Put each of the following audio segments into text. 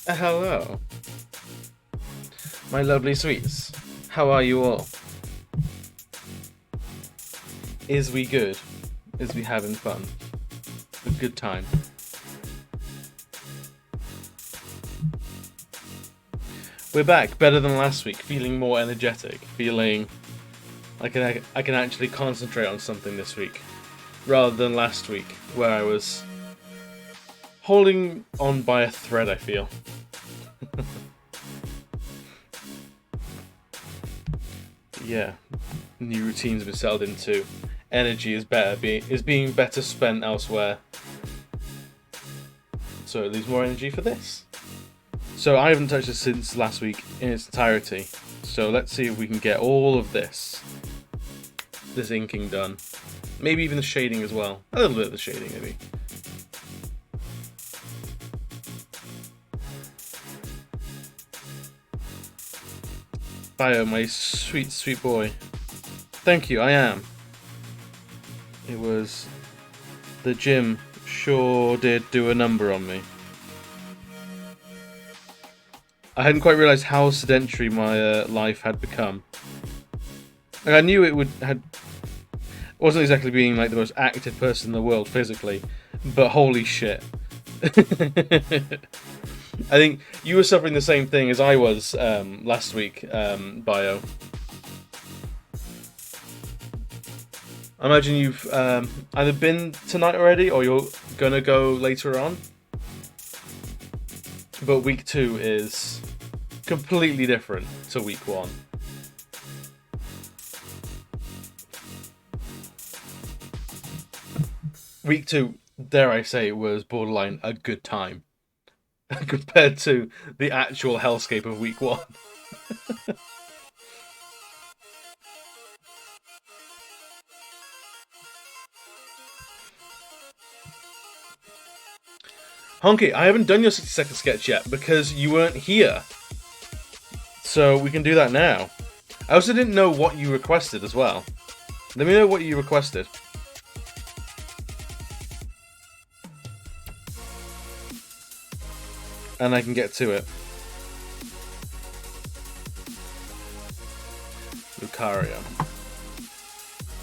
Hello, my lovely sweets. How are you all? Is we good? Is we having fun? A good time? We're back, better than last week, feeling more energetic, feeling like I can actually concentrate on something this week, rather than last week, where I was holding on by a thread, I feel. Yeah, new routines have been settled into. Energy is being better spent elsewhere. So it leaves more energy for this. So I haven't touched this since last week in its entirety. So let's see if we can get all of this inking done. Maybe even the shading as well. A little bit of the shading, maybe. Bio, my sweet, sweet boy. Thank you, I am. It was... The gym sure did do a number on me. I hadn't quite realised how sedentary my life had become. Like, I knew it wasn't exactly being like the most active person in the world physically, but holy shit. I think you were suffering the same thing as I was last week, Bio. I imagine you've either been tonight already or you're gonna go later on. But week 2 is completely different to week 1. Week 2, dare I say, was borderline a good time compared to the actual hellscape of week 1. Honky, I haven't done your 60-second sketch yet because you weren't here. So we can do that now. I also didn't know what you requested as well. Let me know what you requested. And I can get to it. Lucario.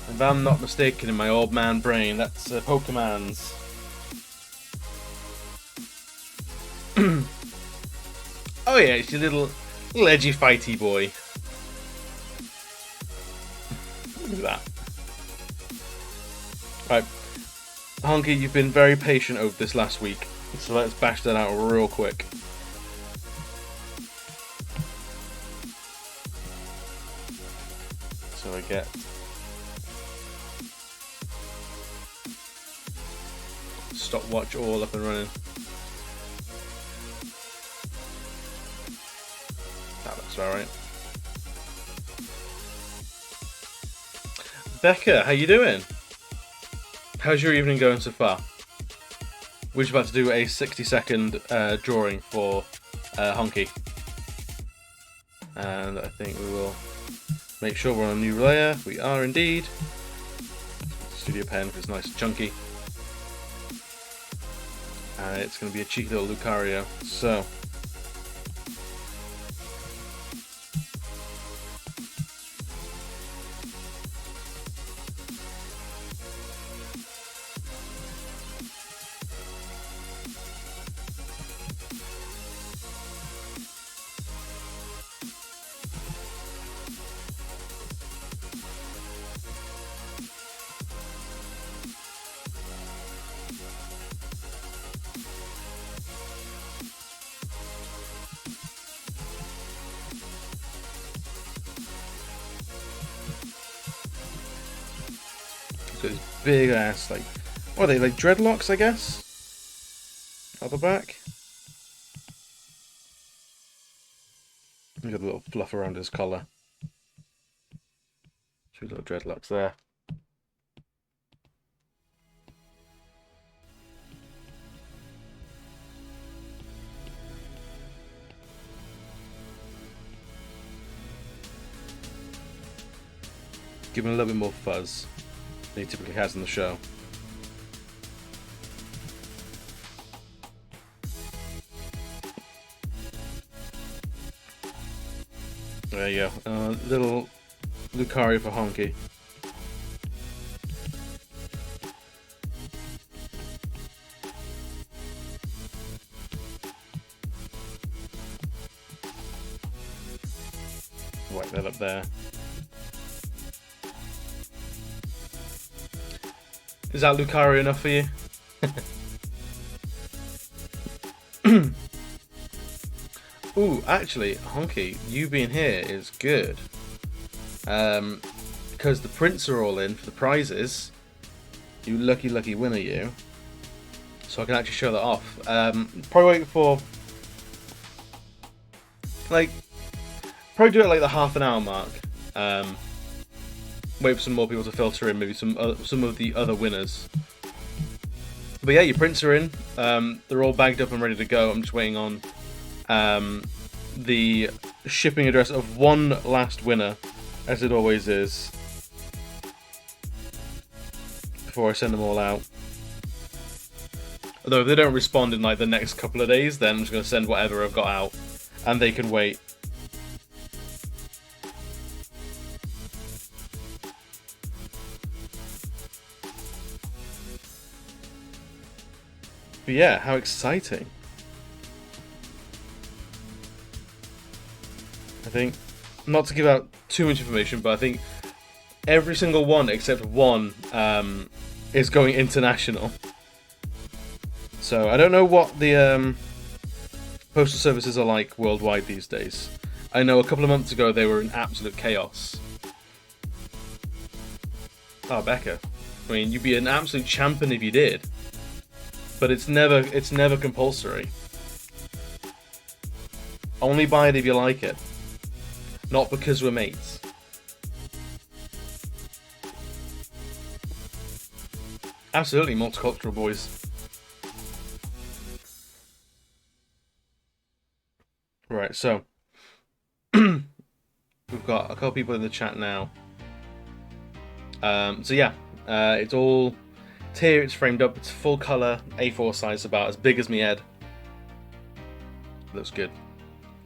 If I'm not mistaken in my old man brain, that's Pokemon's. Oh yeah, it's your little edgy fighty boy. Look at that. Right. Honky, you've been very patient over this last week, so let's bash that out real quick. So I get stopwatch all up and running. That looks alright. Becca, how you doing? How's your evening going so far? We're just about to do a 60-second drawing for Honky. And I think we will make sure we're on a new layer. We are indeed. Studio pen is nice and chunky. And it's going to be a cheeky little Lucario. So... got these big ass, like, what are they, like dreadlocks, I guess? At the back. He's got a little fluff around his collar. Two little dreadlocks there. Give him a little bit more fuzz than he typically has in the show. There you go. Little Lucario for Honky. Wipe that up there. Is that Lucario enough for you? Ooh, actually, Honky, you being here is good. Because the prints are all in for the prizes. You lucky winner, you. So I can actually show that off. Probably wait for... Like... Probably do it like the half an hour mark. Wait for some more people to filter in, maybe some of the other winners. But yeah, your prints are in. They're all bagged up and ready to go. I'm just waiting on the shipping address of one last winner, as it always is, before I send them all out. Although if they don't respond in like the next couple of days, then I'm just going to send whatever I've got out, and they can wait. But yeah, how exciting. I think, not to give out too much information, but I think every single one except one is going international. So I don't know what the postal services are like worldwide these days. I know a couple of months ago they were in absolute chaos. Oh, Becca. I mean, you'd be an absolute champion if you did. But it's never compulsory. Only buy it if you like it. Not because we're mates. Absolutely multicultural, boys. Right, so we've got a couple people in the chat now. So yeah, it's all here. It's framed up. It's full color, A4 size, about as big as my head. Looks good.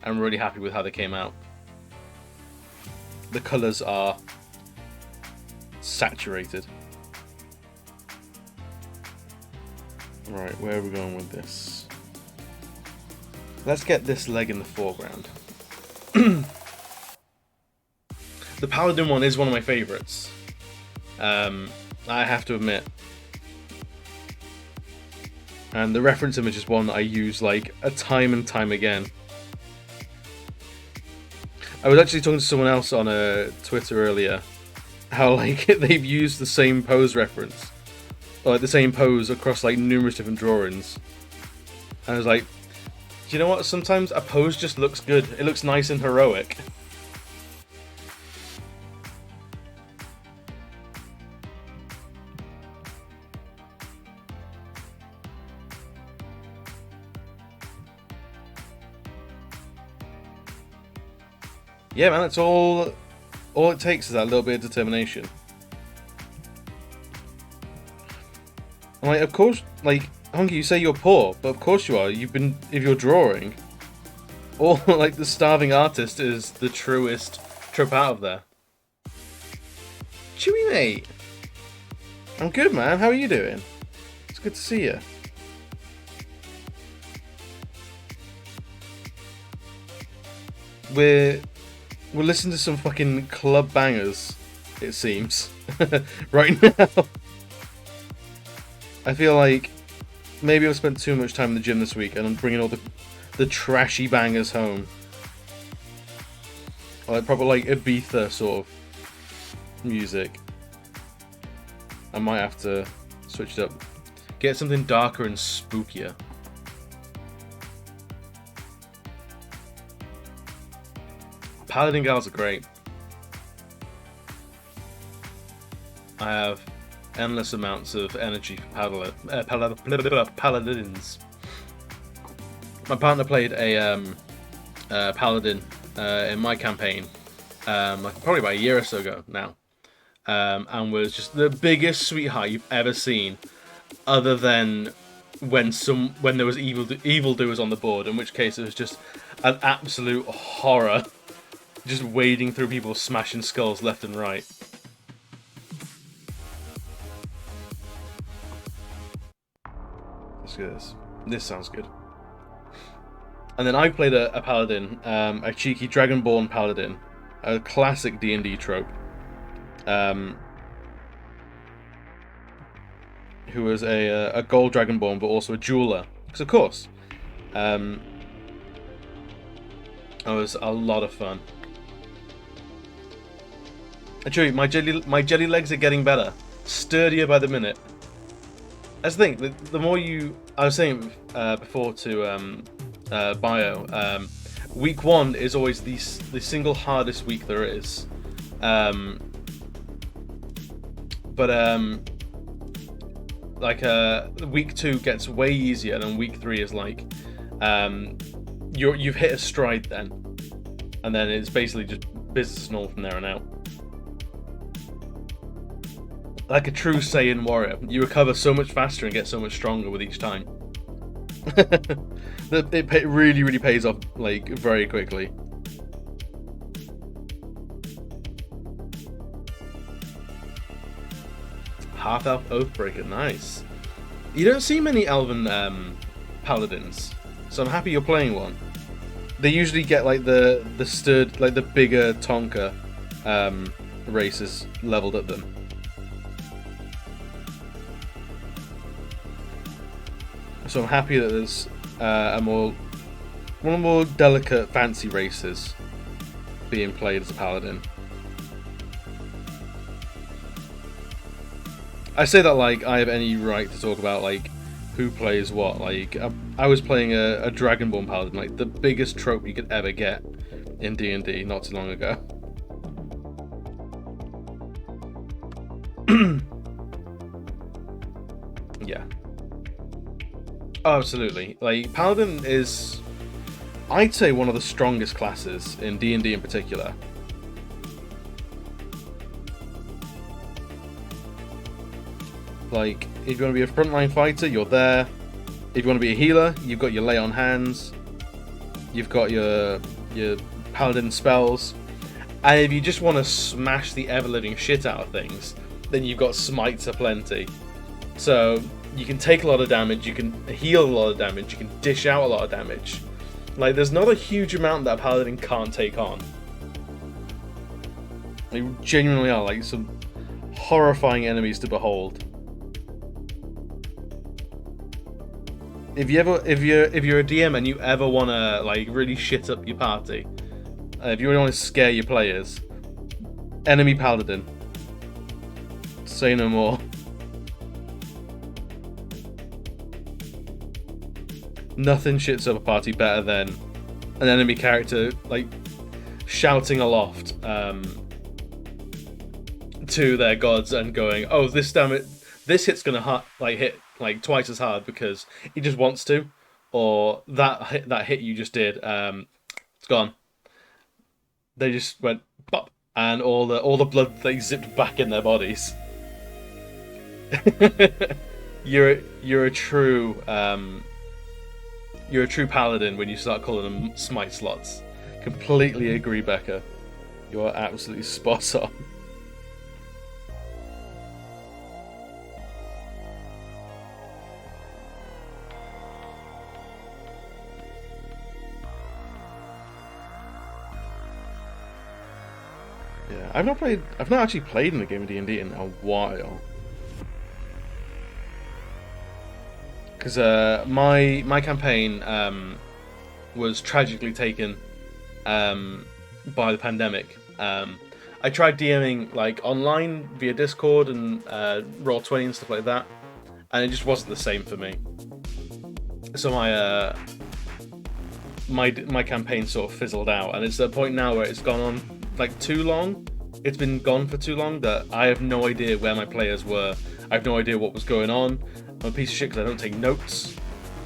I'm really happy with how they came out. The colors are saturated. Right, where are we going with this? Let's get this leg in the foreground. The Paladin one is one of my favourites. I have to admit. And the reference image is one that I use like a time and time again. I was actually talking to someone else on Twitter earlier, how like they've used the same pose reference, or like the same pose across like numerous different drawings. And I was like, do you know what? Sometimes a pose just looks good. It looks nice and heroic. Yeah, man, that's all it takes is that little bit of determination. And like, of course, like, Honky, you say you're poor, but of course you are. If you're drawing, or like the starving artist is the truest trip out of there. Chewy, mate. I'm good, man. How are you doing? It's good to see you. We're listening to some fucking club bangers, it seems, right now. I feel like maybe I've spent too much time in the gym this week and I'm bringing all the trashy bangers home. Like proper like Ibiza sort of music. I might have to switch it up. Get something darker and spookier. Paladin gals are great. I have endless amounts of energy for paladins. My partner played a paladin in my campaign, like probably about a year or so ago now, and was just the biggest sweetheart you've ever seen, other than when there was evildoers on the board, in which case it was just an absolute horror. just wading through people, smashing skulls left and right. Let's do this. This sounds good. And then I played a paladin, a cheeky dragonborn paladin, a classic D&D trope. Who was a gold dragonborn, but also a jeweler. Because of course, it was a lot of fun. Actually, my jelly legs are getting better, sturdier by the minute. That's the thing. The more you, I was saying before to Bio, week 1 is always the single hardest week there is. Week 2 gets way easier, and week 3 is like you've hit a stride then, and then it's basically just business and all from there on out. Like a true Saiyan warrior, you recover so much faster and get so much stronger with each time. It really pays off like very quickly. Half-elf Oathbreaker, nice. You don't see many elven paladins, so I'm happy you're playing one. They usually get like the bigger Tonka races leveled at them. So I'm happy that there's one of the more delicate, fancy races being played as a paladin. I say that like I have any right to talk about like who plays what. Like I was playing a Dragonborn paladin, like the biggest trope you could ever get in D&D not too long ago. Yeah. Oh, absolutely. Like paladin is, I'd say, one of the strongest classes in D&D in particular. Like, if you want to be a frontline fighter, you're there. If you want to be a healer, you've got your lay on hands. You've got your paladin spells. And if you just want to smash the ever-living shit out of things, then you've got smites aplenty. So you can take a lot of damage, you can heal a lot of damage, you can dish out a lot of damage. Like, there's not a huge amount that a paladin can't take on. They genuinely are like some horrifying enemies to behold. If you're a DM and you ever wanna like really shit up your party, if you really want to scare your players, enemy paladin. Say no more. Nothing shits up a party better than an enemy character like shouting aloft to their gods and going, "Oh, this hit's gonna hit like twice as hard because he just wants to," or that hit you just did, it's gone. They just went pop, and all the blood like zipped back in their bodies. You're a true paladin when you start calling them smite slots. Completely agree, Becca. You are absolutely spot on. Yeah, I've not actually played in a game of D&D in a while. Because my campaign was tragically taken by the pandemic. I tried DMing like online via Discord and Roll20 and stuff like that, and it just wasn't the same for me. So my campaign sort of fizzled out, and it's at a point now where it's gone on like too long. It's been gone for too long that I have no idea where my players were. I have no idea what was going on. I'm a piece of shit because I don't take notes,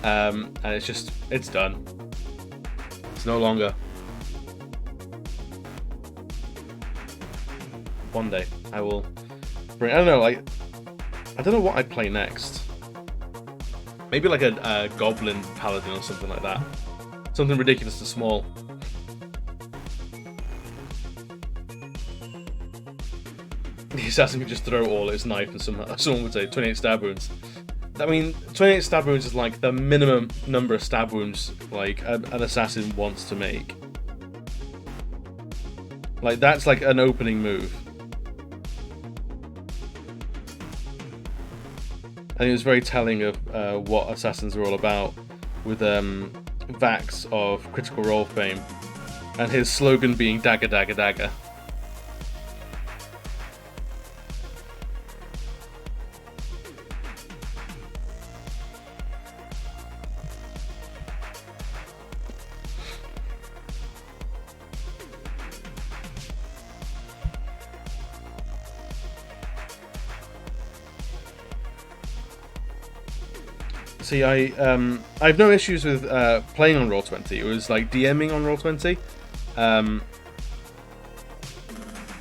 and it's done. It's no longer. One day I will bring. I don't know what I'd play next. Maybe like a goblin paladin or something like that. Something ridiculously small. assassin can just throw all its knife and someone would say 28 stab wounds. I mean, 28 stab wounds is like the minimum number of stab wounds like an assassin wants to make. Like, that's like an opening move. I think it's very telling of what assassins are all about, with Vax of Critical Role fame, and his slogan being "Dagger, dagger, dagger." See, I've no issues with playing on Roll20. It was like DMing on Roll20.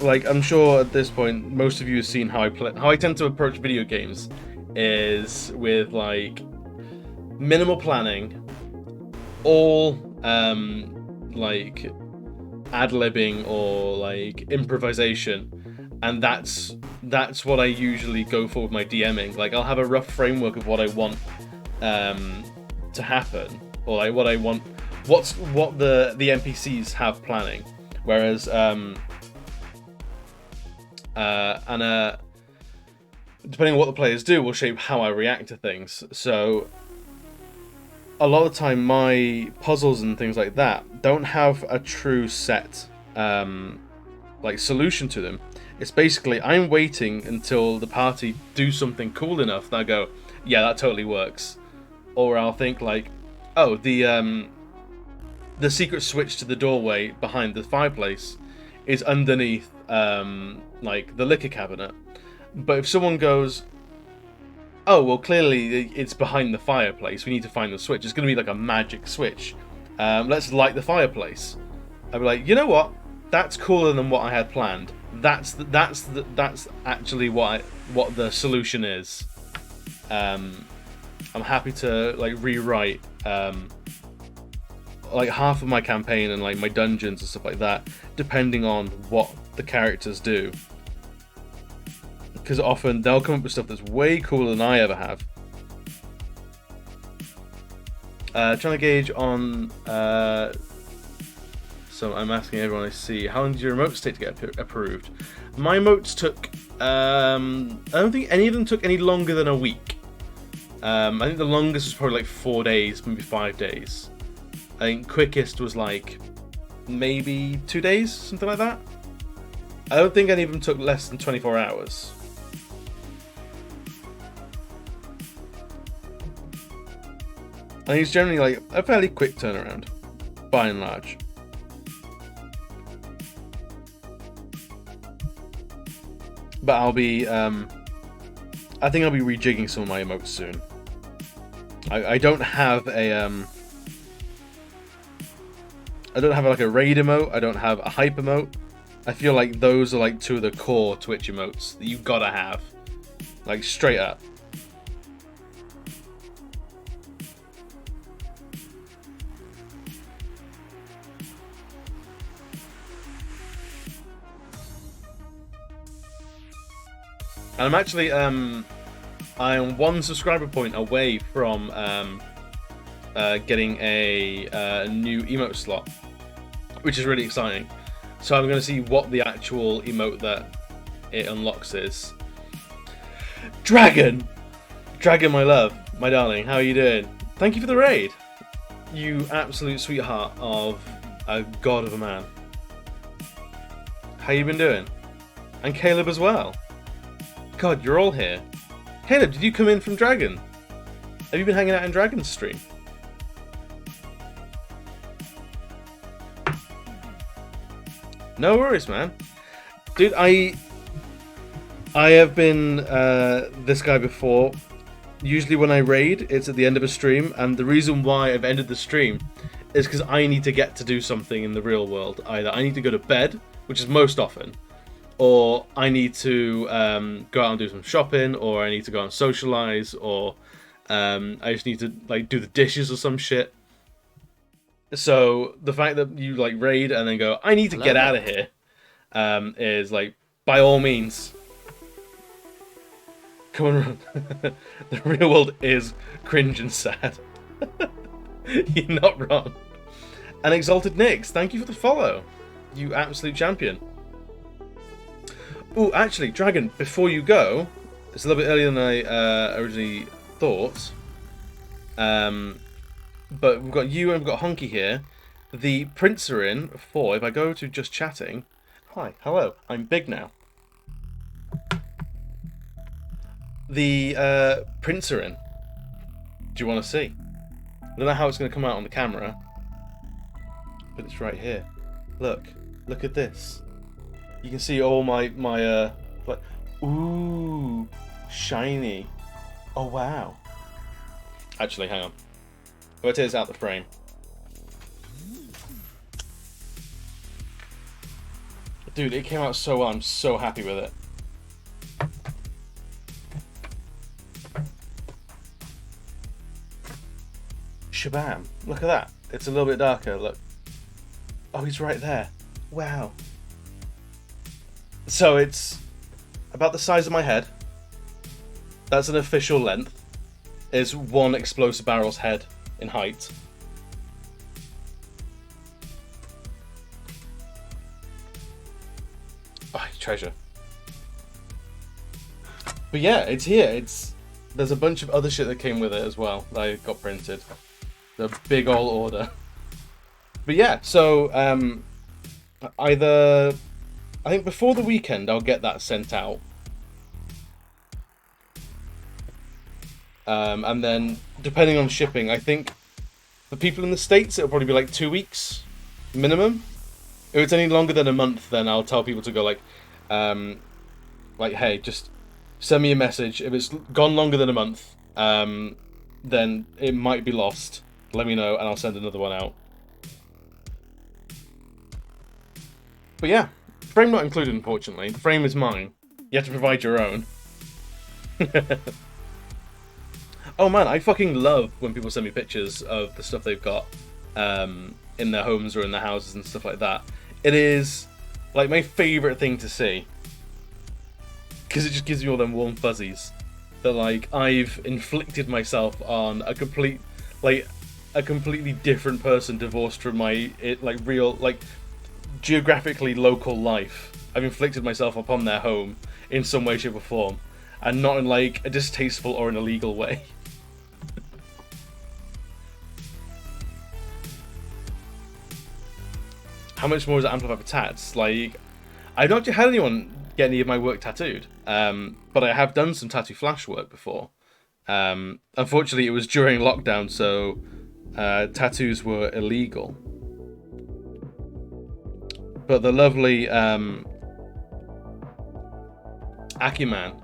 Like, I'm sure at this point most of you have seen how I play. How I tend to approach video games is with like minimal planning, all like ad-libbing or like improvisation, and that's what I usually go for with my DMing. Like, I'll have a rough framework of what I want to happen, or like what I want, what the NPCs have planning, whereas depending on what the players do will shape how I react to things. So a lot of the time my puzzles and things like that don't have a true set like solution to them. It's basically I'm waiting until the party do something cool enough that I go, yeah, that totally works. Or I'll think like, oh, the secret switch to the doorway behind the fireplace is underneath like the liquor cabinet. But if someone goes, oh, well, clearly it's behind the fireplace, we need to find the switch, it's going to be like a magic switch. Let's light the fireplace. I'd be like, you know what? That's cooler than what I had planned. That's actually what the solution is. I'm happy to like rewrite like half of my campaign and like my dungeons and stuff like that, depending on what the characters do. Because often they'll come up with stuff that's way cooler than I ever have. Trying to gauge on. So I'm asking everyone I see, how long did your emotes take to get approved? My emotes took. I don't think any of them took any longer than a week. I think the longest was probably like 4 days, maybe 5 days. I think quickest was like maybe 2 days, something like that. I don't think any of them took less than 24 hours. I think it's generally like a fairly quick turnaround, by and large. But I'll be, I think I'll be rejigging some of my emotes soon. I don't have a, I don't have like a raid emote. I don't have a hype emote. I feel like those are like two of the core Twitch emotes that you gotta have, like straight up. And I'm actually, I am one subscriber point away from getting a new emote slot, which is really exciting. So I'm going to see what the actual emote that it unlocks is. Dragon! Dragon, my love, my darling, how are you doing? Thank you for the raid. You absolute sweetheart of a god of a man. How you been doing? And Caleb as well. God, you're all here. Caleb, did you come in from Dragon? Have you been hanging out in Dragon's stream? No worries, man. Dude, I have been this guy before. Usually when I raid, it's at the end of a stream, and the reason why I've ended the stream is because I need to get to do something in the real world. Either I need to go to bed, which is most often, or I need to go out and do some shopping, or I need to go and socialize, or I just need to like do the dishes or some shit. So the fact that you like raid and then go, I need to get out of here, is like, by all means, Come on, run. The real world is cringe and sad. You're not wrong. And Exalted Nix, thank you for the follow. You absolute champion. Oh, actually, Dragon, before you go, it's a little bit earlier than I originally thought. But we've got you and we've got Honky here. The prints are in for, if I go to just chatting. Hi, hello, I'm big now. The prints are in. Do you want to see? I don't know how it's going to come out on the camera, but it's right here. Look at this. You can see all my like, ooh, shiny. Oh wow. Actually, hang on. If I take this out the frame. Dude, it came out so well. I'm so happy with it. Shabam. Look at that. It's a little bit darker. Look. Oh, he's right there. Wow. So it's about the size of my head. That's an official length. It's one explosive barrel's head in height. Oh, treasure. But yeah, it's here. There's a bunch of other shit that came with it as well that I got printed. The big ol' order. But yeah, so I think before the weekend I'll get that sent out. And then depending on shipping, I think for people in the States it'll probably be like 2 weeks minimum. If it's any longer than a month, then I'll tell people to go like hey, just send me a message. If it's gone longer than a month, then it might be lost. Let me know and I'll send another one out. But yeah, frame not included, unfortunately. The frame is mine. You have to provide your own. Oh man, I fucking love when people send me pictures of the stuff they've got in their homes or in their houses and stuff like that. It is like my favourite thing to see. Because it just gives me all them warm fuzzies. That like I've inflicted myself on a completely different person divorced from my real geographically local life. I've inflicted myself upon their home in some way, shape or form. And not in like a distasteful or an illegal way. How much more is it amplified for tats? Like, I've not actually had anyone get any of my work tattooed, but I have done some tattoo flash work before. Unfortunately, it was during lockdown, so tattoos were illegal. But the lovely Akiman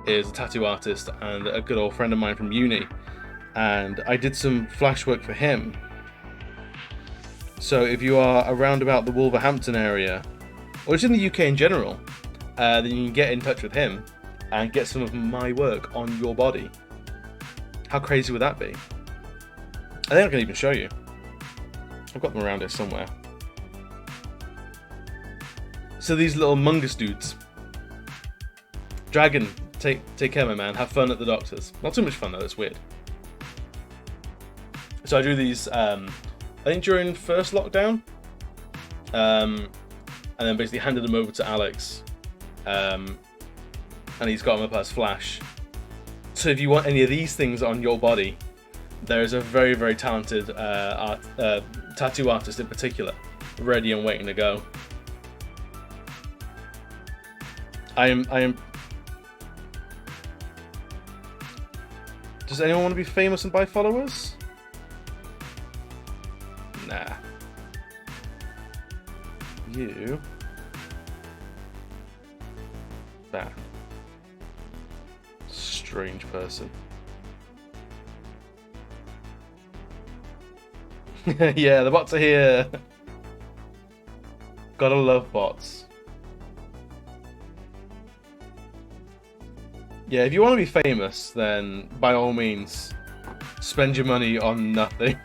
is a tattoo artist and a good old friend of mine from uni, and I did some flash work for him. So if you are around about the Wolverhampton area, or just in the UK in general, then you can get in touch with him and get some of my work on your body. How crazy would that be? I think I can even show you. I've got them around here somewhere. So these little mungus dudes. Dragon, take care, my man. Have fun at the doctor's. Not too much fun though, it's weird. So I drew these, I think during first lockdown, and then basically handed them over to Alex, and he's got them up as Flash. So if you want any of these things on your body, there is a very, very talented tattoo artist in particular, ready and waiting to go. I am. Does anyone want to be famous and buy followers? Nah. You. Bad. Strange person. Yeah, the bots are here. Gotta love bots. Yeah, if you want to be famous, then by all means, spend your money on nothing.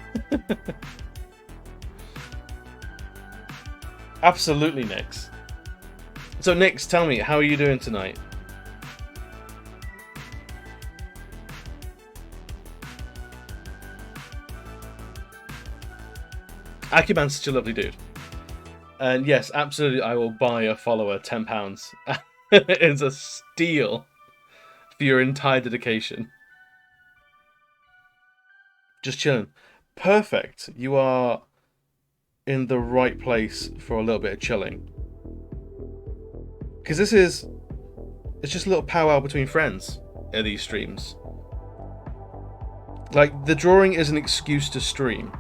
Absolutely, Nix. So, Nix, tell me, how are you doing tonight? Akiman's such a lovely dude. And yes, absolutely, I will buy a follower £10. It's a steal for your entire dedication. Just chilling. Perfect. You are in the right place for a little bit of chilling. Because it's just a little powwow between friends at these streams. Like, the drawing is an excuse to stream.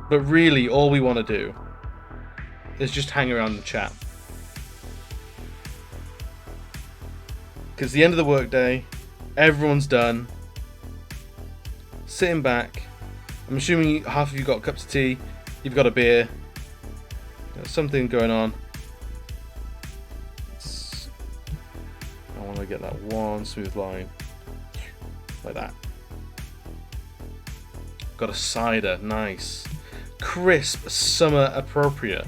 But really, all we want to do is just hang around and chat. Because the end of the workday, everyone's done. Sitting back. I'm assuming half of you got cups of tea. You've got a beer. There's something going on. I want to get that one smooth line. Like that. Got a cider. Nice. Crisp. Summer appropriate.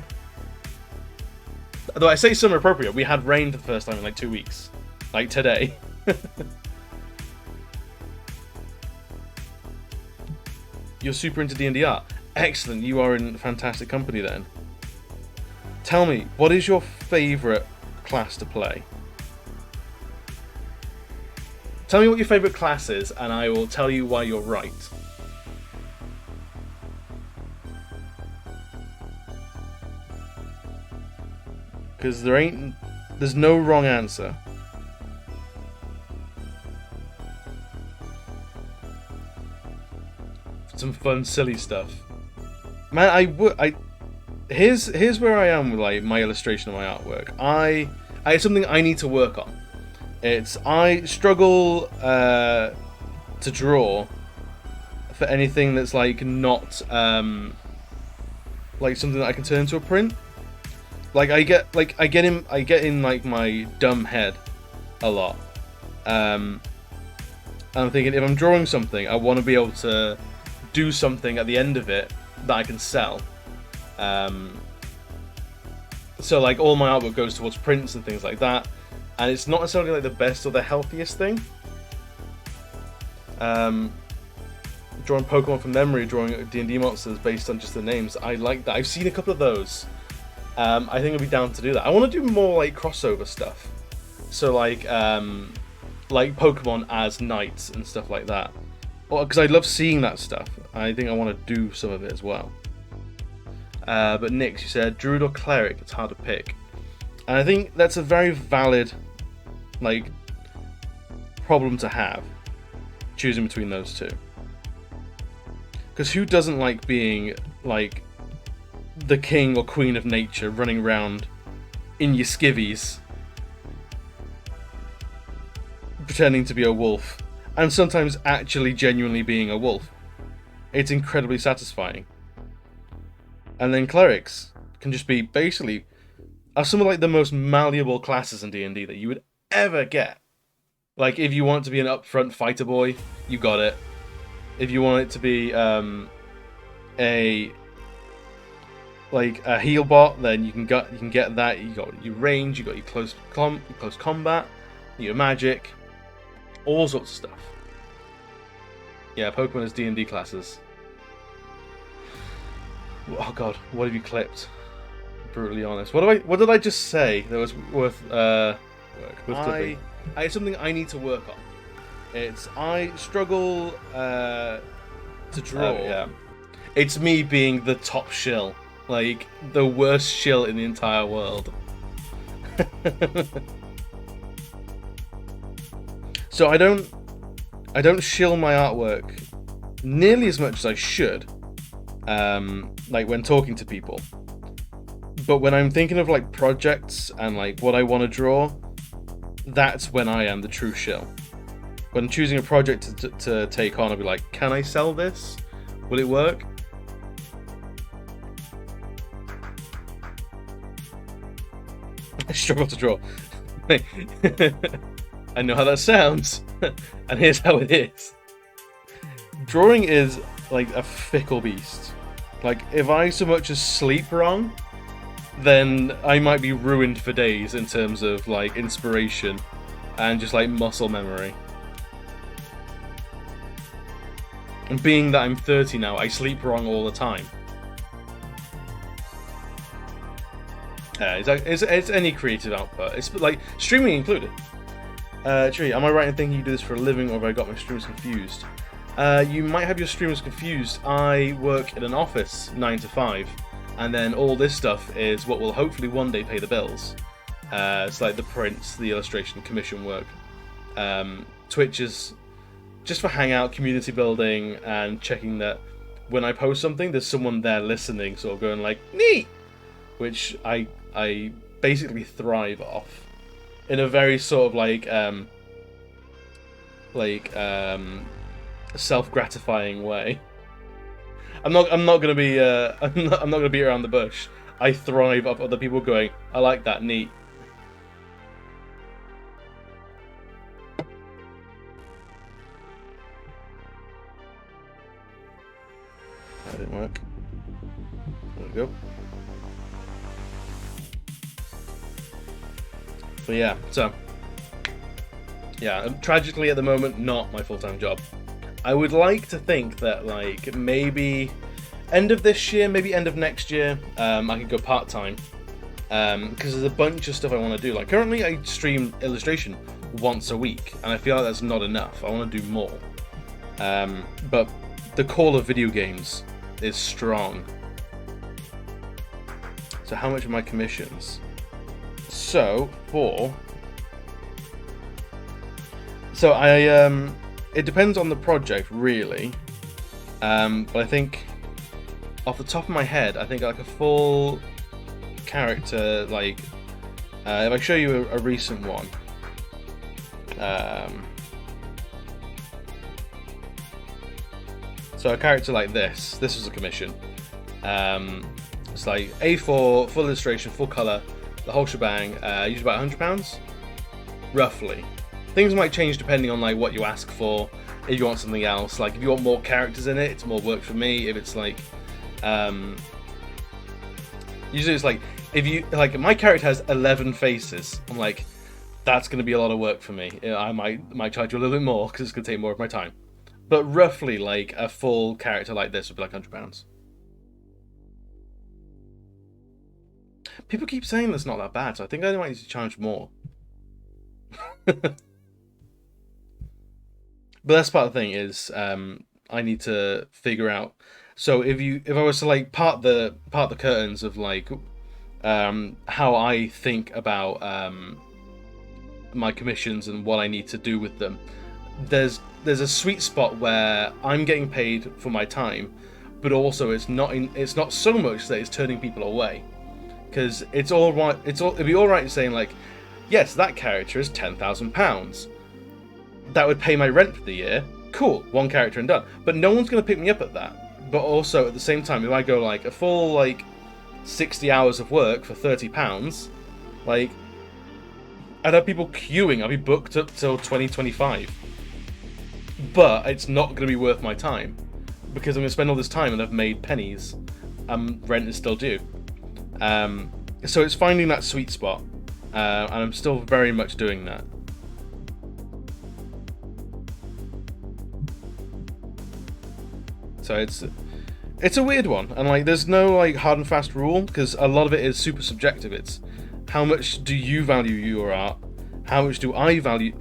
Though I say summer appropriate, we had rain for the first time in like 2 weeks. Like today. You're super into D&D art. Excellent, you are in fantastic company then. Tell me, what is your favourite class to play? Tell me what your favourite class is, and I will tell you why you're right. Because there's no wrong answer. Some fun, silly stuff. Man, here's where I am with like my illustration of my artwork. It's something I need to work on. I struggle to draw for anything that's like not like something that I can turn into a print. Like I get in like my dumb head a lot. I'm thinking if I'm drawing something, I want to be able to do something at the end of it that I can sell. So like all my artwork goes towards prints and things like that, and it's not necessarily like the best or the healthiest thing. Drawing Pokemon from memory, drawing D&D monsters based on just the names, I like that. I've seen a couple of those. I think I'll be down to do that. I want to do more like crossover stuff. So like Pokemon as knights and stuff like that. Because I love seeing that stuff. I think I want to do some of it as well. But Nix, you said Druid or Cleric, it's hard to pick. And I think that's a very valid like problem to have, choosing between those two. Because who doesn't like being like the king or queen of nature running around in your skivvies pretending to be a wolf and sometimes actually genuinely being a wolf? It's incredibly satisfying. And then clerics can just be basically are some of like the most malleable classes in D&D that you would ever get. Like if you want to be an upfront fighter boy, you got it. If you want it to be a heal bot, then you can get that. You got your range, you got your close combat, your magic, all sorts of stuff. Yeah, Pokemon is D&D classes. Oh god, what have you clipped? Brutally honest. What did I just say that was worth clipping? It's something I need to work on. I struggle to draw. Yeah. It's me being the top shill. Like, the worst shill in the entire world. So I don't shill my artwork nearly as much as I should. Like when talking to people. But when I'm thinking of like projects and like what I want to draw, that's when I am the true shill. When choosing a project to take on, I'll be like, can I sell this? Will it work? I struggle to draw. I know how that sounds, and here's how it is. Drawing is like a fickle beast. Like, if I so much as sleep wrong, then I might be ruined for days in terms of like inspiration and just like muscle memory. And being that I'm 30 now, I sleep wrong all the time. It's any creative output. It's like streaming included. Tree, am I right in thinking you do this for a living, or have I got my streams confused? You might have your streams confused. I work in an office 9 to 5, and then all this stuff is what will hopefully one day pay the bills. It's like the prints, the illustration, commission work. Twitch is just for hangout, community building, and checking that when I post something, there's someone there listening, sort of going like, neat! Which I basically thrive off in a very sort of self-gratifying way. I'm not gonna be I'm not gonna beat around the bush. I thrive off other people going, I like that, neat. That didn't work. There we go. But yeah, so yeah, tragically at the moment, not my full-time job. I would like to think that like maybe end of this year, maybe end of next year, I could go part-time, because there's a bunch of stuff I want to do. Like currently, I stream illustration once a week, and I feel like that's not enough. I want to do more. But the call of video games is strong. So how much are my commissions? So it depends on the project really, but I think off the top of my head, I think like a full character, like if I show you a recent one, so a character like this was a commission. It's like A4, full illustration, full color, the whole shebang, usually about £100, roughly. Things might change depending on like what you ask for. If you want something else, like if you want more characters in it, it's more work for me. If it's like, usually it's like if you like my character has 11 faces, I'm like, that's going to be a lot of work for me. I might charge you a little bit more because it's going to take more of my time. But roughly, like a full character like this would be like £100. People keep saying that's not that bad, so I think I might need to charge more. But that's part of the thing is I need to figure out. So if I was to like part the curtains of like how I think about my commissions and what I need to do with them, there's a sweet spot where I'm getting paid for my time, but also it's not so much that it's turning people away. Because it's all right. It'd be all right saying like, yes, that character is £10,000. That would pay my rent for the year. Cool, one character and done. But no one's going to pick me up at that. But also at the same time, if I go like a full like 60 hours of work for £30, like I'd have people queuing. I'd be booked up till 2025. But it's not going to be worth my time because I'm going to spend all this time and I've made pennies. Rent is still due. So it's finding that sweet spot, and I'm still very much doing that. So it's a weird one, and like there's no like hard and fast rule because a lot of it is super subjective. It's how much do you value your art? How much do I value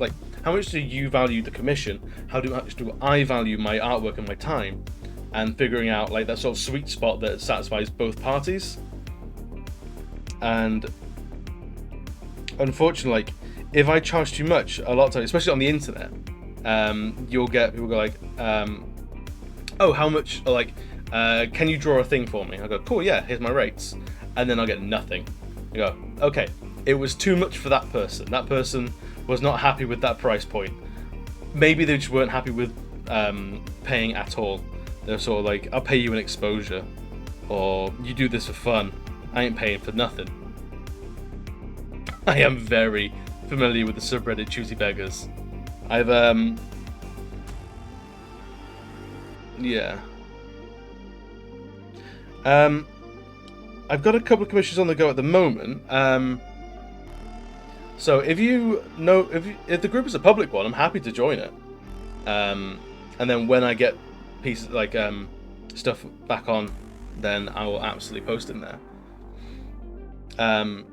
how much do you value the commission? How much do I value my artwork and my time? And figuring out like that sort of sweet spot that satisfies both parties. And unfortunately, like if I charge too much, a lot of times, especially on the internet, you'll get people go like, "Oh, how much?" Or like, "Can you draw a thing for me?" I go, "Cool, yeah. Here's my rates," and then I'll get nothing. I go, "Okay, it was too much for that person. That person was not happy with that price point. Maybe they just weren't happy with paying at all. They're sort of like, I'll pay you an exposure, or you do this for fun. I ain't paying for nothing." I am very familiar with the subreddit Choosy Beggars. I've yeah. I've got a couple of commissions on the go at the moment. So if you know, if the group is a public one, I'm happy to join it. And then when I get pieces like stuff back on, then I will absolutely post in there. But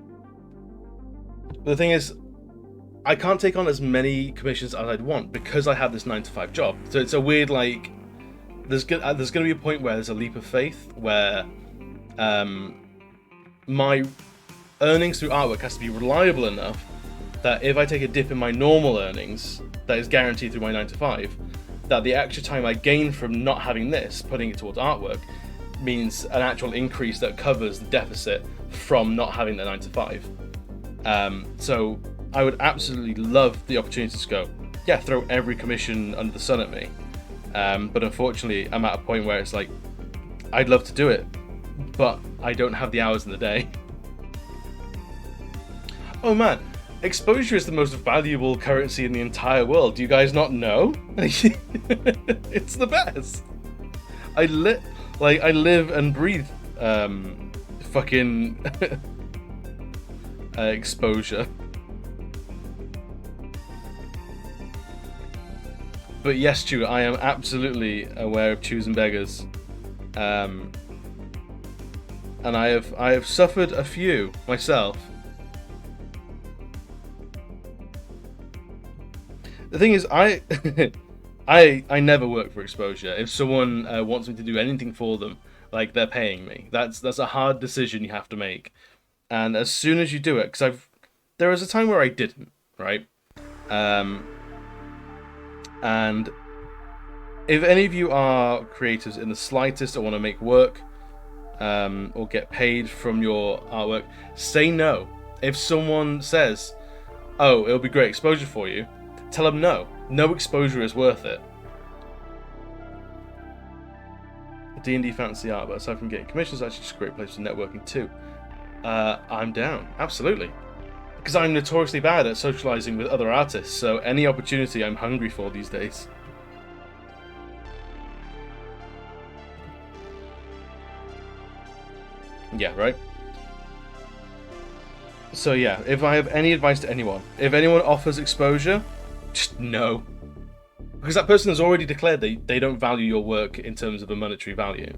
the thing is, I can't take on as many commissions as I'd want because I have this 9-to-5 job. So it's a weird, like, there's going to be a point where there's a leap of faith where my earnings through artwork has to be reliable enough that if I take a dip in my normal earnings that is guaranteed through my 9-to-5, that the extra time I gain from not having this, putting it towards artwork, means an actual increase that covers the deficit from not having the 9-to-5. So I would absolutely love the opportunity to go, yeah, throw every commission under the sun at me. But unfortunately, I'm at a point where it's like, I'd love to do it, but I don't have the hours in the day. Oh man, exposure is the most valuable currency in the entire world. Do you guys not know? It's the best. I live and breathe fucking exposure. But yes, Stu, I am absolutely aware of choosing beggars, and I have suffered a few myself. The thing is, I never work for exposure. If someone wants me to do anything for them, like, they're paying me. That's a hard decision you have to make. And as soon as you do it, because there was a time where I didn't, right? And if any of you are creators in the slightest or want to make work or get paid from your artwork, say no. If someone says, oh, it'll be great exposure for you, tell them no. No exposure is worth it. D&D fantasy art, but aside from getting commissions, it's actually just a great place for networking too. I'm down, absolutely. Because I'm notoriously bad at socializing with other artists, so any opportunity I'm hungry for these days. Yeah, right? So yeah, if I have any advice to anyone, if anyone offers exposure, just no. Because that person has already declared they don't value your work in terms of a monetary value.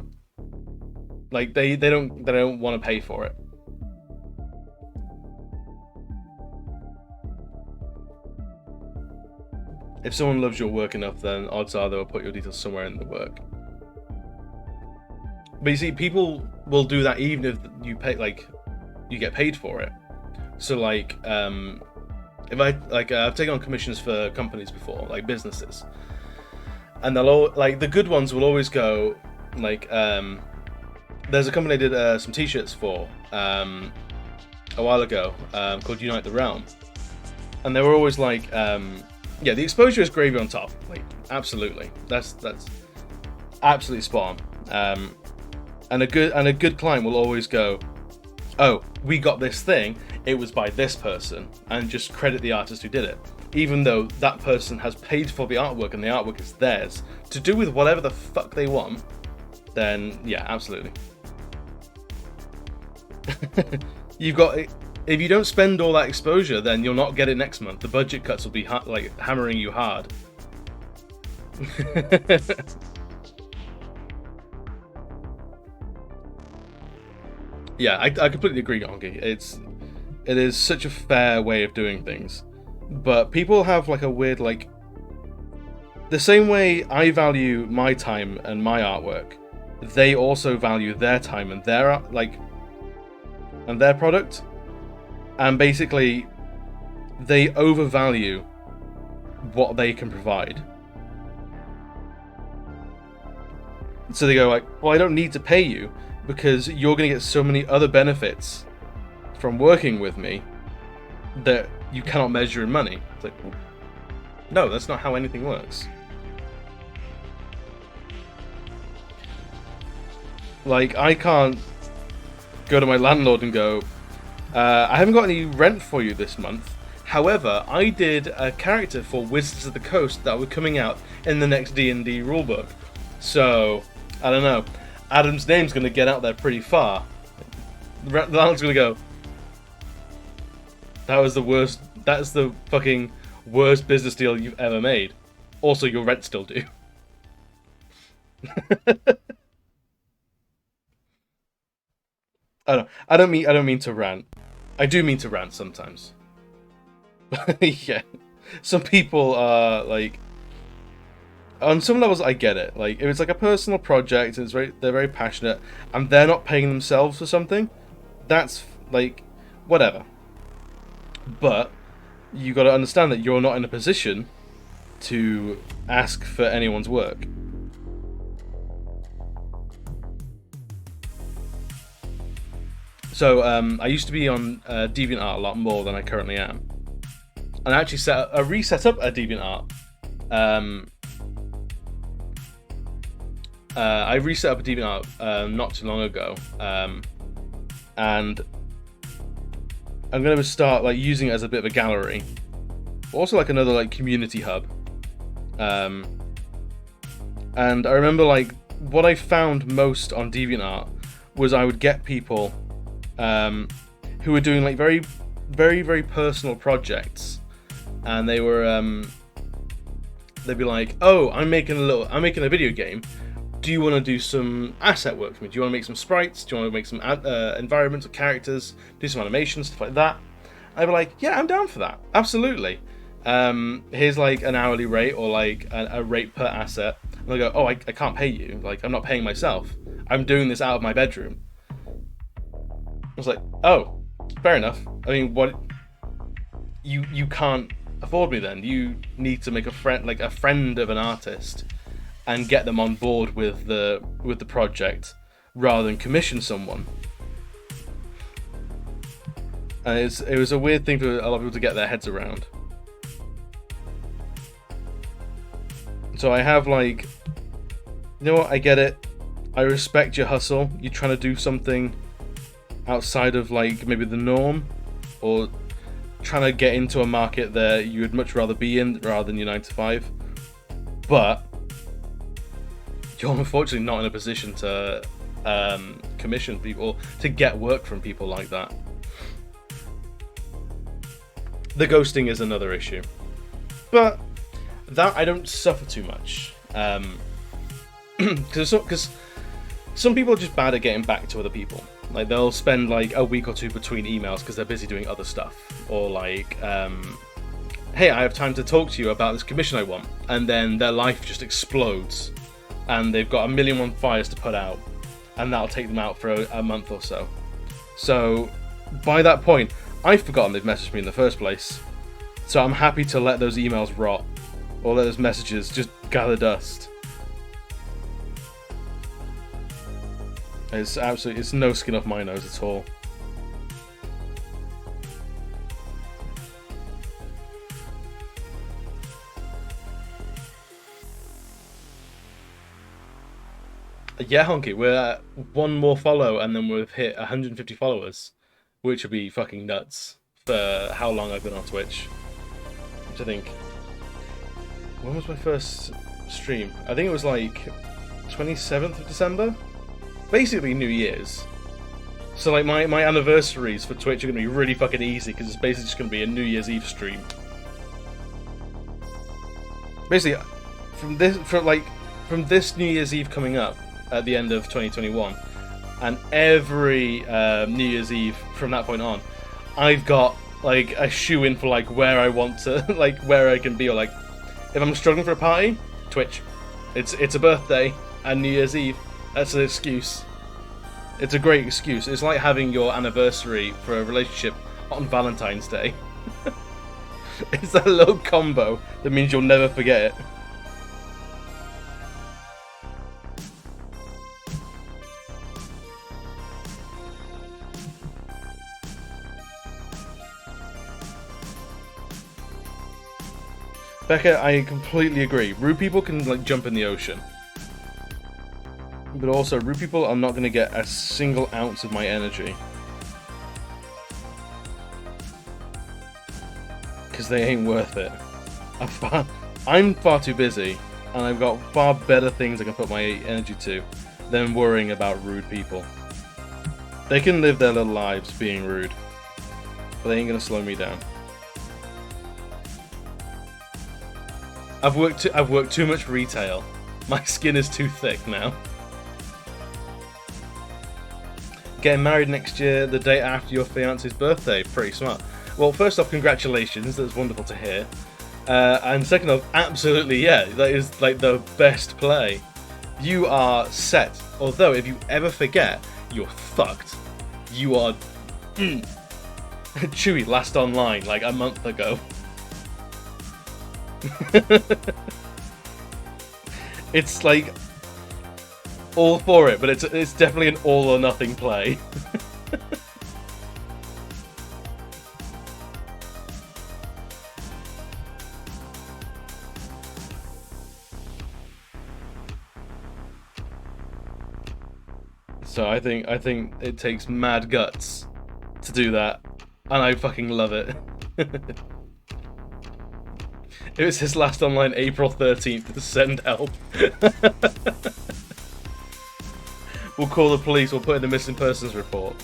Like, they don't want to pay for it. If someone loves your work enough, then odds are they'll put your details somewhere in the work. But you see, people will do that even if you pay, like, you get paid for it. So like, if I've taken on commissions for companies before, like businesses, and they'll all, like, the good ones will always go, like, there's a company I did some t-shirts for a while ago called Unite the Realm, and they were always like, yeah, the exposure is gravy on top, like, absolutely, that's absolutely spot on. And a good client will always go, oh, we got this thing, it was by this person, and just credit the artist who did it, even though that person has paid for the artwork and the artwork is theirs to do with whatever the fuck they want. Then yeah, absolutely. You've got, if you don't spend all that exposure, then you'll not get it next month. The budget cuts will be like hammering you hard. Yeah, I completely agree, Ongi. It is such a fair way of doing things, but people have like a weird, like, the same way I value my time and my artwork, they also value their time and their and their product, and basically they overvalue what they can provide. So they go like, well, I don't need to pay you because you're going to get so many other benefits from working with me that you cannot measure in money. It's like, no, that's not how anything works. Like, I can't go to my landlord and go, I haven't got any rent for you this month. However, I did a character for Wizards of the Coast that were coming out in the next D&D rulebook. So, I don't know. Adam's name's going to get out there pretty far. The landlord's gonna go, that was the worst. That's the fucking worst business deal you've ever made. Also, your rent still due. I don't mean to rant. I do mean to rant sometimes. Yeah. Some people are like, on some levels I get it. Like if it's like a personal project and they're very passionate and they're not paying themselves for something, that's like whatever. But you got to understand that you're not in a position to ask for anyone's work. So I used to be on DeviantArt a lot more than I currently am, and I actually reset up a DeviantArt. I reset up a DeviantArt not too long ago, and I'm going to start like using it as a bit of a gallery, but also like another like community hub. And I remember like what I found most on DeviantArt was I would get people who were doing like very, very, very personal projects, and they were they'd be like, "Oh, I'm making a video game. Do you want to do some asset work for me? Do you want to make some sprites? Do you want to make some environments or characters? Do some animations, stuff like that?" I'd be like, "Yeah, I'm down for that. Absolutely. Here's like an hourly rate or like a rate per asset." And they'll go, "Oh, I can't pay you. Like, I'm not paying myself. I'm doing this out of my bedroom." I was like, "Oh, fair enough. I mean, what? You can't afford me then. You need to make a friend of an artist and get them on board with the project rather than commission someone." And it was a weird thing for a lot of people to get their heads around. So I have like, you know what? I get it. I respect your hustle. You're trying to do something outside of like maybe the norm, or trying to get into a market that you would much rather be in rather than your 9 to 5. But you're unfortunately not in a position to commission people, to get work from people like that. The ghosting is another issue, but that I don't suffer too much, because some people are just bad at getting back to other people. Like they'll spend like a week or two between emails because they're busy doing other stuff, or like, "Hey, I have time to talk to you about this commission I want," and then their life just explodes, and they've got a million fires to put out, and that'll take them out for a month or so. So by that point, I've forgotten they've messaged me in the first place, so I'm happy to let those emails rot, or let those messages just gather dust. It's no skin off my nose at all. Yeah, Honky, we're at one more follow and then we've hit 150 followers, which would be fucking nuts for how long I've been on Twitch. Which I think, when was my first stream? I think it was like 27th of December? Basically New Year's. So like my anniversaries for Twitch are going to be really fucking easy because it's basically just going to be a New Year's Eve stream. Basically, from this New Year's Eve coming up at the end of 2021, and every New Year's Eve from that point on, I've got like a shoe in for like where I want to, like where I can be, or like if I'm struggling for a party, Twitch. It's a birthday and New Year's Eve. That's an excuse. It's a great excuse. It's like having your anniversary for a relationship on Valentine's Day. It's that little combo that means you'll never forget it. Becca, I completely agree. Rude people can like jump in the ocean. But also, rude people are not going to get a single ounce of my energy. Because they ain't worth it. I'm far too busy, and I've got far better things I can put my energy to than worrying about rude people. They can live their little lives being rude, but they ain't gonna slow me down. I've worked too much retail. My skin is too thick now. Getting married next year, the day after your fiance's birthday. Pretty smart. Well, first off, congratulations. That's wonderful to hear. And second off, absolutely, yeah. That is like the best play. You are set. Although, if you ever forget, you're fucked. You are... Chewy last online like a month ago. It's like all for it, but it's definitely an all or nothing play. So I think it takes mad guts to do that, and I fucking love it. It was his last online April 13th. Send help. We'll call the police. We'll put in the missing persons report.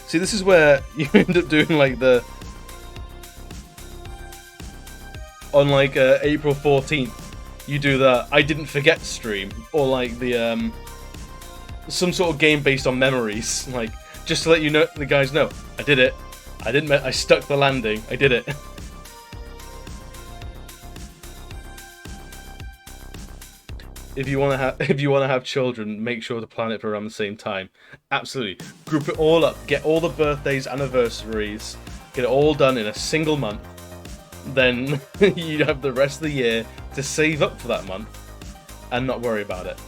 See, this is where you end up doing like the... On like April 14th, you do the I didn't forget stream. Or like the... some sort of game based on memories. Like, just to let you know, the guys know, I did it. I stuck the landing. I did it. If you want to have children, make sure to plan it for around the same time. Absolutely, group it all up. Get all the birthdays, anniversaries. Get it all done in a single month. Then you have the rest of the year to save up for that month and not worry about it.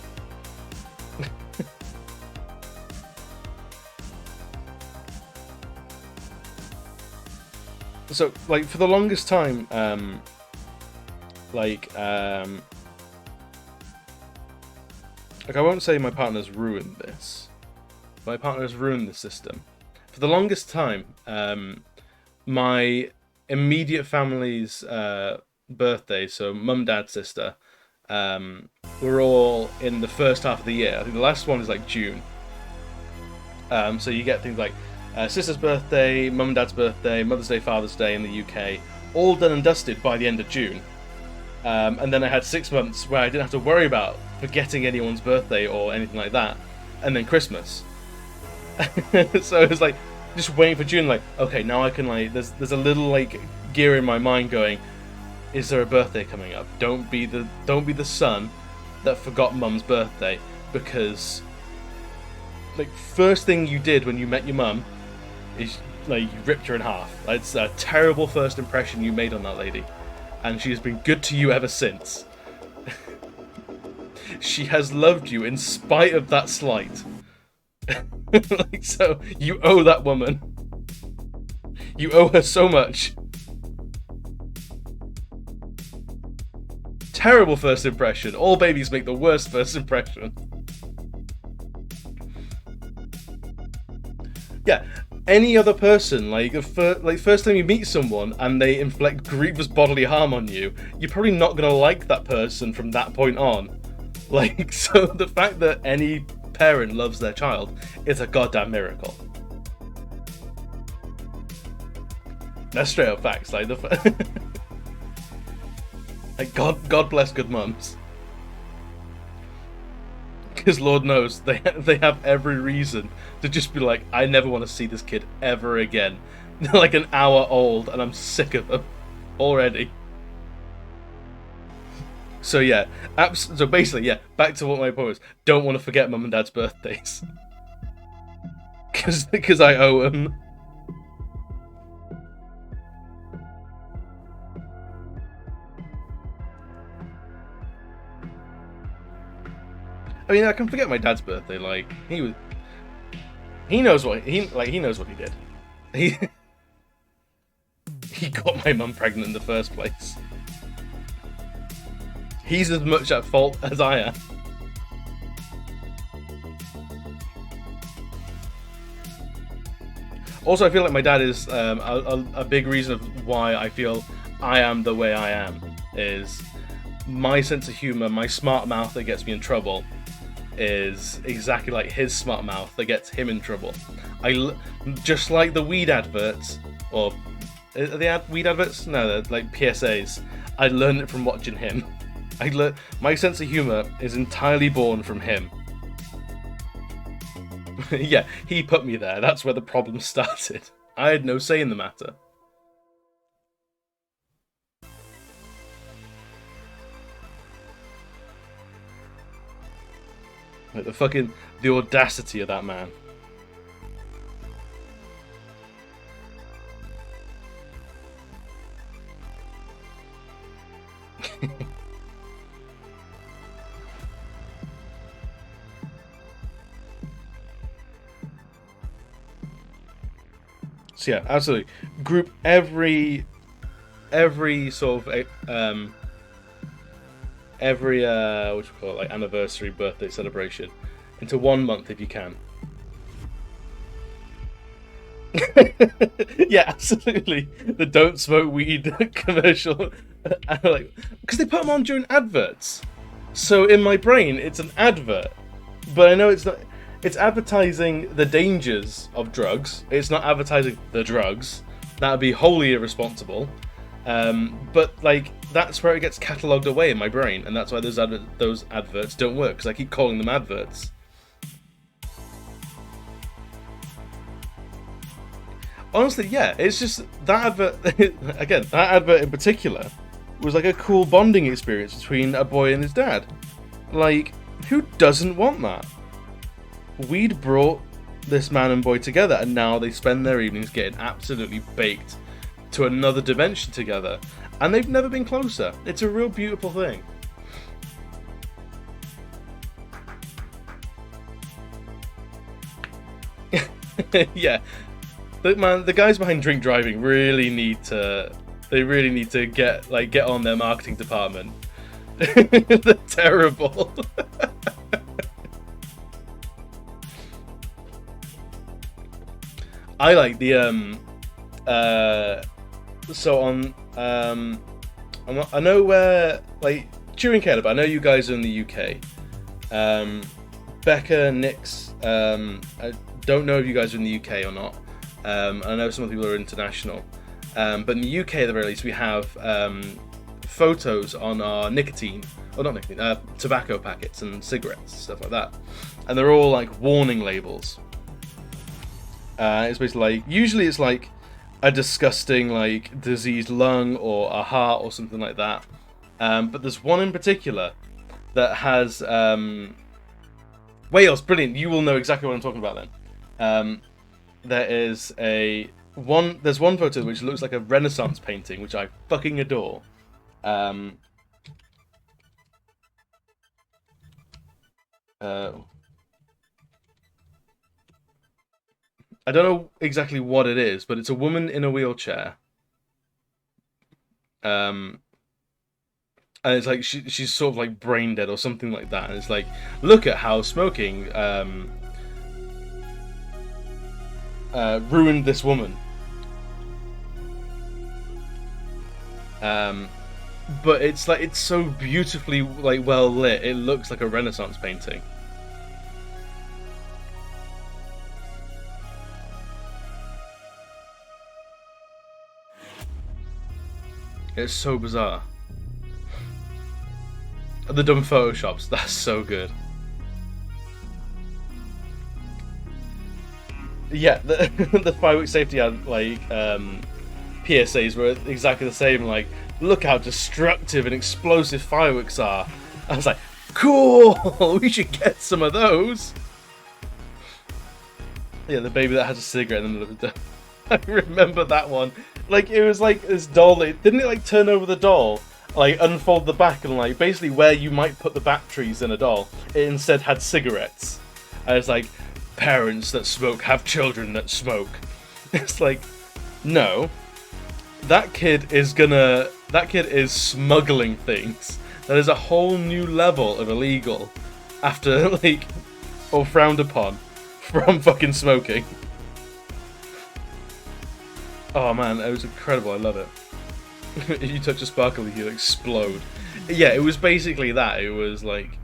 So, like, for the longest time, like, I won't say my partner's ruined this. My partner's ruined the system. For the longest time, my immediate family's birthday, so mum, dad, sister, were all in the first half of the year. I think the last one is like June. So you get things like sister's birthday, mum and dad's birthday, Mother's Day, Father's Day in the UK, all done and dusted by the end of June. And then I had 6 months where I didn't have to worry about forgetting anyone's birthday or anything like that. And then Christmas. So it was like, just waiting for June, like, okay, now I can, like, there's a little, like, gear in my mind going, is there a birthday coming up? Don't be the son that forgot mum's birthday, because, like, first thing you did when you met your mum is, like, you ripped her in half. It's a terrible first impression you made on that lady. And she has been good to you ever since. She has loved you in spite of that slight. Like, so, you owe that woman. You owe her so much. Terrible first impression. All babies make the worst first impression. Yeah. Any other person, like first time you meet someone and they inflict grievous bodily harm on you, you're probably not gonna like that person from that point on. Like, so the fact that any parent loves their child is a goddamn miracle. That's straight up facts. Like like God bless good mums. Because Lord knows they have every reason to just be like, I never want to see this kid ever again. They're like an hour old and I'm sick of them already. So yeah, so basically, yeah, back to what my point was. Don't want to forget mum and dad's birthdays. Because I owe them. I mean, I can forget my dad's birthday. Like, he knows what he did. He got my mum pregnant in the first place. He's as much at fault as I am. Also, I feel like my dad is a big reason of why I feel I am the way I am. Is my sense of humor, my smart mouth that gets me in trouble, is exactly like his smart mouth that gets him in trouble. Just like the weed adverts, or are they weed adverts? No, they're like PSAs. I learned it from watching him. My sense of humor is entirely born from him. Yeah, he put me there. That's where the problem started. I had no say in the matter. Like the audacity of that man. So yeah, absolutely. Group every sort of every what you call it, like anniversary, birthday celebration into 1 month if you can. Yeah, absolutely. The don't smoke weed commercial, like, because they put them on during adverts. So in my brain, it's an advert, but I know it's not. It's advertising the dangers of drugs. It's not advertising the drugs. That would be wholly irresponsible. But like that's where it gets catalogued away in my brain, and that's why those adverts don't work, because I keep calling them adverts. Honestly, yeah, it's just that advert. Again, that advert in particular was like a cool bonding experience between a boy and his dad. Like, who doesn't want that? We'd brought this man and boy together, and now they spend their evenings getting absolutely baked to another dimension together, and they've never been closer. It's a real beautiful thing. Yeah, but man, the guys behind drink driving really need to. They really need to get on their marketing department. They're terrible. I like the so on I know where, like, Chewing Caleb, I know you guys are in the UK. Becca, Nix, I don't know if you guys are in the UK or not. I know some people are international. But in the UK at the very least we have photos on our tobacco packets and cigarettes, stuff like that. And they're all like warning labels. It's basically like, usually it's like a disgusting like diseased lung or a heart or something like that. But there's one in particular that has Wales, brilliant. You will know exactly what I'm talking about then. There's one photo which looks like a Renaissance painting, which I fucking adore. I don't know exactly what it is, but it's a woman in a wheelchair. And it's like she's sort of like brain dead or something like that. And it's like, look at how smoking ruined this woman. But it's like, it's so beautifully like well lit. It looks like a Renaissance painting. It's so bizarre. The dumb photoshops, that's so good. Yeah, the fireworks safety ad, like PSAs were exactly the same. Like, look how destructive and explosive fireworks are. I was like, cool, we should get some of those. Yeah, the baby that has a cigarette in the middle of the door. I remember that one. Like, it was like this doll. Didn't it like turn over the doll, like unfold the back, and like basically where you might put the batteries in a doll, it instead had cigarettes. And it's like, parents that smoke have children that smoke. It's like, no, that kid is smuggling things. That is a whole new level of illegal after like, or frowned upon from fucking smoking. Oh man, it was incredible. I love it. If you touch a sparkle, you'll explode. Yeah, it was basically that. It was like,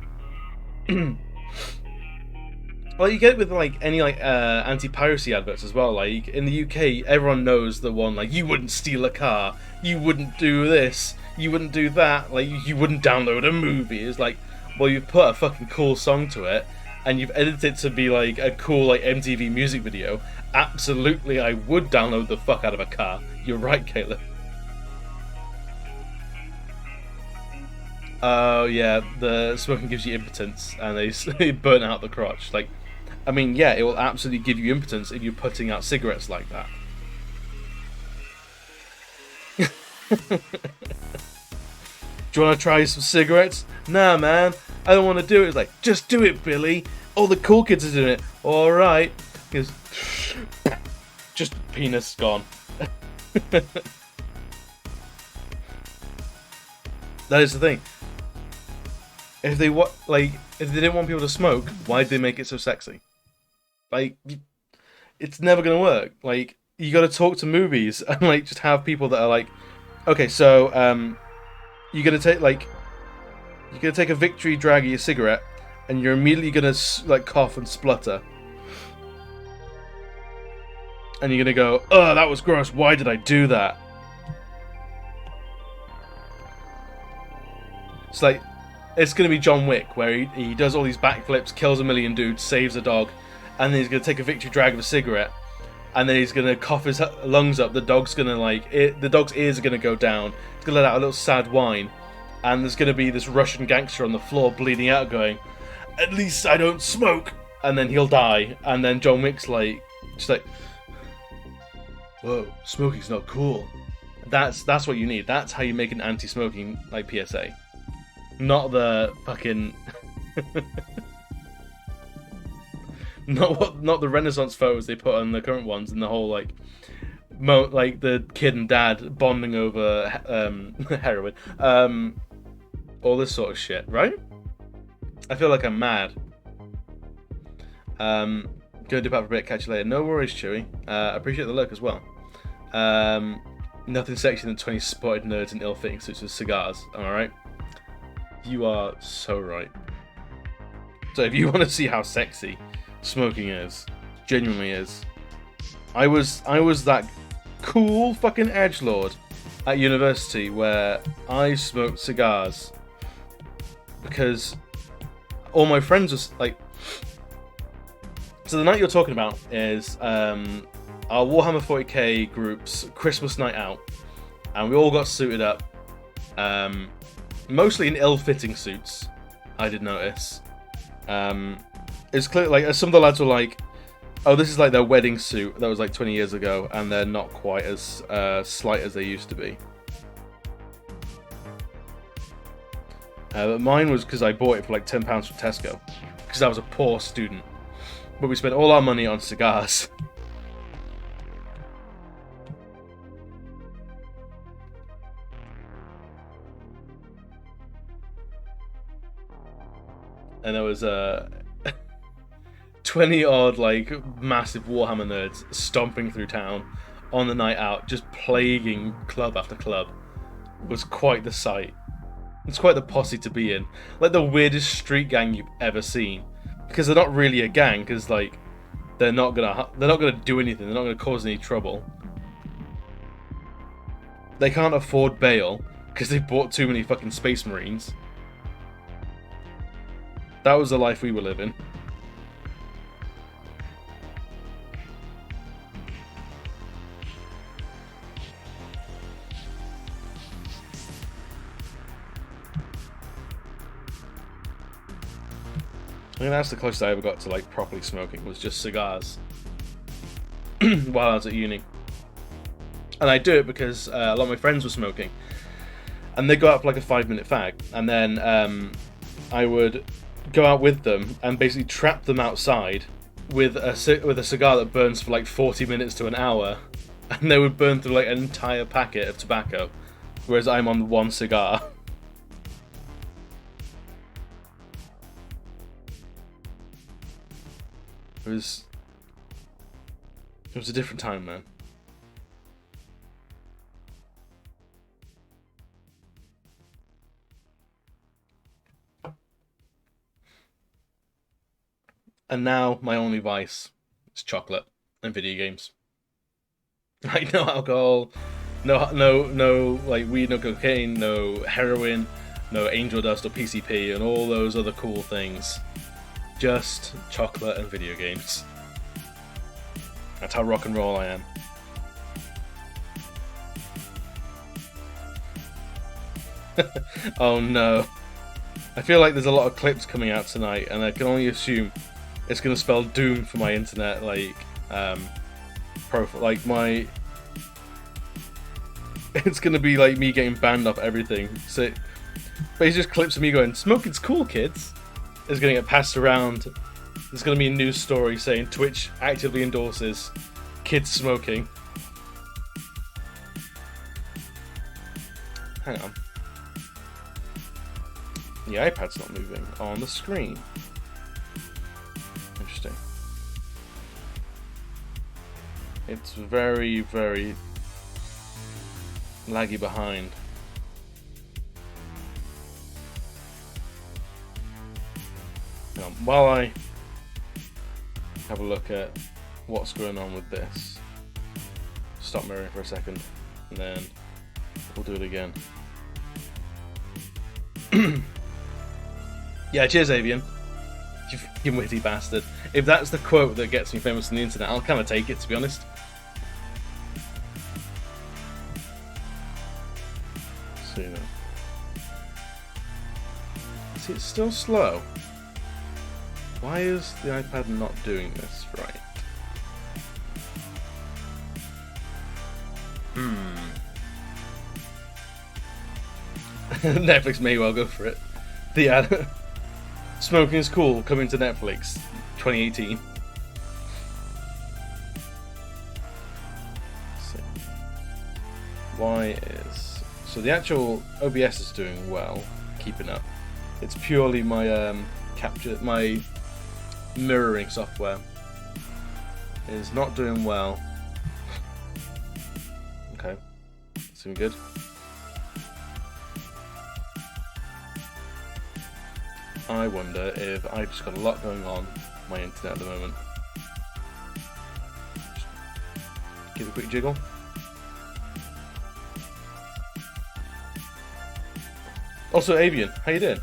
well, you get it with like any like anti-piracy adverts as well. Like in the UK, everyone knows the one like you wouldn't steal a car, you wouldn't do this, you wouldn't do that, like you wouldn't download a movie. It's like, well, you've put a fucking cool song to it, and you've edited it to be like a cool like MTV music video. Absolutely, I would download the fuck out of a car. You're right, Caleb. Oh yeah, the smoking gives you impotence, and they burn out the crotch. Like, I mean, yeah, it will absolutely give you impotence if you're putting out cigarettes like that. Do you want to try some cigarettes? Nah, man, I don't want to do it. It's like, just do it, Billy. All the cool kids are doing it. All right, because just penis gone. That is the thing. If they if they didn't want people to smoke, why did they make it so sexy? Like, it's never gonna work. Like, you got to talk to movies and like just have people that are like, okay, so you're gonna take a victory drag of your cigarette, and you're immediately gonna like cough and splutter, and you're gonna go, oh, that was gross. Why did I do that? It's like, it's gonna be John Wick, where he does all these backflips, kills a million dudes, saves a dog, and then he's gonna take a victory drag of a cigarette, and then he's gonna cough his lungs up. The dog's gonna the dog's ears are gonna go down. It's gonna let out a little sad whine, and there's gonna be this Russian gangster on the floor bleeding out, going, "At least I don't smoke," and then he'll die. And then John Wick's like, just like, "Whoa, smoking's not cool." That's what you need. That's how you make an anti-smoking like PSA. Not the fucking, not the Renaissance photos they put on the current ones, and the whole like, like the kid and dad bonding over heroin, all this sort of shit, right? I feel like I'm mad. Gonna dip out for a bit. Catch you later. No worries, Chewy. Appreciate the look as well. Nothing sexier than 20 spotted nerds in ill-fitting suits with cigars. Am I right? You are so right. So if you want to see how sexy smoking is, genuinely is, I was that cool fucking edgelord at university where I smoked cigars because all my friends was like. So the night you're talking about is our Warhammer 40k group's Christmas night out, and we all got suited up. Mostly in ill-fitting suits, I did notice. It's clear, like, some of the lads were like, oh, this is like their wedding suit that was like 20 years ago, and they're not quite as slight as they used to be. But mine was because I bought it for like £10 from Tesco, because I was a poor student. But we spent all our money on cigars. And there was 20 odd like massive Warhammer nerds stomping through town on the night out, just plaguing club after club. It was quite the sight. It's quite the posse to be in, like the weirdest street gang you've ever seen, because they're not really a gang, because like they're not gonna do anything, they're not gonna cause any trouble. They can't afford bail because they bought too many fucking Space Marines. That was the life we were living. I mean, that's the closest I ever got to like properly smoking, was just cigars while I was at uni. And I do it because a lot of my friends were smoking, and they go out for like a 5-minute fag, and then I would go out with them and basically trap them outside with a cigar that burns for like 40 minutes to an hour, and they would burn through like an entire packet of tobacco, whereas I'm on one cigar. It was a different time, man. And now my only vice is chocolate and video games. Like no alcohol, no like weed, no cocaine, no heroin, no angel dust or PCP, and all those other cool things. Just chocolate and video games. That's how rock and roll I am. Oh no. I feel like there's a lot of clips coming out tonight, and I can only assume it's gonna spell doom for my internet, like, profile, like my... It's gonna be like me getting banned off everything. So, but it's just clips of me going, "Smoking's cool, kids." It's gonna get passed around. There's gonna be a news story saying Twitch actively endorses kids smoking. Hang on. The iPad's not moving on the screen. Interesting. It's very, very laggy behind. Hang on. While I have a look at what's going on with this, stop mirroring for a second, and then we'll do it again. Yeah, cheers, Avian. You fucking witty bastard. If that's the quote that gets me famous on the internet, I'll kind of take it, to be honest. See, see, it's still slow. Why is the iPad not doing this right? Netflix may well go for it. The ad. Smoking is cool, coming to Netflix, 2018. Why is... So the actual OBS is doing well, keeping up. It's purely my my mirroring software is not doing well. Okay, seems good. I wonder if I've just got a lot going on my internet at the moment. Just give it a quick jiggle. Also, Avian, how you doing?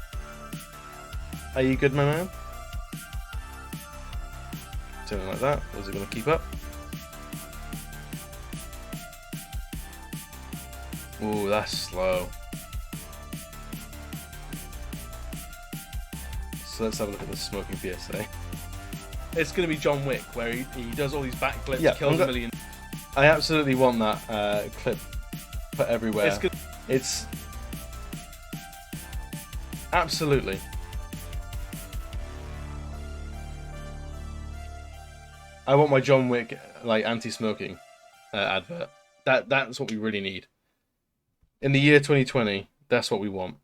Are you good, my man? Something like that. Was it going to keep up? Ooh, that's slow. So let's have a look at the smoking PSA. It's going to be John Wick, where he does all these backflips, yeah, kills a million. I absolutely want that clip put everywhere. It's good. It's... Absolutely. I want my John Wick, like, anti-smoking advert. That's what we really need. In the year 2020, that's what we want.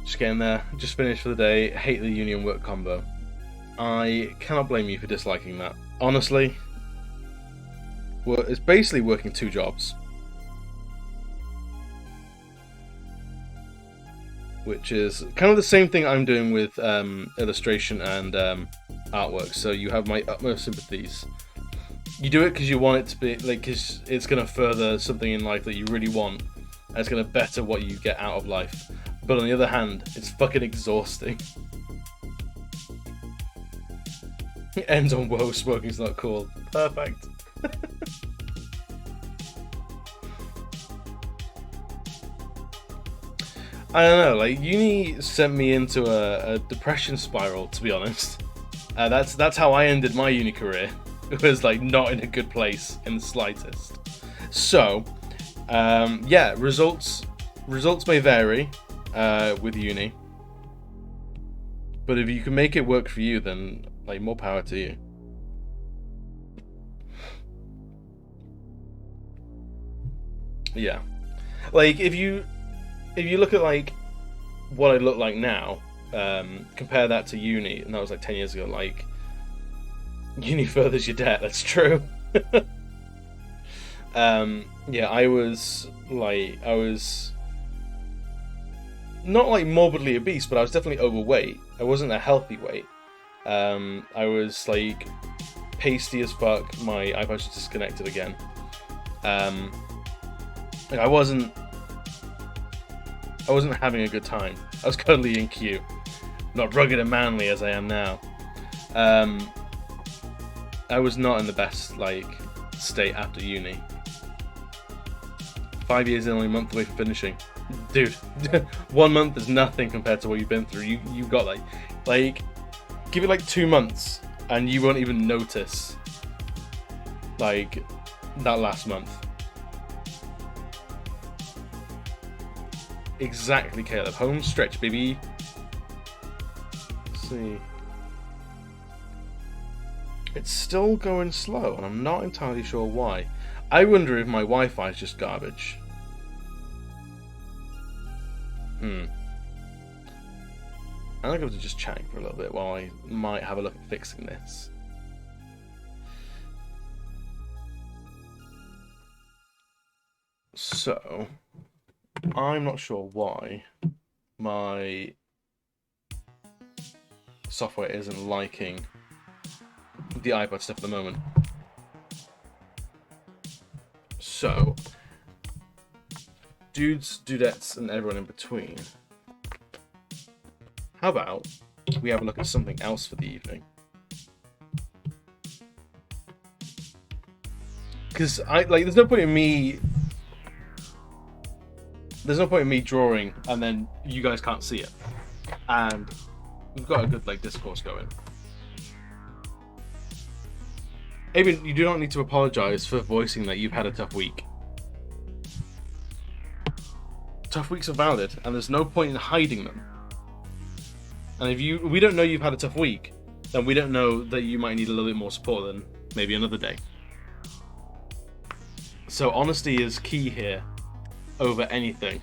Just getting there. Just finished for the day. Hate the union work combo. I cannot blame you for disliking that. Honestly, well, it's basically working two jobs. Which is kind of the same thing I'm doing with illustration and artwork. So you have my utmost sympathies. You do it because you want it to be, like, because it's going to further something in life that you really want. And it's going to better what you get out of life. But on the other hand, it's fucking exhausting. It ends on whoa, smoking's not cool. Perfect. I don't know, like, uni sent me into a depression spiral, to be honest. That's how I ended my uni career. It was, like, not in a good place in the slightest. So, yeah, results may vary with uni. But if you can make it work for you, then, like, more power to you. Yeah. Like, if you look at, like, what I look like now, compare that to uni, and that was like 10 years ago, like, uni furthers your debt, that's true. Yeah, I was not like morbidly obese, but I was definitely overweight. I wasn't a healthy weight. I was like pasty as fuck. My iPod was disconnected again. Like I wasn't having a good time. I was cuddly and cute, not rugged and manly as I am now. I was not in the best like state after uni. 5 years in, only a month away from finishing. Dude, 1 month is nothing compared to what you've been through. You got like give it like 2 months and you won't even notice like that last month. Exactly, Caleb. Home stretch, baby. Let's see. It's still going slow, and I'm not entirely sure why. I wonder if my Wi-Fi is just garbage. I'm going to just chatting for a little bit while I might have a look at fixing this. So, I'm not sure why my software isn't liking the iPod stuff at the moment. So, dudes, dudettes, and everyone in between, how about we have a look at something else for the evening? Because there's no point in me drawing and then you guys can't see it, and we've got a good discourse going. Avian, you do not need to apologise for voicing that you've had a tough week. Tough weeks are valid, and there's no point in hiding them. And if we don't know you've had a tough week, then we don't know that you might need a little bit more support than maybe another day. So honesty is key here over anything.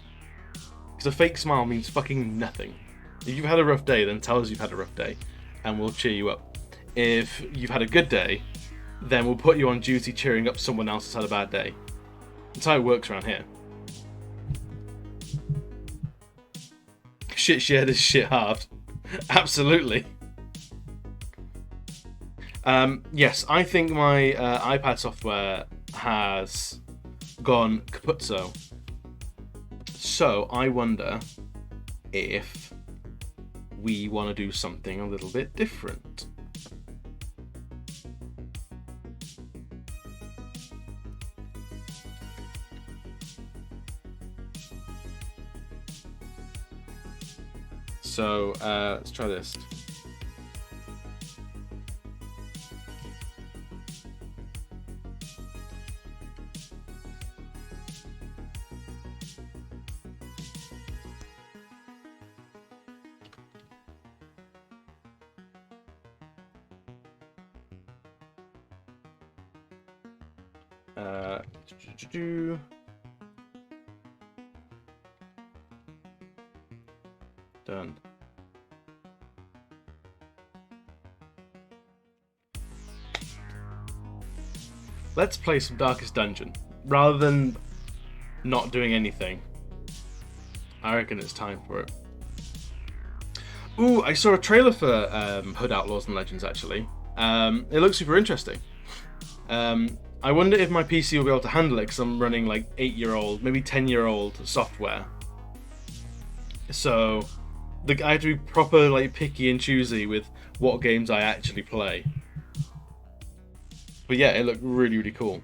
Because a fake smile means fucking nothing. If you've had a rough day, then tell us you've had a rough day, and we'll cheer you up. If you've had a good day, then we'll put you on duty cheering up someone else that's had a bad day. That's how it works around here. Shit shared is shit halved. Absolutely. Yes, I think my iPad software has gone kaputzo. So I wonder if we want to do something a little bit different. So let's try this. Done. Let's play some Darkest Dungeon. Rather than not doing anything, I reckon it's time for it. Ooh, I saw a trailer for Hood Outlaws and Legends, actually. It looks super interesting. I wonder if my PC will be able to handle it, because I'm running 8-year-old, maybe 10-year-old software. So I have to be proper picky and choosy with what games I actually play. But yeah, it looked really, really cool.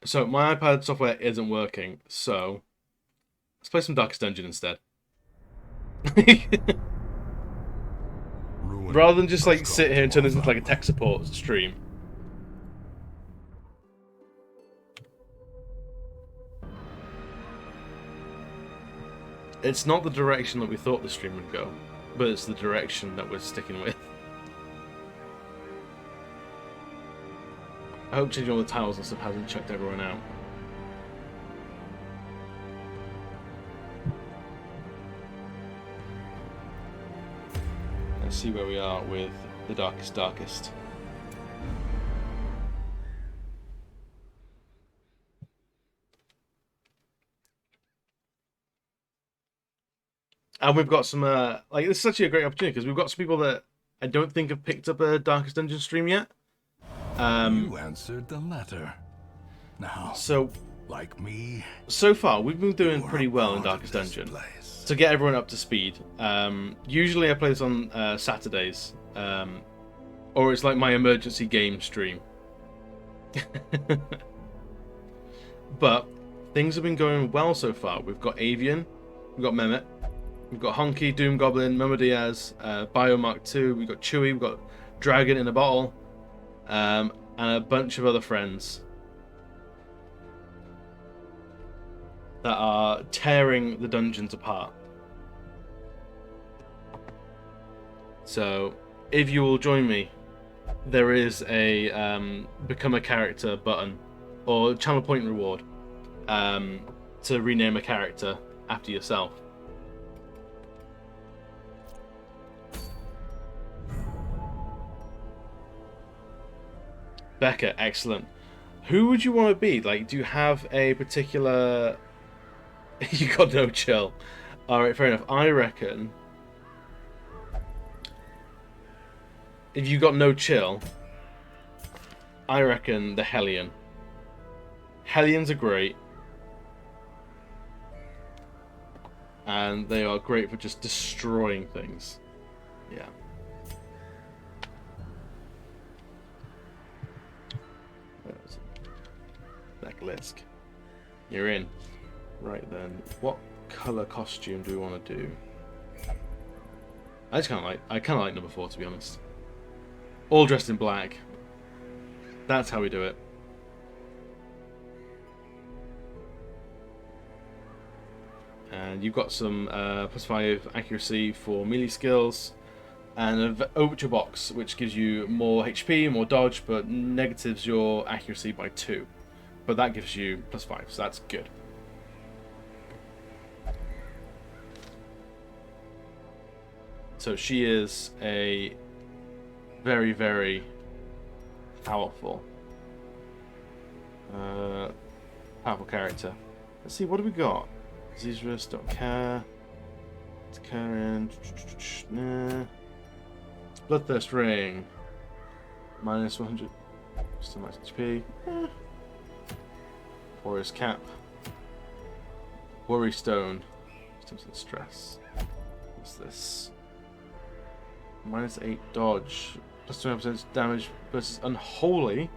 So my iPad software isn't working, so let's play some Darkest Dungeon instead. Rather than just sit here and turn this into a tech support stream. It's not the direction that we thought the stream would go, but it's the direction that we're sticking with. I hope changing all the tiles and stuff hasn't chucked everyone out. Let's see where we are with the Darkest. And we've got some like this is actually a great opportunity because we've got some people that I don't think have picked up a Darkest Dungeon stream yet. You answered the letter. Now, So like me, so far we've been doing you're pretty a well in part of Darkest this Dungeon place. to get everyone up to speed. Usually I play this on Saturdays, or it's like my emergency game stream. But things have been going well so far. We've got Avian, we've got Mehmet, we've got Honky, Doom Goblin, Momo Diaz, Biomark 2, we've got Chewy, we've got Dragon in a Bottle, and a bunch of other friends that are tearing the dungeons apart. So, if you will join me, there is a become a character button or channel point reward to rename a character after yourself. Becca, excellent. Who would you want to be? Like, do you have a particular... You got no chill. Alright, fair enough. I reckon... If you got no chill, I reckon the Hellion. Hellions are great. And they are great for just destroying things. Yeah. Necklace. You're in. Right then. What colour costume do we want to do? I kind of like number 4, to be honest. All dressed in black. That's how we do it. And you've got some +5 accuracy for melee skills, and an Ultra Box, which gives you more HP, more dodge, but negatives your accuracy by 2. But that gives you +5, so that's good. So she is a very, very powerful character. Let's see, what do we got? Disease risk, don't care. It's Karen. Nah. Bloodthirst ring. Minus 100. Still max HP. Warrior's cap. Worry stone. Still some stress. What's this? Minus 8 dodge. Plus 20% damage versus unholy.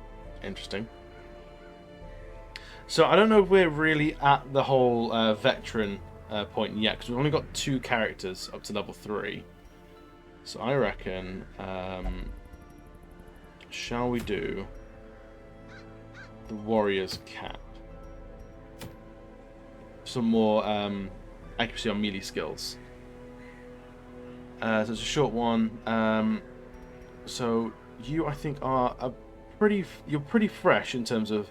Interesting. So I don't know if we're really at the whole veteran point yet, because we've only got 2 characters up to level 3. So I reckon, shall we do the warrior's cap? Some more accuracy on melee skills. So it's a short one. So you, I think, are you're pretty fresh in terms of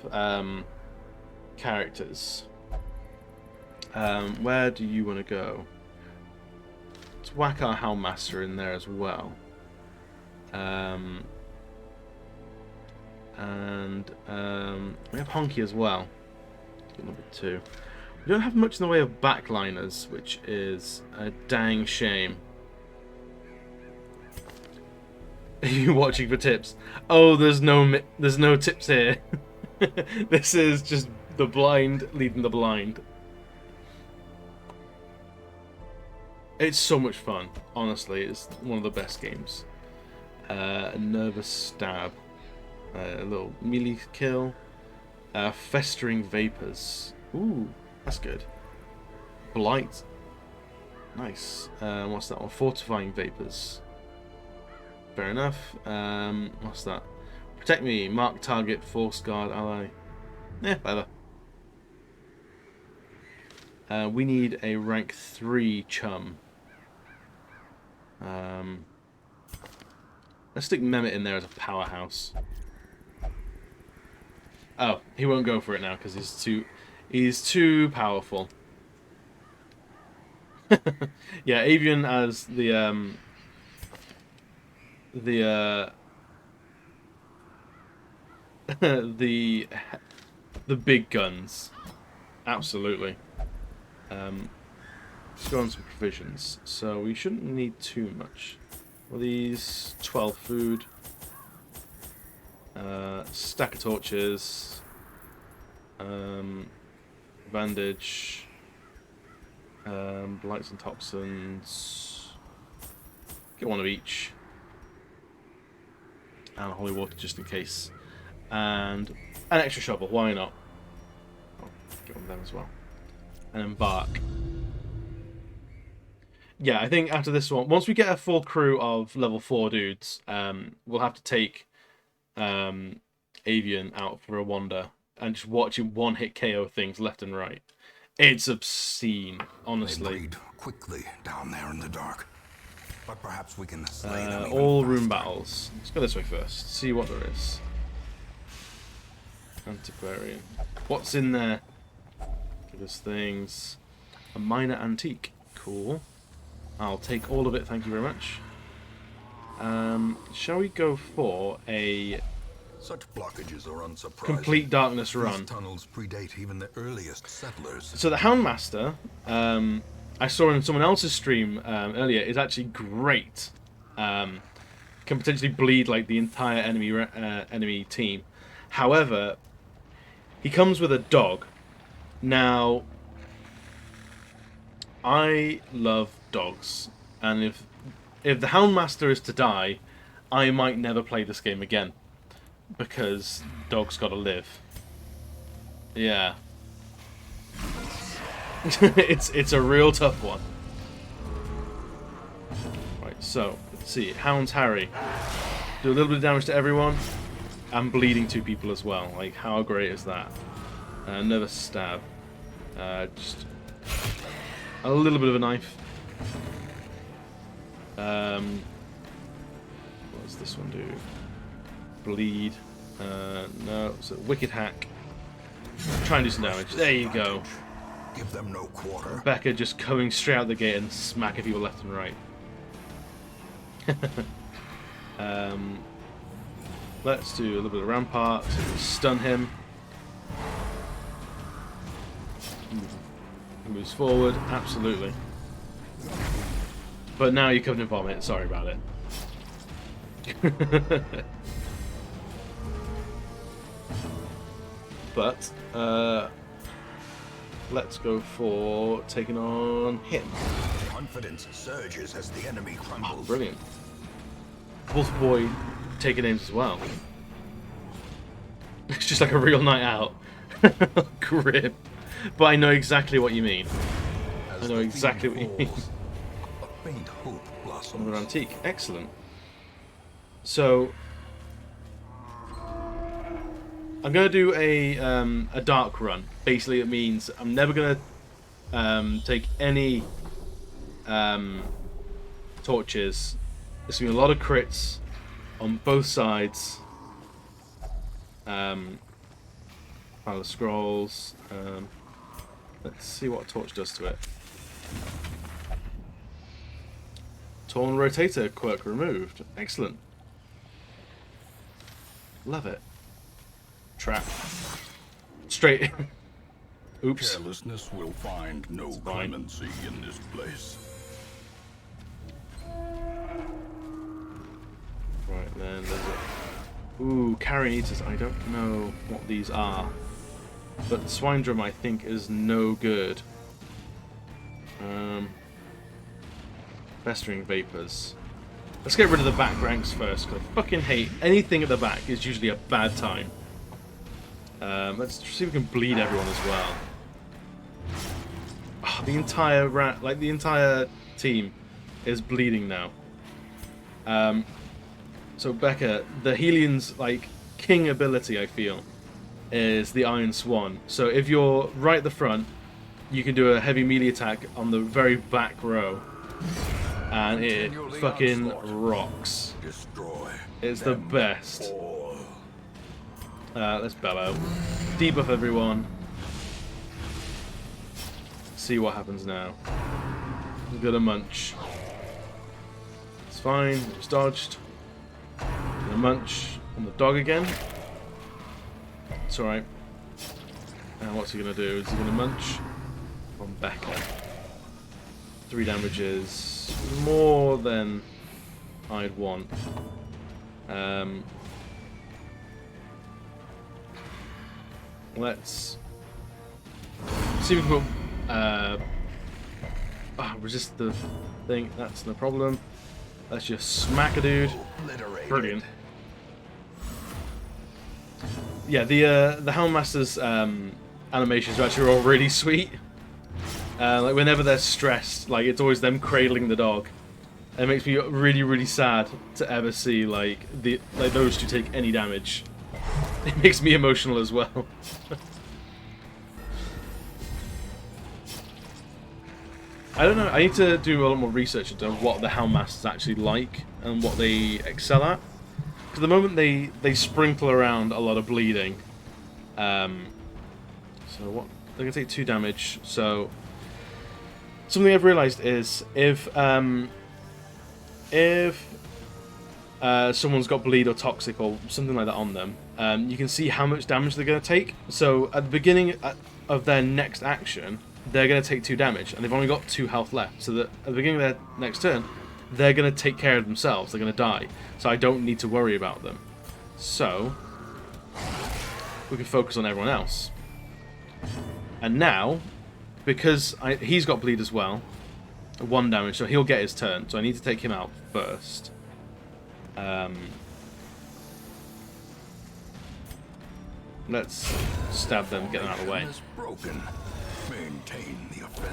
characters. Where do you want to go? Let's whack our Howlmaster in there as well. And we have Honky as well. Number 2. We don't have much in the way of backliners, which is a dang shame. Are you watching for tips? Oh, there's no tips here. This is just the blind leading the blind. It's so much fun. Honestly, it's one of the best games. A nervous stab. A little melee kill. Festering vapors. Ooh, that's good. Blight. Nice. What's that one? Fortifying vapors. Fair enough. What's that? Protect me. Mark target. Force guard ally. Yeah, whatever. We need a rank 3 chum. Let's stick Mehmet in there as a powerhouse. Oh, he won't go for it now because he's too powerful. Yeah, Avian as the the big guns. Absolutely. Let's go on some provisions. So we shouldn't need too much. Well, these 12 food. Stack of torches. Bandage. Blights and toxins. Get one of each. And holy water just in case. And an extra shovel, why not? I'll get one of them as well. And embark. Yeah, I think after this one, once we get a full crew of level 4 dudes, we'll have to take Avian out for a wander and just watch him one-hit KO things left and right. It's obscene, honestly. They breed quickly down there in the dark. But perhaps we can slay them all even room faster. battles. Let's go this way first. See what there is. Antiquarian. What's in there? Give us things. A minor antique. Cool. I'll take all of it, thank you very much. Shall we go for a Such blockages are unsurprising. complete darkness run? These tunnels predate even the earliest settlers. So the Houndmaster, I saw in someone else's stream earlier, is actually great. Can potentially bleed like the entire enemy team. However, he comes with a dog. Now, I love dogs, and if the Houndmaster is to die, I might never play this game again, because dogs gotta live. Yeah. it's a real tough one. Right, so let's see. Hounds Harry. Do a little bit of damage to everyone. I'm bleeding 2 people as well. Like, how great is that? Another stab. Just a little bit of a knife. What does this one do? Bleed. No, it's a wicked hack. Try and do some damage. There you go. Give them no quarter. Becca just coming straight out the gate and smacking people left and right. Let's do a little bit of rampart. Stun him. Moves forward, absolutely. But now you're covered in vomit. Sorry about it. But let's go for taking on him. Confidence surges as the enemy crumbles. Brilliant. Wolf Boy taking aims as well. It's just like a real night out. Grim. But I know exactly what you mean. I know exactly what you mean. A faint hope blossoms. Another antique. Excellent. So I'm gonna do a dark run. Basically, it means I'm never gonna take any torches. There's gonna be a lot of crits on both sides. Pile of scrolls. Let's see what a torch does to it. Torn rotator quirk removed. Excellent. Love it. Trap. Straight. Oops. Carelessness will find no clemency in this place. Right then, there's a... Ooh, carrion eaters. I don't know what these are. But swine drum, I think, is no good. Festering vapors. Let's get rid of the back ranks first, because I fucking hate anything at the back is usually a bad time. Let's see if we can bleed everyone as well. Oh, the entire team is bleeding now. So Becca, the Helion's king ability, I feel, is the Iron Swan. So if you're right at the front, you can do a heavy melee attack on the very back row, and it fucking rocks. Destroy. It's the best. Let's bellow. Debuff everyone. See what happens now. We've got a munch. It's fine. Just dodged. Gonna munch on the dog again. It's alright. And what's he gonna do? Is he gonna munch on Becca? 3 damage is more than I'd want. Let's see if we can put, resist the thing. That's no problem. Let's just smack a dude. Brilliant. Yeah, the Houndmaster's animations are actually all really sweet. Like whenever they're stressed, like it's always them cradling the dog. And it makes me really, really sad to ever see like those two take any damage. It makes me emotional as well. I don't know. I need to do a lot more research into what the Houndmasters actually like and what they excel at. Because at the moment they sprinkle around a lot of bleeding. So what? They're gonna take 2 damage. So something I've realized is if someone's got bleed or toxic or something like that on them, you can see how much damage they're gonna take. So at the beginning of their next action, they're going to take 2 damage, and they've only got 2 health left. So that at the beginning of their next turn, they're going to take care of themselves. They're going to die. So I don't need to worry about them. So we can focus on everyone else. And now, because he's got bleed as well, 1 damage, so he'll get his turn. So I need to take him out first. Let's stab them, get them out of the way.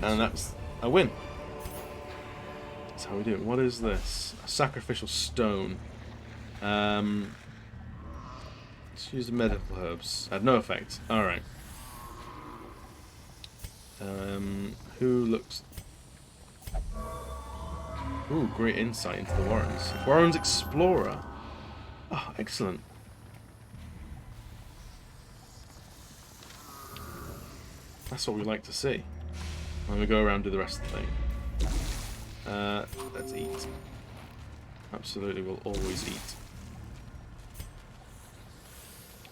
And that's a win. That's how we do it. What is this? A sacrificial stone. Let's use the medical herbs. Had no effect. Alright. Who looks... Ooh, great insight into the Warrens. Warrens Explorer. Oh, excellent. That's what we like to see. When we go around and do the rest of the thing. Let's eat. Absolutely, we'll always eat.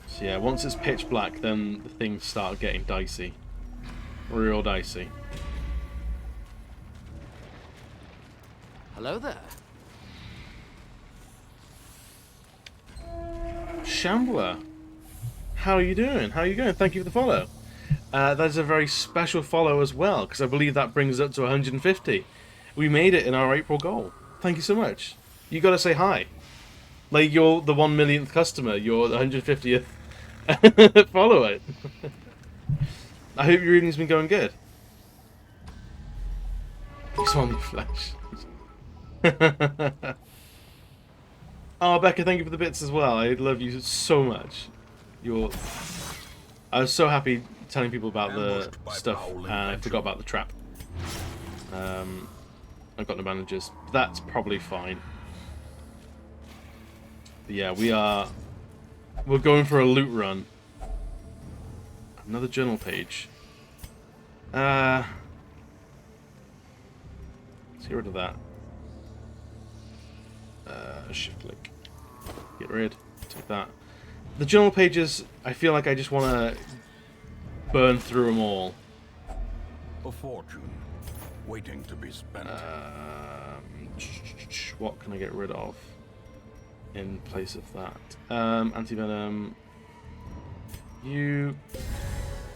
So yeah, once it's pitch black, then the things start getting dicey. Real dicey. Hello there. Shambler. How are you doing? How are you going? Thank you for the follow. That is a very special follow as well, because I believe that brings us up to 150. We made it in our April goal. Thank you so much. You got to say hi. Like, you're the 1 millionth customer. You're the 150th follower. I hope your evening's been going good. You saw me flash. Oh, Becca, thank you for the bits as well. I love you so much. I was so happy telling people about the stuff, and I forgot about the trap. I've got no bandages. That's probably fine. But yeah, we're going for a loot run. Another journal page. Let's get rid of that. Shift click. Get rid. Take that. The journal pages, I feel like I just want to burn through them all. A fortune waiting to be spent. What can I get rid of in place of that? Antivenom. You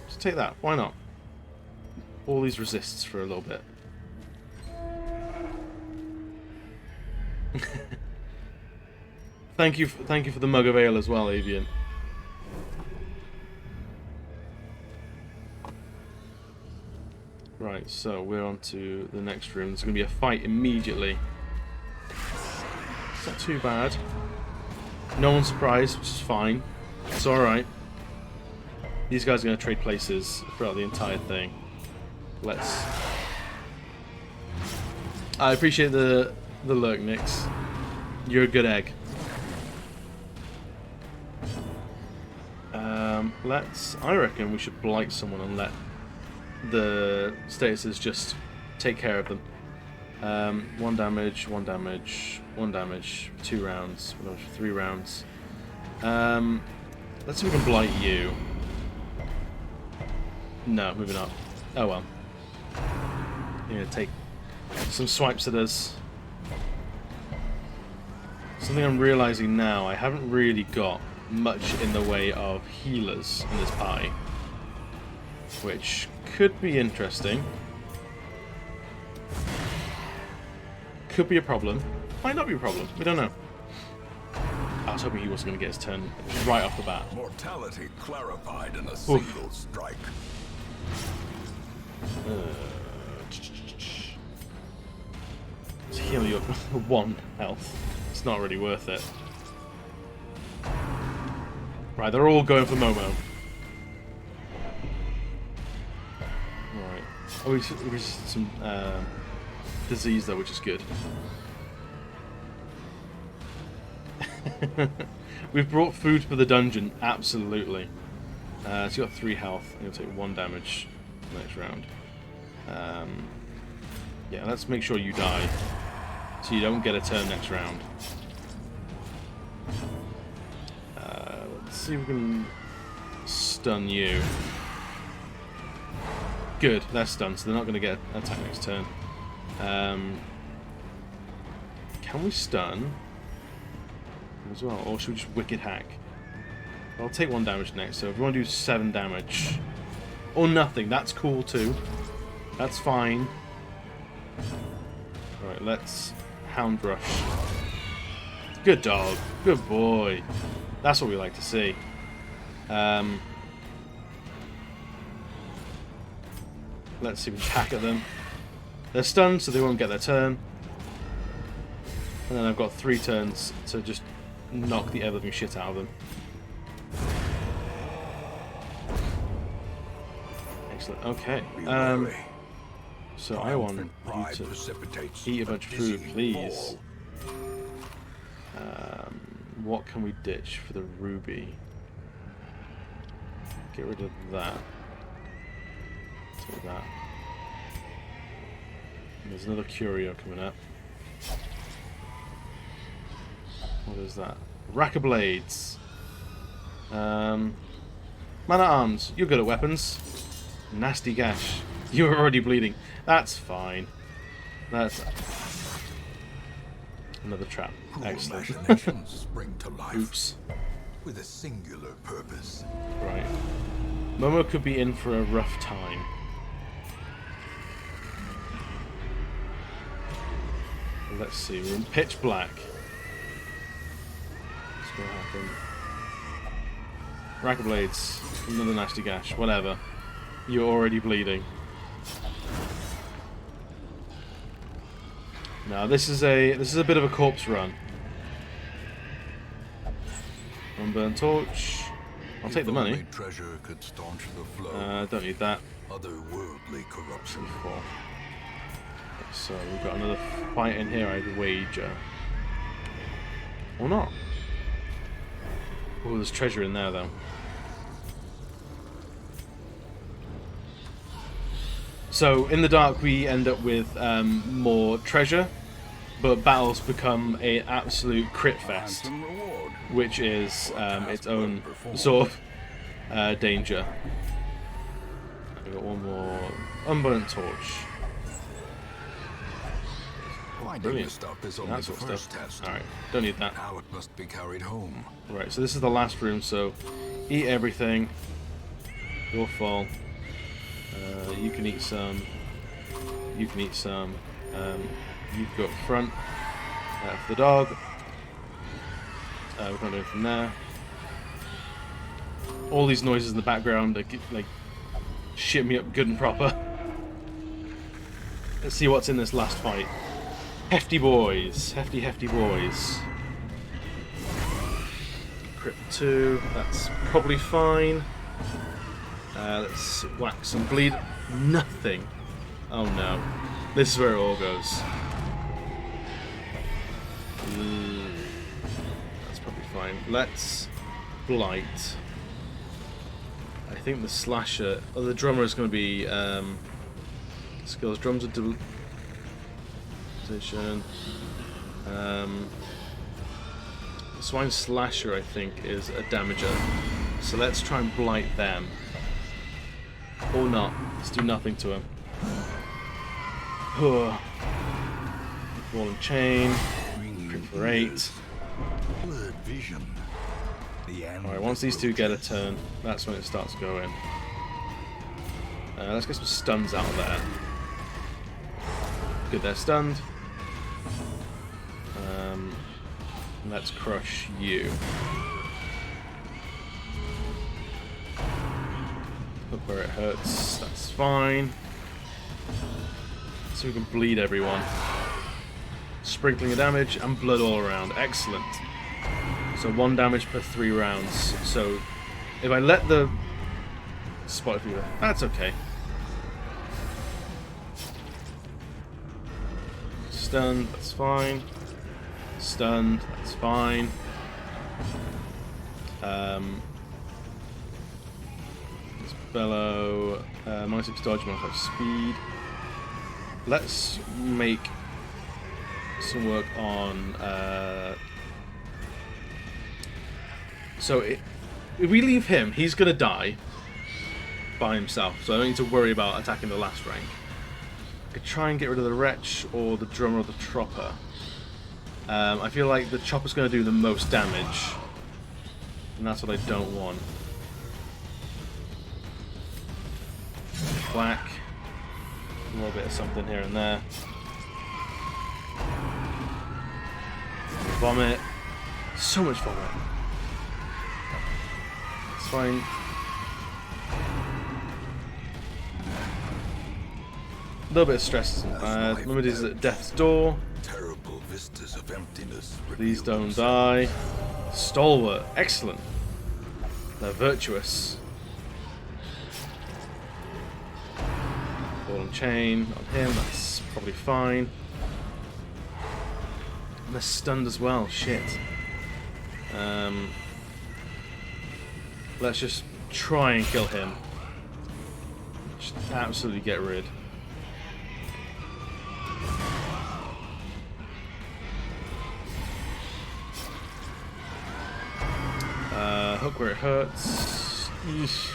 just take that. Why not? All these resists for a little bit. Thank you for the mug of ale as well, Avian. Right, so we're on to the next room. There's going to be a fight immediately. It's not too bad. No one's surprised, which is fine. It's alright. These guys are going to trade places throughout the entire thing. Let's... I appreciate the lurk, Nix. You're a good egg. I reckon we should blight someone and let the statuses just take care of them. 1 damage, 1 damage, 1 damage, 2 rounds, 1 damage for 3 rounds. Let's see if we can blight you. No, moving up. Oh well. You're gonna take some swipes at us. Something I'm realizing now, I haven't really got much in the way of healers in this party, which could be interesting. Could be a problem. Might not be a problem. We don't know. I was hoping he wasn't going to get his turn right off the bat. Mortality clarified in a single strike. Let's heal you up 1 health. It's not really worth it. Right, they're all going for Momo. Right. Oh, we resisted some disease though, which is good. We've brought food for the dungeon, absolutely. So you got 3 health, and you'll take 1 damage next round. Yeah, let's make sure you die, so you don't get a turn next round. Let's see if we can stun you. Good, they're stunned, so they're not going to get an attack next turn. Can we stun as well, or should we just wicked hack? I'll take 1 damage next, so if we want to do 7 damage or nothing, that's cool too. That's fine. Alright, let's Hound Rush. Good dog, good boy. That's what we like to see. Let's see if we can hack at them. They're stunned, so they won't get their turn. And then I've got 3 turns to just knock the ever-living shit out of them. Excellent. Okay. So I want you to eat a bunch of food, please. What can we ditch for the ruby? Get rid of that. Take that. And there's another curio coming up. What is that? Rack of blades. Man at arms. You're good at weapons. Nasty gash. You're already bleeding. That's fine. That's another trap. Excellent. Imaginations spring to life. Oops. With a singular purpose. Right. Momo could be in for a rough time. Let's see. We're in pitch black. What's going to happen? Rack of blades. Another nasty gash. Whatever. You're already bleeding. Now this is a bit of a corpse run. Unburned torch. I'll take the money. Treasure could staunch the flow. Don't need that. Otherworldly corruption. 4. So we've got another fight in here, I'd wager. Or not. Oh, there's treasure in there though. So in the dark we end up with more treasure, but battles become an absolute crit fest, which is its own sort of danger. We've got 1 more unburnt torch. Brilliant. That sort of stuff. Alright, don't need that. Now it must be carried home. Right, so this is the last room, so eat everything. You're full. You can eat some. You can eat some. You go up front for the dog. We can't do anything there. All these noises in the background are like shit me up good and proper. Let's see what's in this last fight. Hefty boys, hefty boys. Crit 2, that's probably fine. Let's whack some bleed. Nothing. Oh no. This is where it all goes. That's probably fine. Let's blight. I think the slasher. Oh, the drummer is going to be skills. Drums are position. The swine slasher, I think, is a damager. So let's try and blight them. Or not. Let's do nothing to him. Ball and chain. Bringing For 8. blurred vision. The end. Alright, once these two get a turn, that's when it starts going. Let's get some stuns out of there. Good, they're stunned. Let's crush you. Look where it hurts, that's fine. So we can bleed everyone. Sprinkling of damage and blood all around. Excellent. So 1 damage per 3 rounds. So if I let the spot fever, that's okay. Stunned, that's fine. Stunned, that's fine. Let's bellow. -6 dodge, -5 speed. Let's make some work on. So if we leave him, he's gonna die by himself. So I don't need to worry about attacking the last rank. I could try and get rid of the wretch or the drummer or the tropper. I feel like the chopper's going to do the most damage, and that's what I don't want. Whack. A little bit of something here and there. Vomit. So much vomit. It's fine. A little bit of stress isn't bad. Remember, this is at death's door. Terrible vistas of emptiness. Please don't die. Stalwart. Excellent. They're virtuous. Ball and chain on him. That's probably fine. And they're stunned as well. Shit. Let's just try and kill him. Just absolutely get rid. Hook where it hurts. Eesh.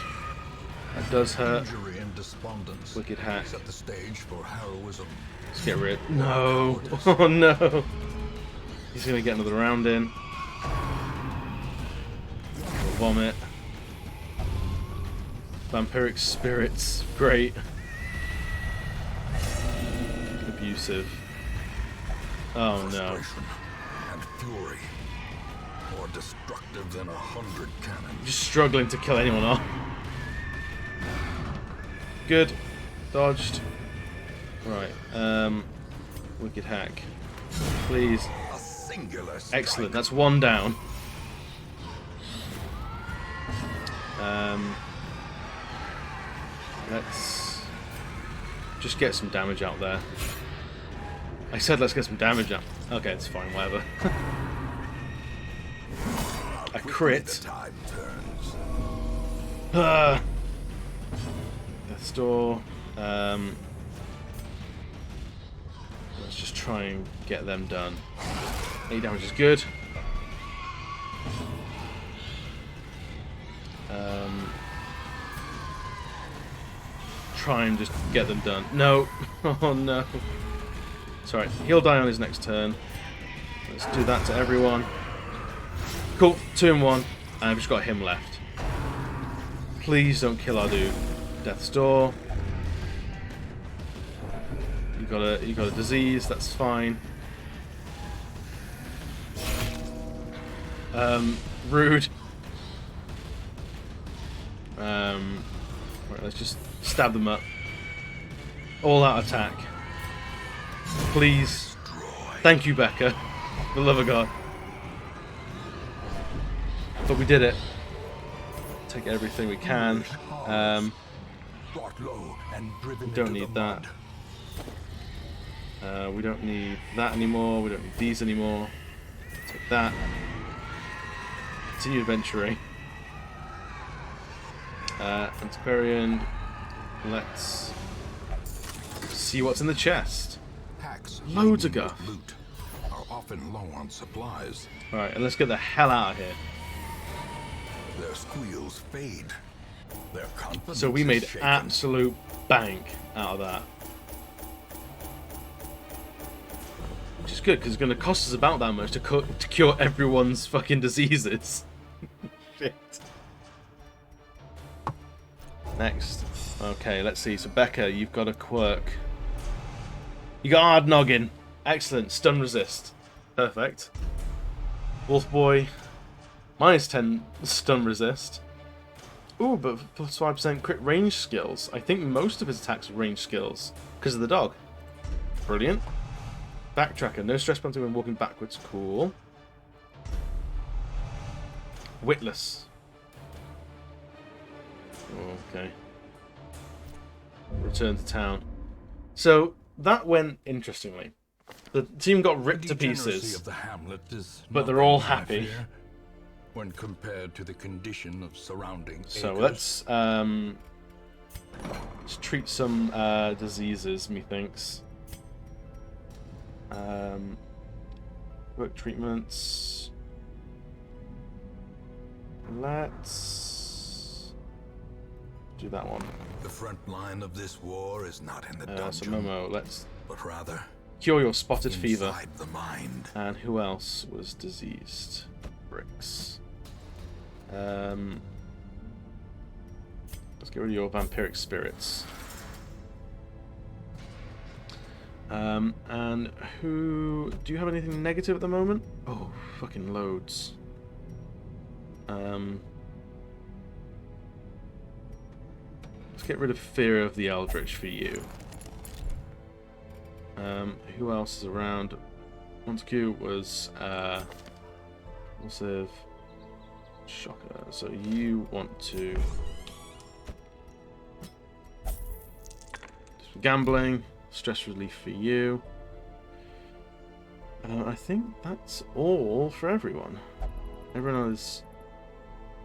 That does hurt. Injury and despondence. Wicked hack. Set the stage for heroism. Let's get rid. No. Oh no. He's gonna get another round in. Vomit. Vampiric spirits. Great. Abusive. Oh no. Frustration and fury. More destructive than 100 cannons. Just struggling to kill anyone off. Good. Dodged. Right. Wicked hack. Please. A singular strike. Excellent. That's 1 down. Let's just get some damage out there. I said let's get some damage out. Okay, it's fine. Whatever. A crit. The tide turns. Death's door. Let's just try and get them done. 8 damage is good. Try and just get them done. No. Oh no. It's alright. He'll die on his next turn. Let's do that to everyone. Cool. 2 and 1. And I've just got him left. Please don't kill our dude. Death's door. You got a disease. That's fine. Rude. Right, let's just stab them up. All out attack. Please. Thank you, Becca. For the love of God. But we did it. Take everything we can. Brought low and driven We don't into need the that. mud. We don't need that anymore. We don't need these anymore. Take that. Continue adventuring. Antiquarian. Let's see what's in the chest. Packs Loads of laden guff. with loot are often low on supplies. Alright, and let's get the hell out of here. Their squeals fade. Their confidence So we is made shaken. absolute bank out of that. Which is good, because it's going to cost us about that much to cure everyone's fucking diseases. Shit. Next. Okay, let's see. So, Becca, you've got a quirk. You got hard noggin. Excellent. Stun resist. Perfect. Wolf Boy. -10 stun resist. Ooh, but plus 5% crit range skills. I think most of his attacks are range skills because of the dog. Brilliant. Backtracker. No stress penalty when walking backwards. Cool. Witless. Okay. Return to town. So that went interestingly. The team got ripped to pieces, of the hamlet is but they're all happy. When compared to the condition of surrounding So acres. let's treat some diseases, methinks. Work treatments. Let's do that one. The front line of this war is not in the So dungeon, Momo, let's but rather cure your spotted fever. inside the mind. And who else was diseased? Bricks. Let's get rid of your vampiric spirits. And who... Do you have anything negative at the moment? Oh, fucking loads. Let's get rid of Fear of the Eldritch for you. Who else is around? Montague was massive shocker. So you want to gambling, stress relief for you. I think that's all for everyone. Everyone is.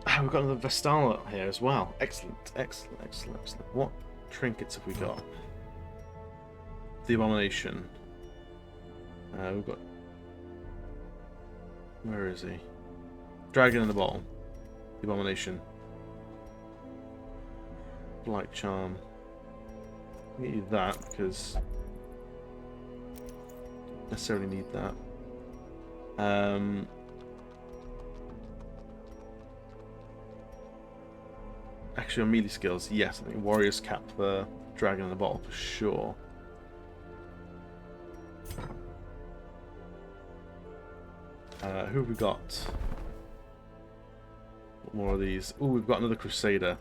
Ah, we've got another Vestala here as well. Excellent, excellent, excellent, excellent. What trinkets have we got? The Abomination. We've got. Where is he? Dragon in the Bottle. The Abomination. Blight Charm. I need that because necessarily need that. Actually, on melee skills, yes, I think Warriors cap the Dragon in the Bottle for sure. Who have we got? What more of these? Oh, we've got another Crusader.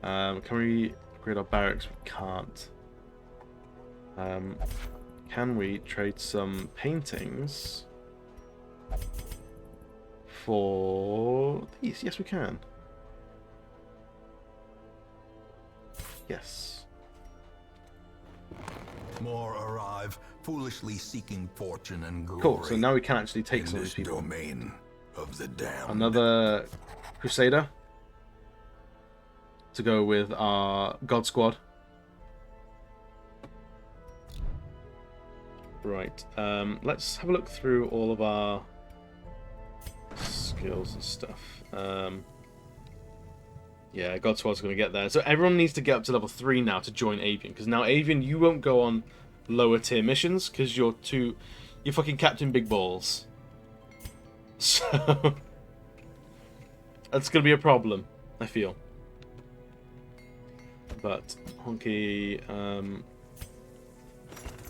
Can we upgrade our barracks? We can't. Can we trade some paintings for these? Yes, we can. Yes. More arrive, foolishly seeking fortune and glory. Cool. So now we can actually take in some of this these people. domain of the damned. Another Crusader to go with our God Squad. Right. Let's have a look through all of our skills and stuff. Yeah, God Squad's going to get there. So everyone needs to get up to level 3 now to join Avian. Because now Avian, you won't go on lower tier missions because you're fucking Captain Big Balls. So that's going to be a problem, I feel. But Honky,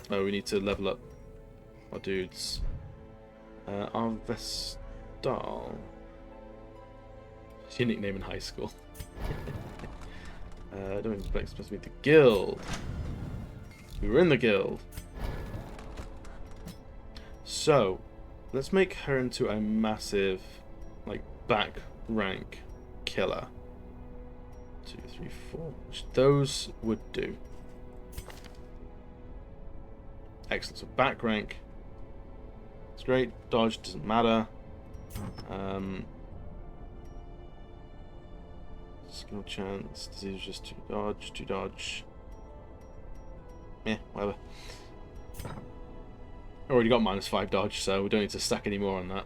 oh, we need to level up our dudes. Our Vestal. It's your nickname in high school. I don't expect supposed to be the guild. We were in the guild. So, let's make her into a massive, like, back rank killer. 2, 3, 4. Which those would do. Excellent. So back rank. It's great. Dodge doesn't matter. Skill chance. Disease just 2 dodge. 2 dodge. Yeah, whatever. Already got -5 dodge, so we don't need to stack any more on that.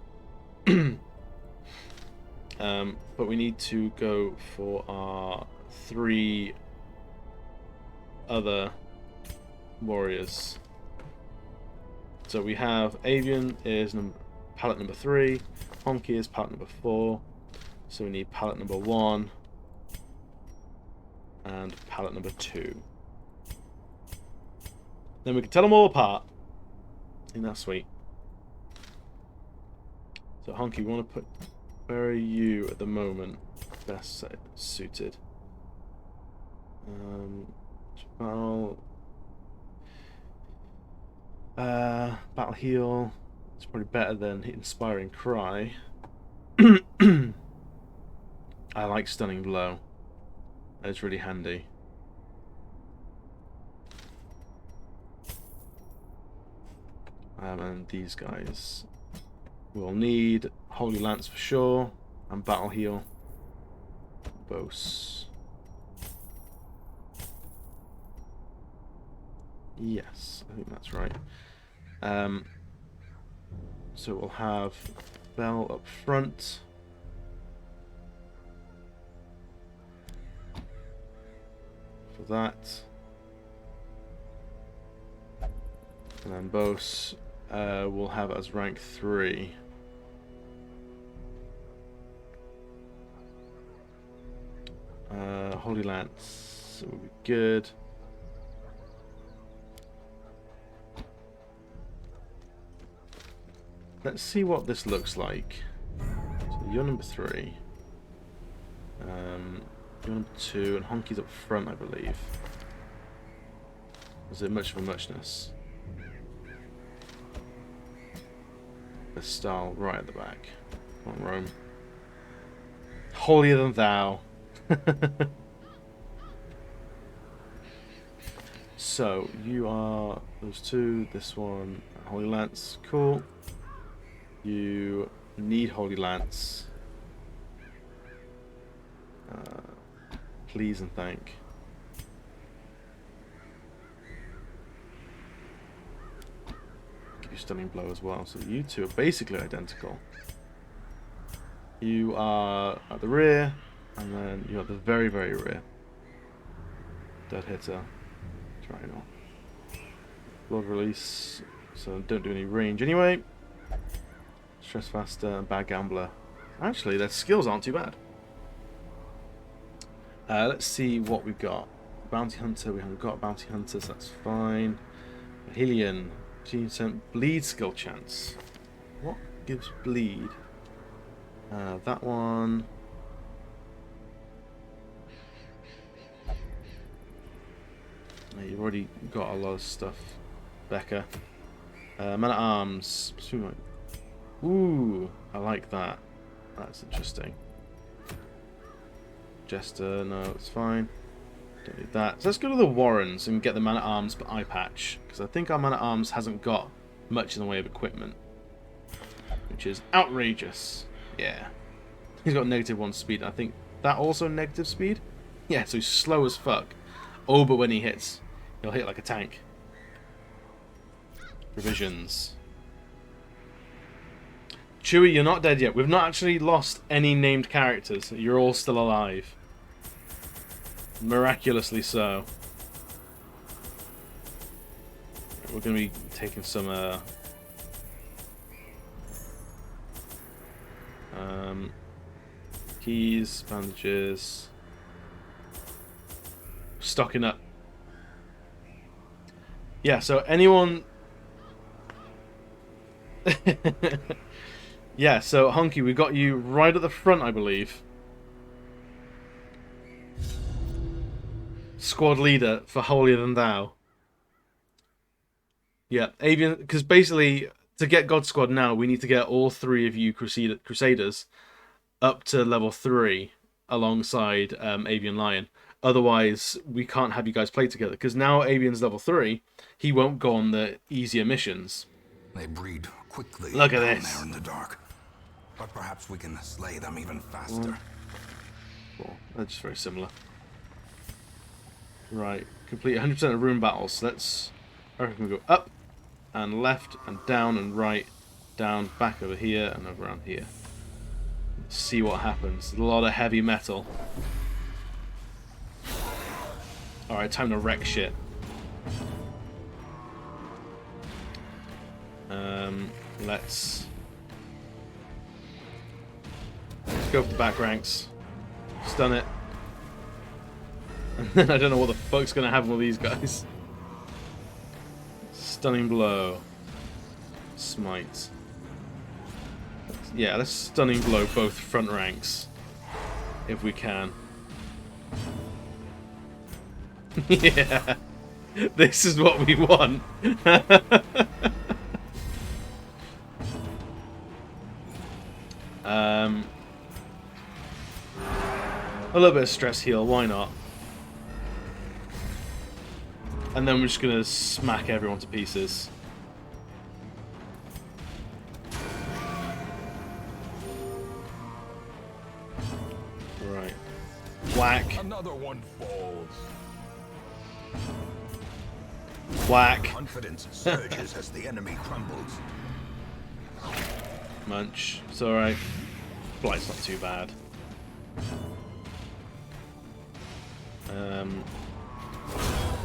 But we need to go for our 3 other warriors. So we have Avian is pallet number 3, Honky is pallet number 4, so we need pallet number 1 and pallet number 2. Then we can tell them all apart. I think that's sweet. So Honky, we want to put... Where are you at the moment? Best suited. Battle heal. It's probably better than inspiring cry. I like stunning blow. It's really handy. And these guys will need Holy Lance for sure, and Battle Heal. Bose. Yes, I think that's right. So we'll have Bell up front. For that. And then Bose we'll have as rank 3. Holy Lance will be good. Let's see what this looks like. So you're number 3. You're number 2, and Honky's up front, I believe. Is it much of a muchness? The style right at the back. Come on, Rome. Holier than thou. So you are those 2. This one, Holy Lance. Cool. You need Holy Lance. Please and thank. Give you stunning blow as well. So you 2 are basically identical. You are at the rear, and then you're at the very, very rear. Dead hitter. Triangle. Blood release. So don't do any range anyway. Stress faster and bad gambler. Actually, their skills aren't too bad. Let's see what we've got. Bounty Hunter, we haven't got Bounty Hunters, so that's fine. Hylian, 15% bleed skill chance. What gives bleed? That one. You've already got a lot of stuff, Becca. Man at Arms. Ooh, I like that. That's interesting. Jester, no, it's fine. Don't need that. So let's go to the Warrens and get the Man at Arms eye patch, because I think our Man at Arms hasn't got much in the way of equipment, which is outrageous. Yeah, he's got -1 speed. I think that also negative speed. Yeah, so he's slow as fuck. Oh, but when he hits, he'll hit like a tank. Provisions. Chewie, you're not dead yet. We've not actually lost any named characters. You're all still alive. Miraculously so. We're going to be taking some keys, bandages. Stocking up. Yeah, so anyone... Yeah, so Honky, we got you right at the front, I believe. Squad leader for Holier Than Thou. Yeah, Avian, because basically to get God Squad now, we need to get all 3 of you Crusaders up to level 3 alongside Avian Lion. Otherwise, we can't have you guys play together, because now Avian's level 3, he won't go on the easier missions. They breed quickly. Look at down this. there in the dark. But perhaps we can slay them even faster. Well, they're just very similar. Right, complete 100% of room battles. Let's... I reckon we go up and left and down and right, down, back over here and over around here. Let's see what happens. A lot of heavy metal. Alright, time to wreck shit. Let's go for the back ranks. Stun it. And then I don't know what the fuck's gonna happen with these guys. Stunning blow. Smite. Yeah, let's stunning blow both front ranks. If we can. Yeah. This is what we want. A little bit of stress heal, why not? And then we're just gonna smack everyone to pieces. Right. Whack. Another one falls. Whack. Confidence surges as the enemy crumbles. Munch. It's alright. Blight's not too bad.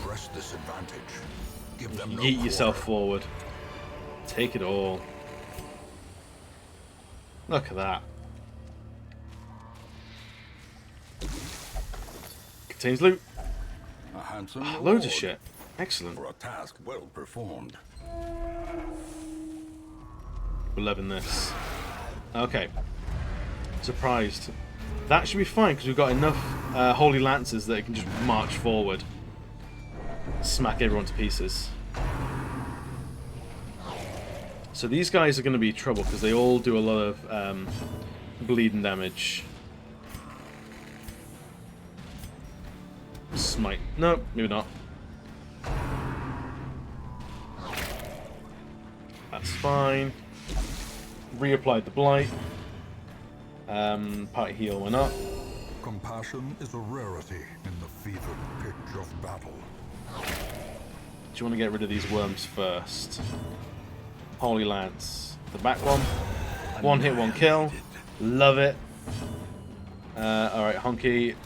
Press this advantage. Give them no Yeet yourself quarter. forward. Take it all. Look at that. Contains loot. A handsome Loads of reward shit. Excellent. for a task well performed. We're loving this. Okay. Surprised. That should be fine because we've got enough Holy Lancers that it can just march forward. Smack everyone to pieces. So these guys are going to be trouble because they all do a lot of bleeding damage. Smite. No, maybe not. That's fine. Reapplied the blight. Party heal went up. Compassion is a rarity in the fevered pitch of battle. Do you want to get rid of these worms first? Holy Lance. The back one. One hit, one kill. Love it. Alright, Honky.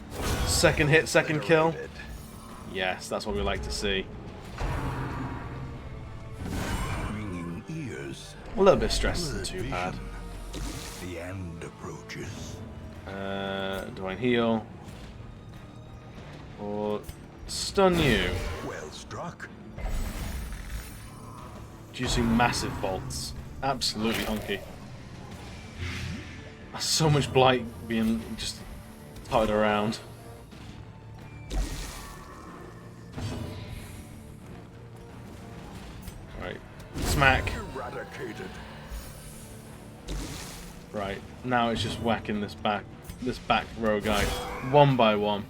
Second hit, second kill. Yes, that's what we like to see. Ringing ears. A little bit of stress isn't too bad. The end approaches. Divine heal. Or stun you. Well struck. Producing massive bolts. Absolutely honky. So much blight being just tied around. Right. Smack. Eradicated. Right. Now it's just whacking this back row guy. One by one.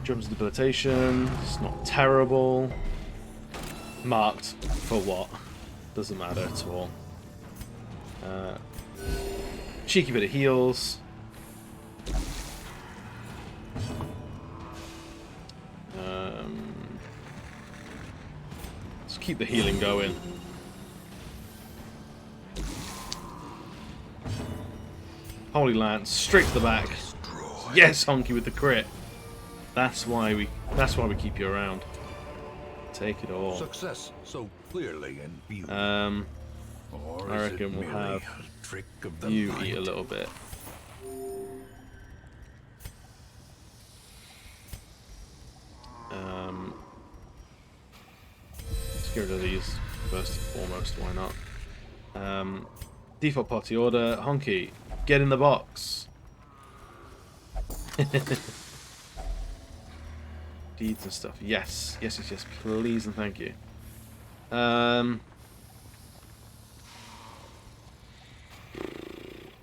Drums debilitation. It's not terrible. Marked for what? Doesn't matter at all. Cheeky bit of heals. Let's keep the healing going. Holy Lance, straight to the back. Yes, Honky with the crit. That's why we keep you around. Take it all. Success so clearly in view. Or I is reckon it we'll merely have a trick of the you light? eat a little bit. Let's get rid of these first and foremost, why not? Default party order, Honky, get in the box. Deeds and stuff. Yes, yes, yes, yes, please and thank you.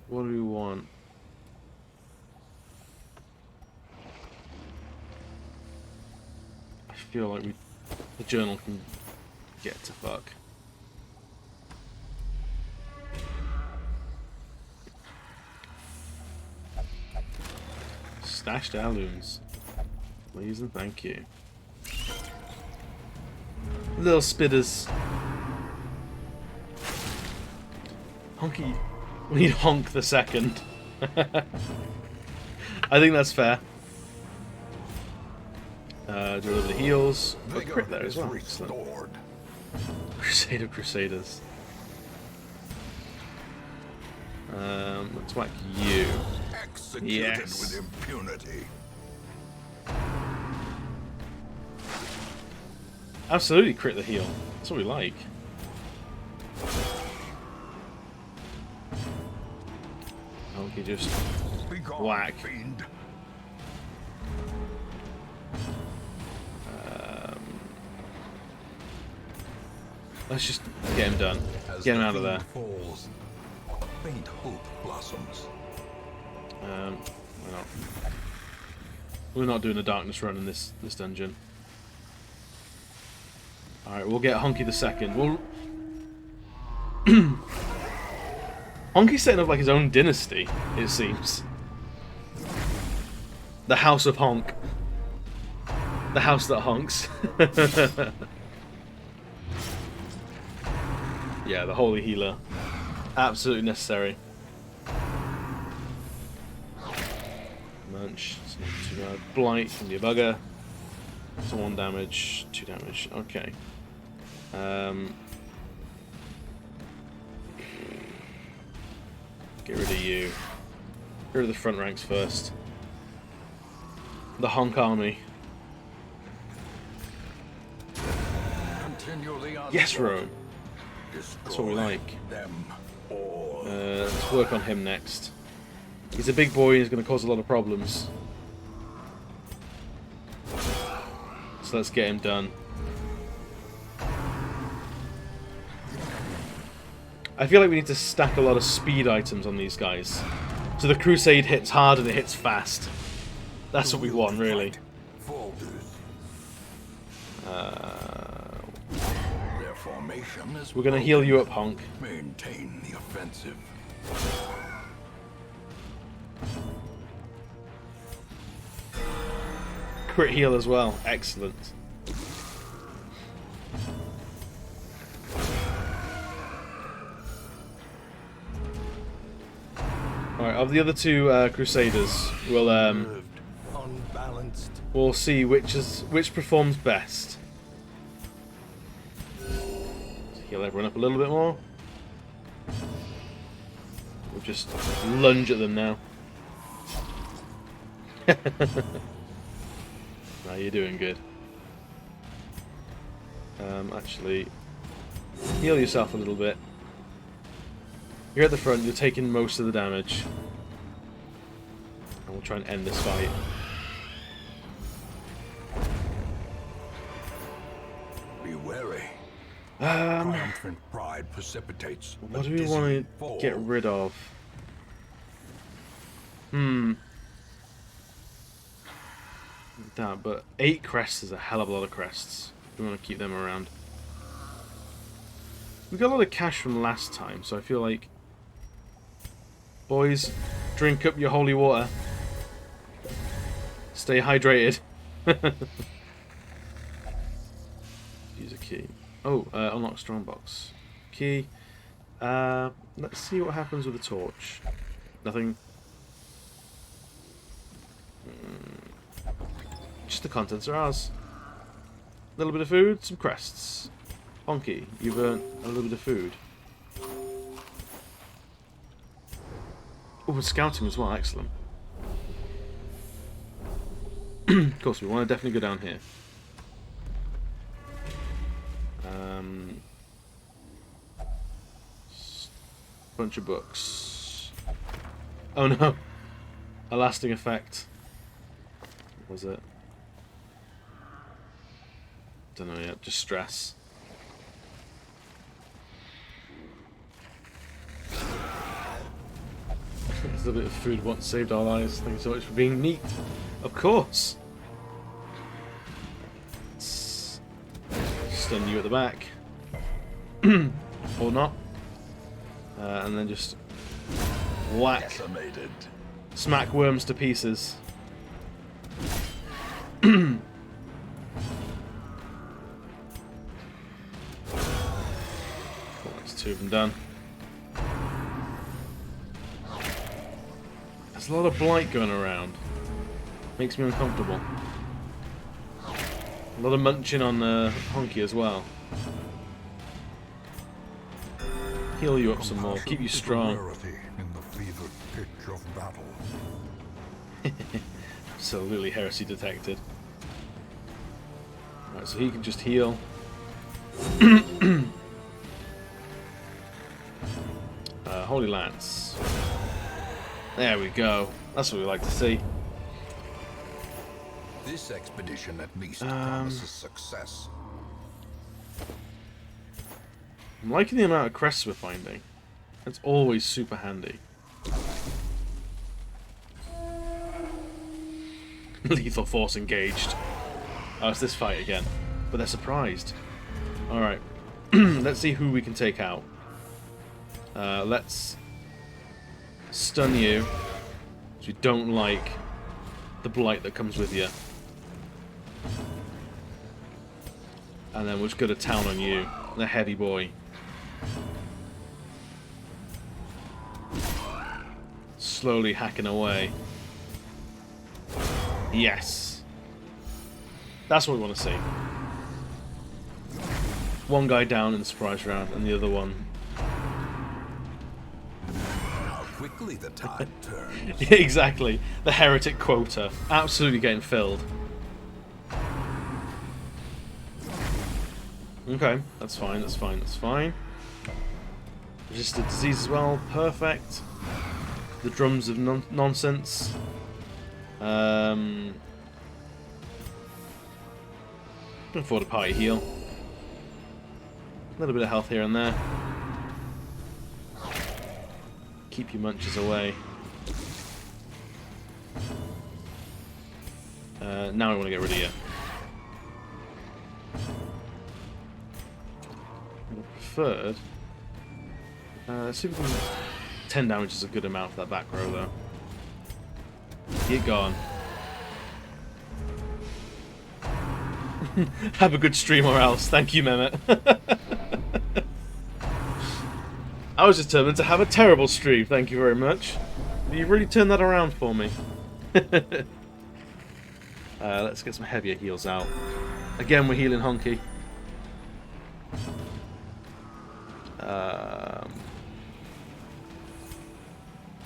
What do we want? I feel like the journal can get to fuck. Stashed heirlooms. Please and thank you. Little spitters. Honky. We need Honk the second. I think that's fair. Do a little bit of heals. Got crit there as well. Excellent. Restored. Crusade of Crusaders. Let's whack you. Executed Yes. with impunity. Absolutely crit the heal. That's what we like. Okay, just Begone, whack. fiend. Let's just get him done. As Get him the out of there. fiend falls, faint hope blossoms. Why not? We're not doing a darkness run in this dungeon. Alright, we'll get Honky the second. We'll... Honky's setting up like his own dynasty, it seems. The House of Honk. The house that honks. Yeah, the Holy Healer. Absolutely necessary. Munch. It's not too bad. Blight from the bugger. So 1 damage, 2 damage. Okay. Get rid of you. Get rid of the front ranks first. The Honk army. Yes, Rome. That's what we like. Them all. Let's work on him next. He's a big boy and he's going to cause a lot of problems. So let's get him done. I feel like we need to stack a lot of speed items on these guys. So the Crusade hits hard and it hits fast. That's what we want, really. Their formation is We're going to heal you up, Honk. Maintain the offensive. Crit heal as well. Excellent. Alright, of the other two Crusaders, we'll see which performs best. Heal everyone up a little bit more. We'll just lunge at them now. Now you're doing good. Actually, heal yourself a little bit. You're at the front, you're taking most of the damage. And we'll try and end this fight. Be wary. Triumphant pride precipitates. What do we want to get rid of? Damn, but 8 crests is a hell of a lot of crests. We want to keep them around. We got a lot of cash from last time, so I feel like... Boys, drink up your holy water. Stay hydrated. Use a key. Oh, unlock strongbox. Key. Let's see what happens with the torch. Nothing. Just the contents are ours. A little bit of food, some crests. Honky, you've earned a little bit of food. Oh, scouting as well, excellent. Of course, we want to definitely go down here. Bunch of books. Oh no! A lasting effect. What was it? Don't know yet, just stress. There's a bit of food once saved our lives. Thank you so much for being neat. Of course. Let's stun you at the back. Or not. And then just whack. Decimated. Smack worms to pieces. That's 2 of them done. There's a lot of blight going around. Makes me uncomfortable. A lot of munching on Honky as well. Heal you up some more. Keep you Compassion is a strong. rarity in the fevered pitch of battle. Absolutely heresy detected. Right, so he can just heal. Holy Lance. There we go. That's what we like to see. This expedition at least promises success. I'm liking the amount of crests we're finding. It's always super handy. Lethal force engaged. Oh, it's this fight again. But they're surprised. Alright. Let's see who we can take out. Let's stun you. Because we don't like the blight that comes with you. And then we'll just go to town on you. The heavy boy. Slowly hacking away. Yes. That's what we want to see. One guy down in the surprise round, and the other one. How quickly the tide turns. Yeah, exactly. The heretic quota. Absolutely getting filled. Okay, that's fine, that's fine, that's fine. Resisted disease as well, perfect. The drums of nonsense. Can afford a party heal. A little bit of health here and there. Keep your munches away. Now I want to get rid of you. Preferred. Let's see if we can... 10 damage is a good amount for that back row, though. Get gone. Have a good stream or else. Thank you, Mehmet. I was determined to have a terrible stream. Thank you very much. You really turned that around for me. Let's get some heavier heals out. Again, we're healing Honky.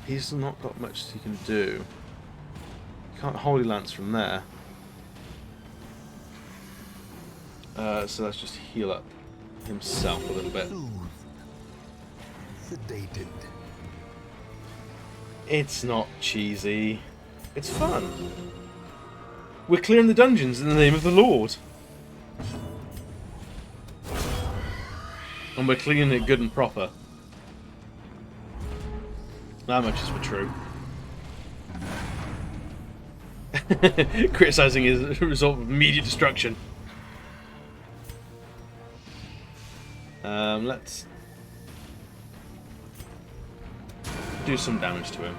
He's not got much he can do. Can't Holy Lance from there. So let's just heal up himself a little bit. Sedated. It's not cheesy. It's fun. We're clearing the dungeons in the name of the Lord. And we're cleaning it good and proper. That much is for true. Criticizing is a result of immediate destruction. Let's do some damage to him.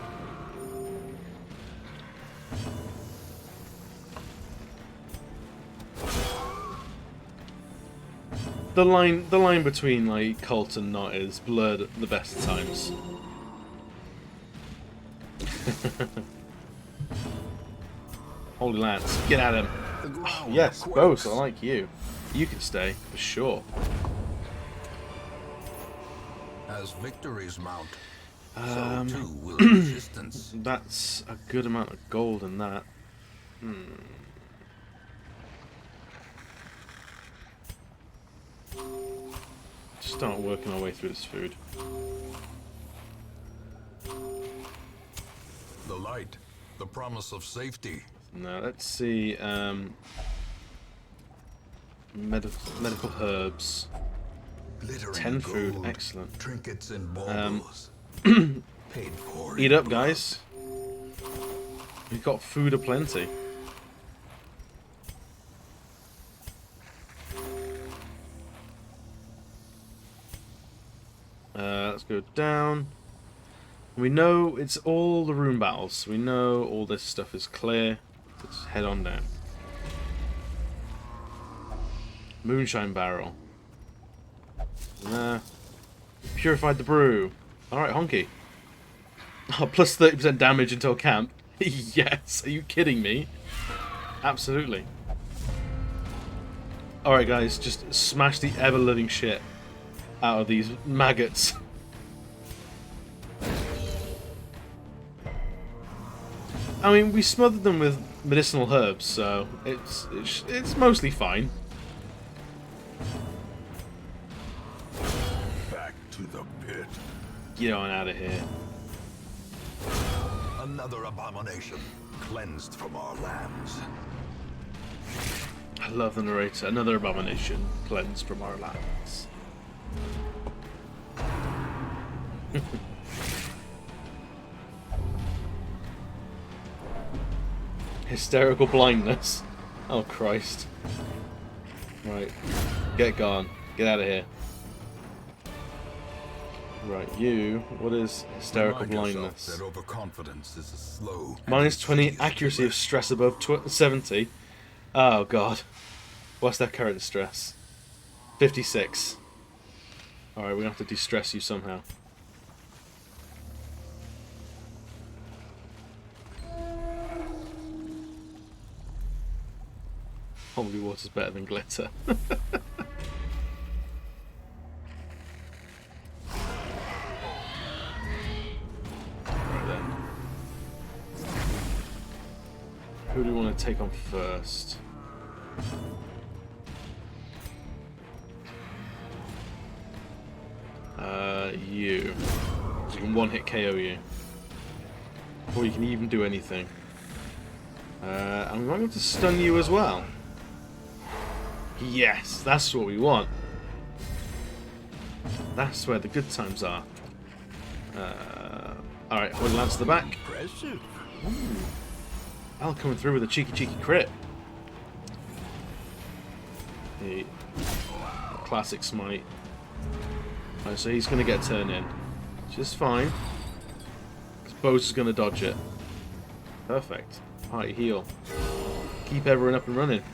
The line between like cult and not is blurred at the best of times. Holy Lance, get at him. Oh, yes, both. I like you. You can stay for sure. As victories mount, so too will resistance. That's a good amount of gold in that. Start working our way through this food. The light, the promise of safety. Now let's see. Medical herbs. 10 food, gold, excellent. Trinkets and baubles. Paid for. Eat up, guys. We've got food aplenty. Let's go down. We know it's all the rune battles. We know all this stuff is clear. Let's head on down. Moonshine barrel. Purified the brew. Alright, Honky. Oh, plus 30% damage until camp. Yes, are you kidding me? Absolutely. Alright guys, just smash the ever-living shit out of these maggots. I mean, we smothered them with medicinal herbs, so it's mostly fine. Back to the pit. Get on out of here. Another abomination cleansed from our lands. I love the narrator. Another abomination cleansed from our lands. Hysterical blindness. Oh Christ. Right. Get gone. Get out of here. Right, you. What is hysterical blindness? That overconfidence is a slow. Minus 20 accuracy of stress above 70. Oh god. What's their current stress? 56. Alright, we have to de-stress you somehow. Holy water's better than glitter. Right then. Who do we want to take on first? You. So you can one-hit KO you. Or you can even do anything. I'm going to stun you as well. Yes, that's what we want. That's where the good times are. Alright, hold Lance to the back. Impressive. Al coming through with a cheeky crit. The classic smite. Right, so he's going to get turned in. Which is fine. Because Bose is going to dodge it. Perfect. Party heal. Keep everyone up and running.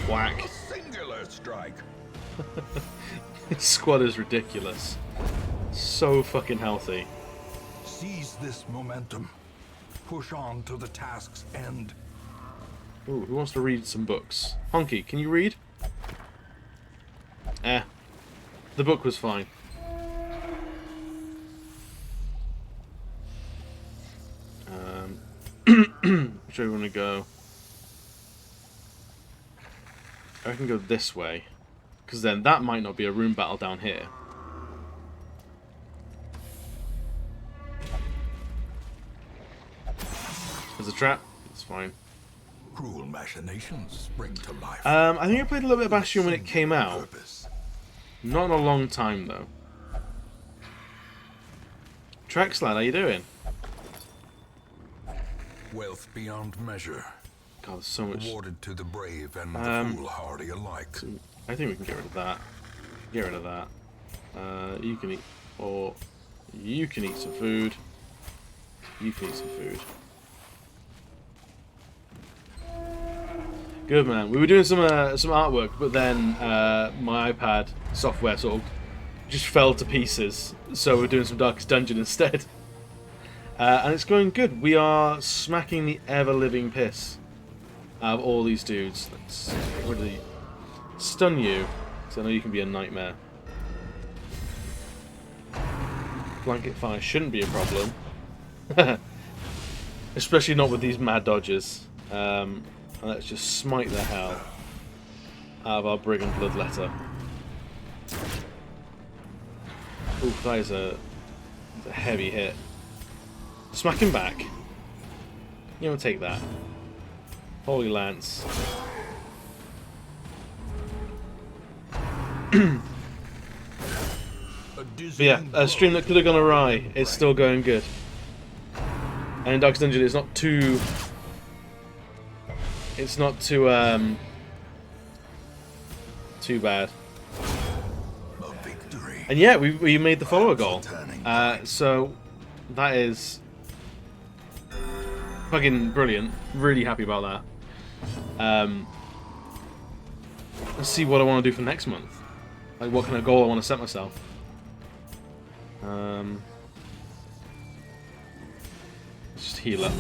Whack. A singular strike. This squad is ridiculous. So fucking healthy. Seize this momentum. Push on to the task's end. Ooh, who wants to read some books? Honky, can you read? The book was fine. Which way we want to go? I can go this way, because then that might not be a room battle down here. There's a trap. It's fine. Cruel machinations spring to life. I think I played a little bit of Bastion when it came out. Not in a long time though. Trexlad, how you doing? Wealth beyond measure. God, there's so much. Awarded to the brave and the foolhardy alike. I think we can get rid of that. Get rid of that. You can eat, or you can eat some food. You can eat some food. Good man. We were doing some artwork, but then my iPad software sort of just fell to pieces. So we're doing some Darkest Dungeon instead, and it's going good. We are smacking the ever-living piss out of all these dudes. Let's really stun you, so I know you can be a nightmare. Blanket fire shouldn't be a problem, especially not with these mad dodgers. Let's just smite the hell out of our Brigand Bloodletter. Oof, that is a heavy hit. Smack him back. You don't take that. Holy Lance. But yeah, a stream that could have gone awry is still going good. And Darkest Dungeon is not too... It's not too bad. And yeah, we made the follower goal. So that is fucking brilliant. Really happy about that. Let's see what I want to do for next month. Like what kind of goal I want to set myself. Just heal up.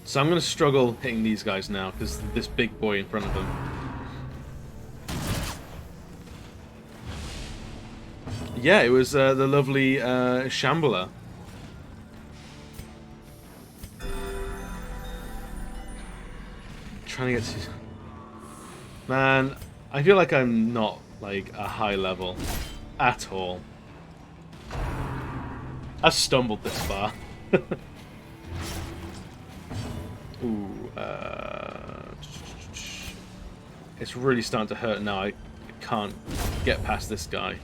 So I'm going to struggle hitting these guys now because this big boy in front of them. Yeah, it was the lovely Shambhala trying to get to... Man, I feel like I'm not, like, a high level at all. I've stumbled this far. Ooh, it's really starting to hurt now. I can't get past this guy.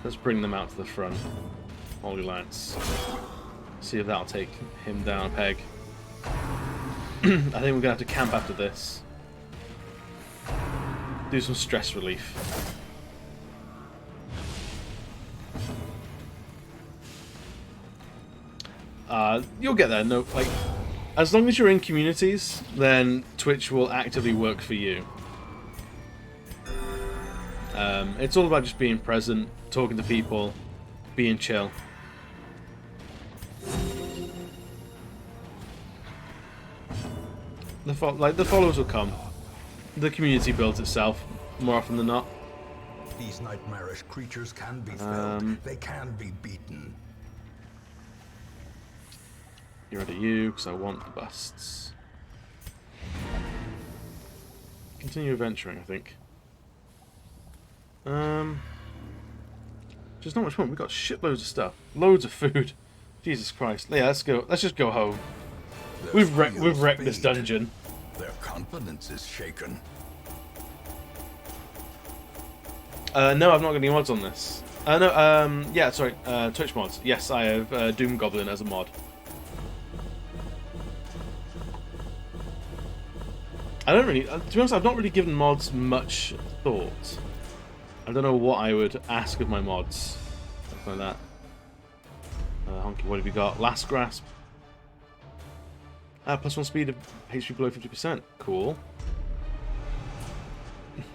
Let's bring them out to the front. Holy Lance. See if that'll take him down a peg. I think we're going to have to camp after this. Do some stress relief. You'll get there. No, like, as long as you're in communities, then Twitch will actively work for you. It's all about just being present, talking to people, being chill. The followers will come. The community builds itself more often than not. These nightmarish creatures can be felled. They can be beaten. You're ready, you, because I want the busts. Continue adventuring, I think. Just not much fun. We've got shitloads of stuff, loads of food. Jesus Christ! Yeah, let's go. Let's just go home. We've wrecked this dungeon. Their confidence is shaken. No, I've not got any mods on this. No, yeah, sorry, Twitch mods. Yes, I have Doom Goblin as a mod. I don't really, to be honest, I've not really given mods much thought. I don't know what I would ask of my mods. Something like that. Honky, what have you got? Last Grasp. +1 speed of HP below 50%. Cool.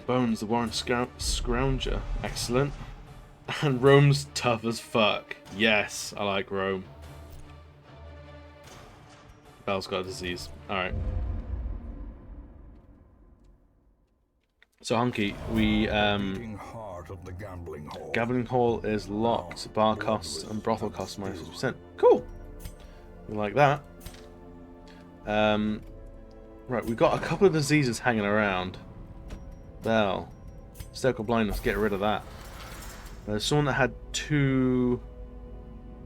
Bones, the Warren Scrounger. Excellent. And Rome's tough as fuck. Yes, I like Rome. Belle's got a disease. Alright. So, Honky, we, Heart of the gambling hall is locked. Bar costs and brothel costs -50%. Cool. We like that. Right, we've got a couple of diseases hanging around. Bell. Stoker blindness, get rid of that. There's someone that had 2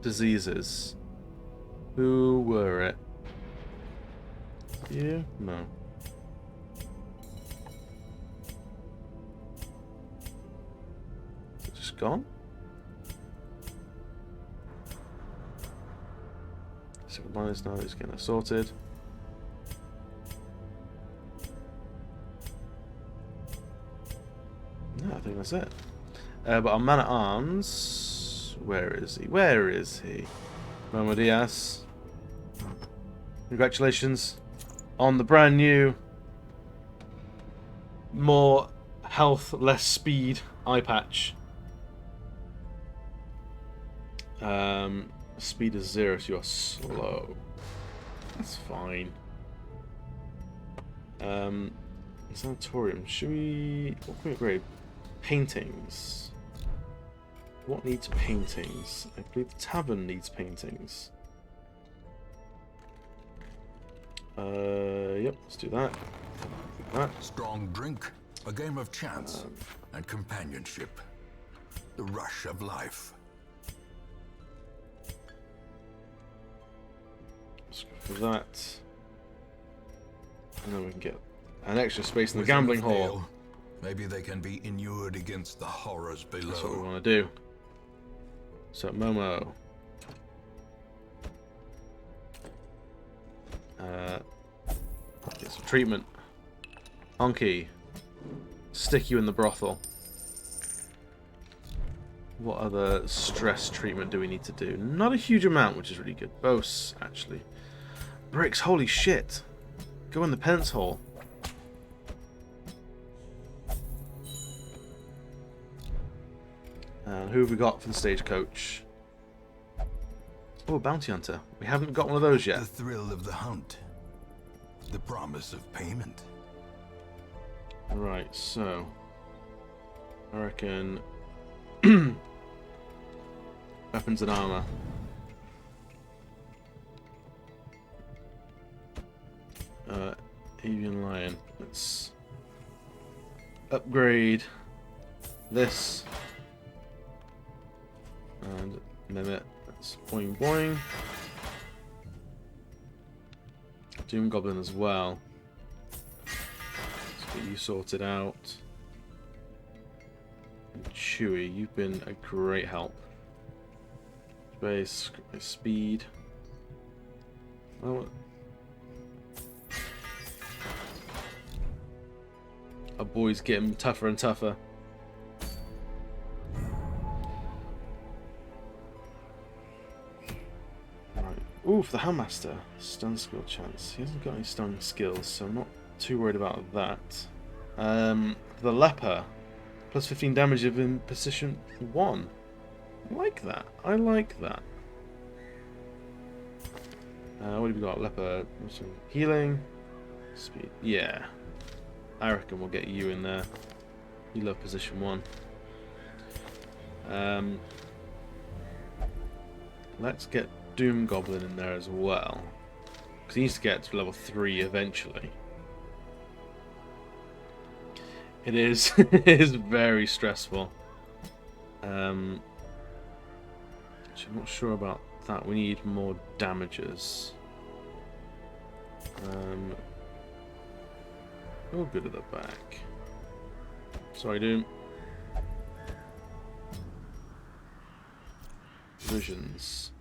diseases. Who were it? You? No. Is it just gone? Stoker blindness now is getting sorted. No, I think that's it. But our man at arms, where is he? Where is he? Momo Diaz. Congratulations on the brand new, more health, less speed eye patch. Speed is 0, so you're slow. That's fine. Sanatorium. Should we? What can we upgrade? Paintings. What needs paintings? I believe the tavern needs paintings. Yep, let's do that. Strong drink, a game of chance, and companionship. The rush of life. Let's go for that. And then we can get an extra space in the gambling hall. Maybe they can be inured against the horrors below. That's what we want to do. So, Momo. Get some treatment. Honky. Stick you in the brothel. What other stress treatment do we need to do? Not a huge amount, which is really good. Bose, actually. Bricks, holy shit. Go in the penance hall. And who have we got for the stagecoach? Oh, bounty hunter. We haven't got one of those yet. The thrill of the hunt. The promise of payment. Right, so I reckon weapons and armor. Avian lion. let's upgrade this. And mimic. Let's boing boing. Doom Goblin as well. Let's get you sorted out. And Chewy, you've been a great help. Space, speed. Oh. Our boy's getting tougher and tougher. Right. Ooh, for the Handmaster. Stun skill chance. He hasn't got any stun skills, so I'm not too worried about that. For the Leper. Plus 15 damage if in position 1. I like that. I like that. What have we got? Leper. Healing. Speed. Yeah. I reckon we'll get you in there. You love position 1. Let's get Doom Goblin in there as well. Because he needs to get to level 3 eventually. It is, it is very stressful. I'm not sure about that. We need more damages. Oh, good at the back. Sorry, Doom. Visions.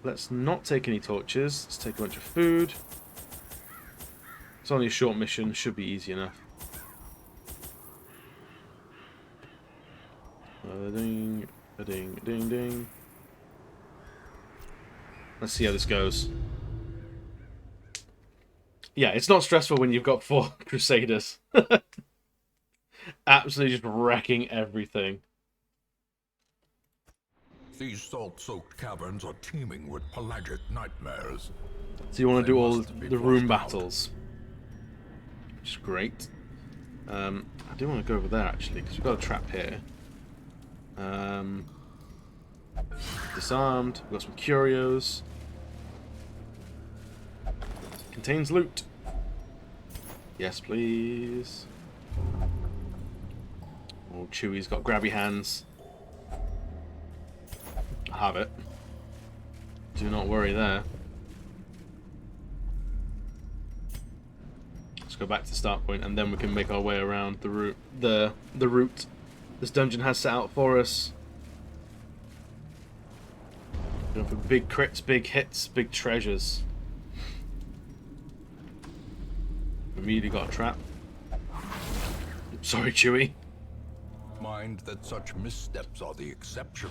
Let's not take any torches. Let's take a bunch of food. It's only a short mission. Should be easy enough. Ding, a ding, ding, ding. Let's see how this goes. Yeah, it's not stressful when you've got 4 Crusaders. Absolutely just wrecking everything. These salt-soaked caverns are teeming with pelagic nightmares. So you want to do all the room battles. Which is great. I do want to go over there actually, because we've got a trap here. Disarmed. We've got some curios. Contains loot. Yes, please. Oh, Chewy's got grabby hands. I have it. Do not worry there. Let's go back to the start point, and then we can make our way around the route. The route this dungeon has set out for us. Going for big crits, big hits, big treasures. Immediately got a trap. Sorry, Chewy. Mind that such missteps are the exception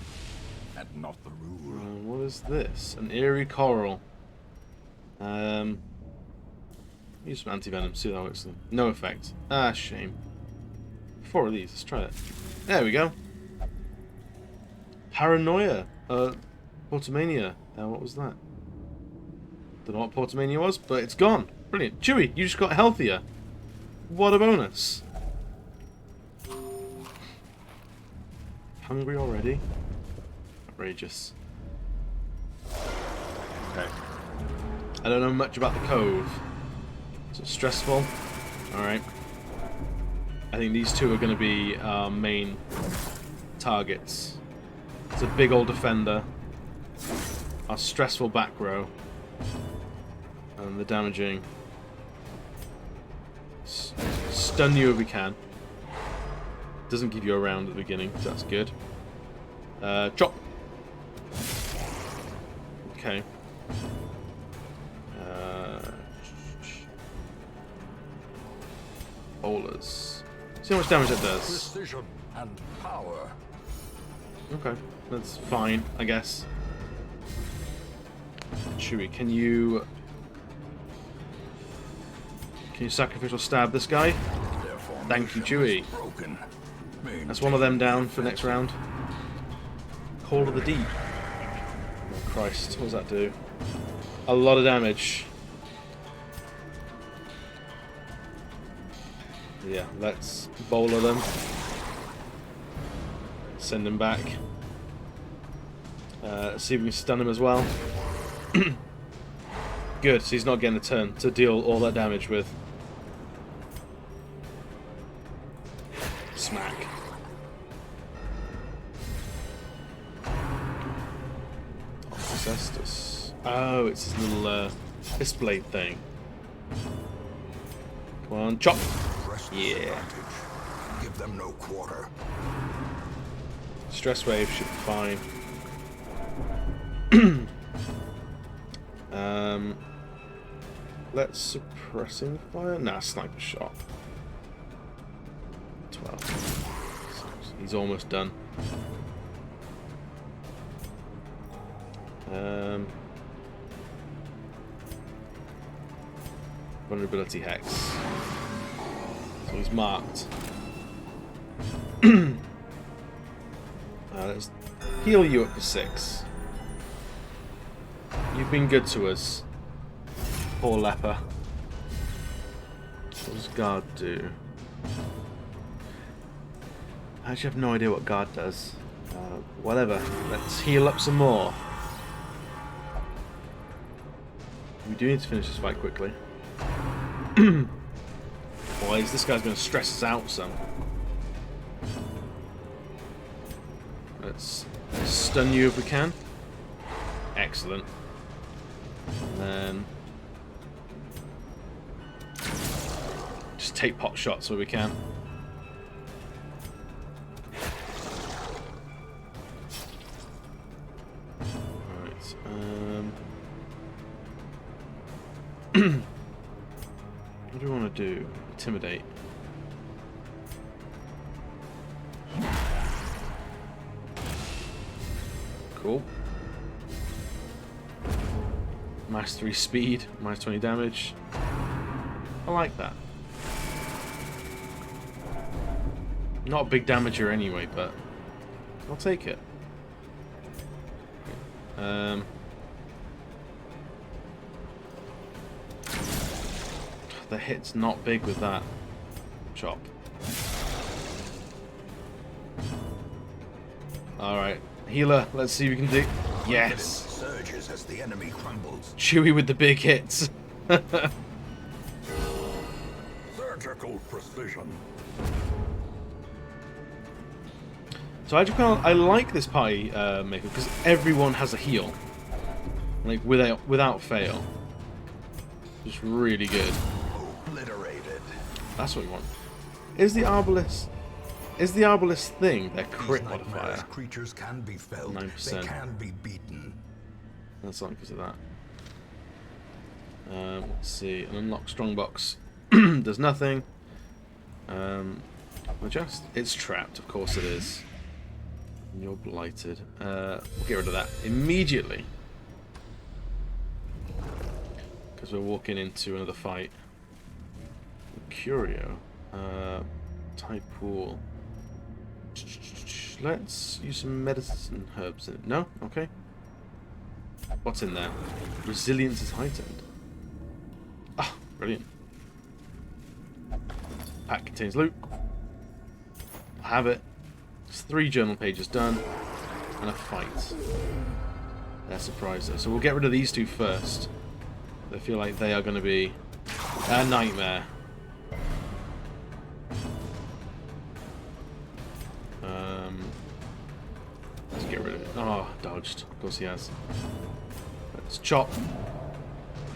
and not the rule. What is this? An eerie coral. Use some anti-venom, see how that works. No effect. Ah, shame. 4 of these, let's try it. There we go. Paranoia. Portomania. What was that? Don't know what Portomania was, but it's gone. Brilliant. Chewy, you just got healthier. What a bonus. Hungry already? Outrageous. Okay. I don't know much about the cove. Is it stressful? Alright. I think these two are going to be our main targets. It's a big old defender. Our stressful back row. And the damaging. Stun you if we can. Doesn't give you a round at the beginning, so that's good. Chop! Okay. Bowlers. See how much damage that does. Precision and power. Okay, that's fine, I guess. Chewy, can you sacrificial stab this guy? Thank you, Chewy. That's one of them down for next round. Call of the Deep. Oh Christ, what does that do? A lot of damage. Yeah, let's bowler them. Send him back. See if we can stun him as well. Good, so he's not getting a turn to deal all that damage with. Smack. Cestus. Oh, it's his little fist blade thing. Come on, chop! Yeah. Give them no quarter. Stress wave should be fine. Let's suppressing fire. Nah, sniper shot. 12. He's almost done. Vulnerability hex. So he's marked. Let's heal you up to 6. You've been good to us. Poor leper. What does guard do? I actually have no idea what guard does. Whatever. Let's heal up some more. We do need to finish this fight quickly. Boys, this guy's going to stress us out some. Let's stun you if we can. Excellent. And then just take pot shots where we can. Alright. What do we want to do? Intimidate. Cool. Minus 3 speed, minus 20 damage. I like that. Not a big damager anyway, but I'll take it. The hit's not big with that chop. Alright. Healer, let's see what we can do. Yes! Surges as the enemy crumbles. Chewy with the big hits. Surgical precision. So I like this party maker because everyone has a heal, like without fail. Just really good. Obliterated. That's what we want. Is the Arbalest thing their crit These modifier? nightmarish creatures can be felled. 9%. They can be beaten. That's not because of that. Let's see. An unlock strongbox does nothing. It's trapped. Of course it is. You're blighted. We'll get rid of that immediately because we're walking into another fight. Curio. Tide pool. Let's use some medicine herbs in it. No? Okay. What's in there? Resilience is heightened. Ah, brilliant. Pack contains loot. I'll have it. It's 3 journal pages done. And a fight. They're surprises. So we'll get rid of these 2 first. I feel like they are going to be a nightmare. Let's get rid of it. Oh, dodged. Of course he has. Let's chop.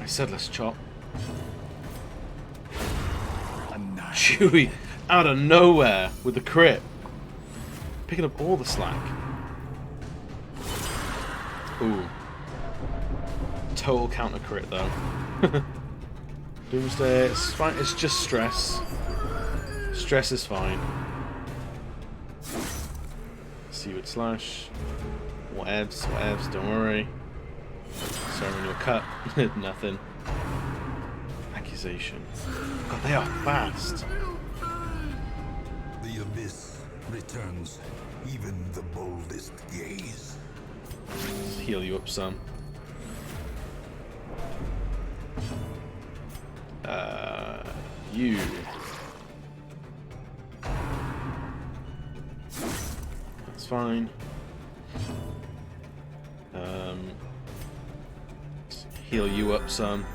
I said let's chop. Chewy out of nowhere with the crit. Picking up all the slack. Ooh. Total counter crit though. Doomsday, it's fine. It's just stress. Stress is fine. Seaward slash. Whatevs, don't worry. Sorry when you're cut. Nothing. Accusation. God, they are fast. The abyss returns even the boldest gaze. Let's heal you up some. You. That's fine. Let's heal you up some.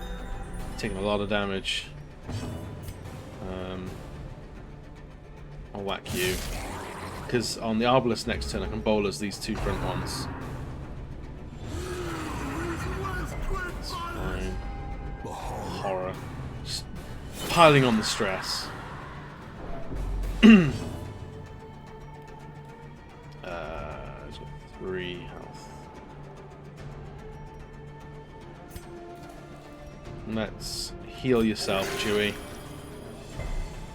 taking a lot of damage. I'll whack you. Because on the Arbalest next turn I can bolas these two front ones. It's fine. Horror. Just piling on the stress. He's got 3 health. Let's heal yourself, Chewie.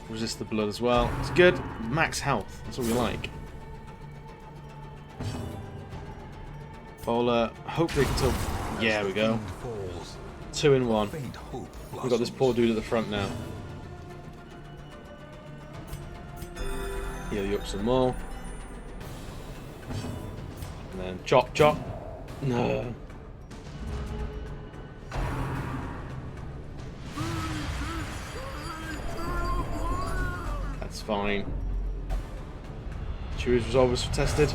Resist the blood as well. It's good. Max health. That's what we like. Bola. Hopefully they can still... Yeah, we go. 2 in 1. We've got this poor dude at the front now. Heal you up some more. And then chop, chop. No. That's fine. Chewie's resolve was tested.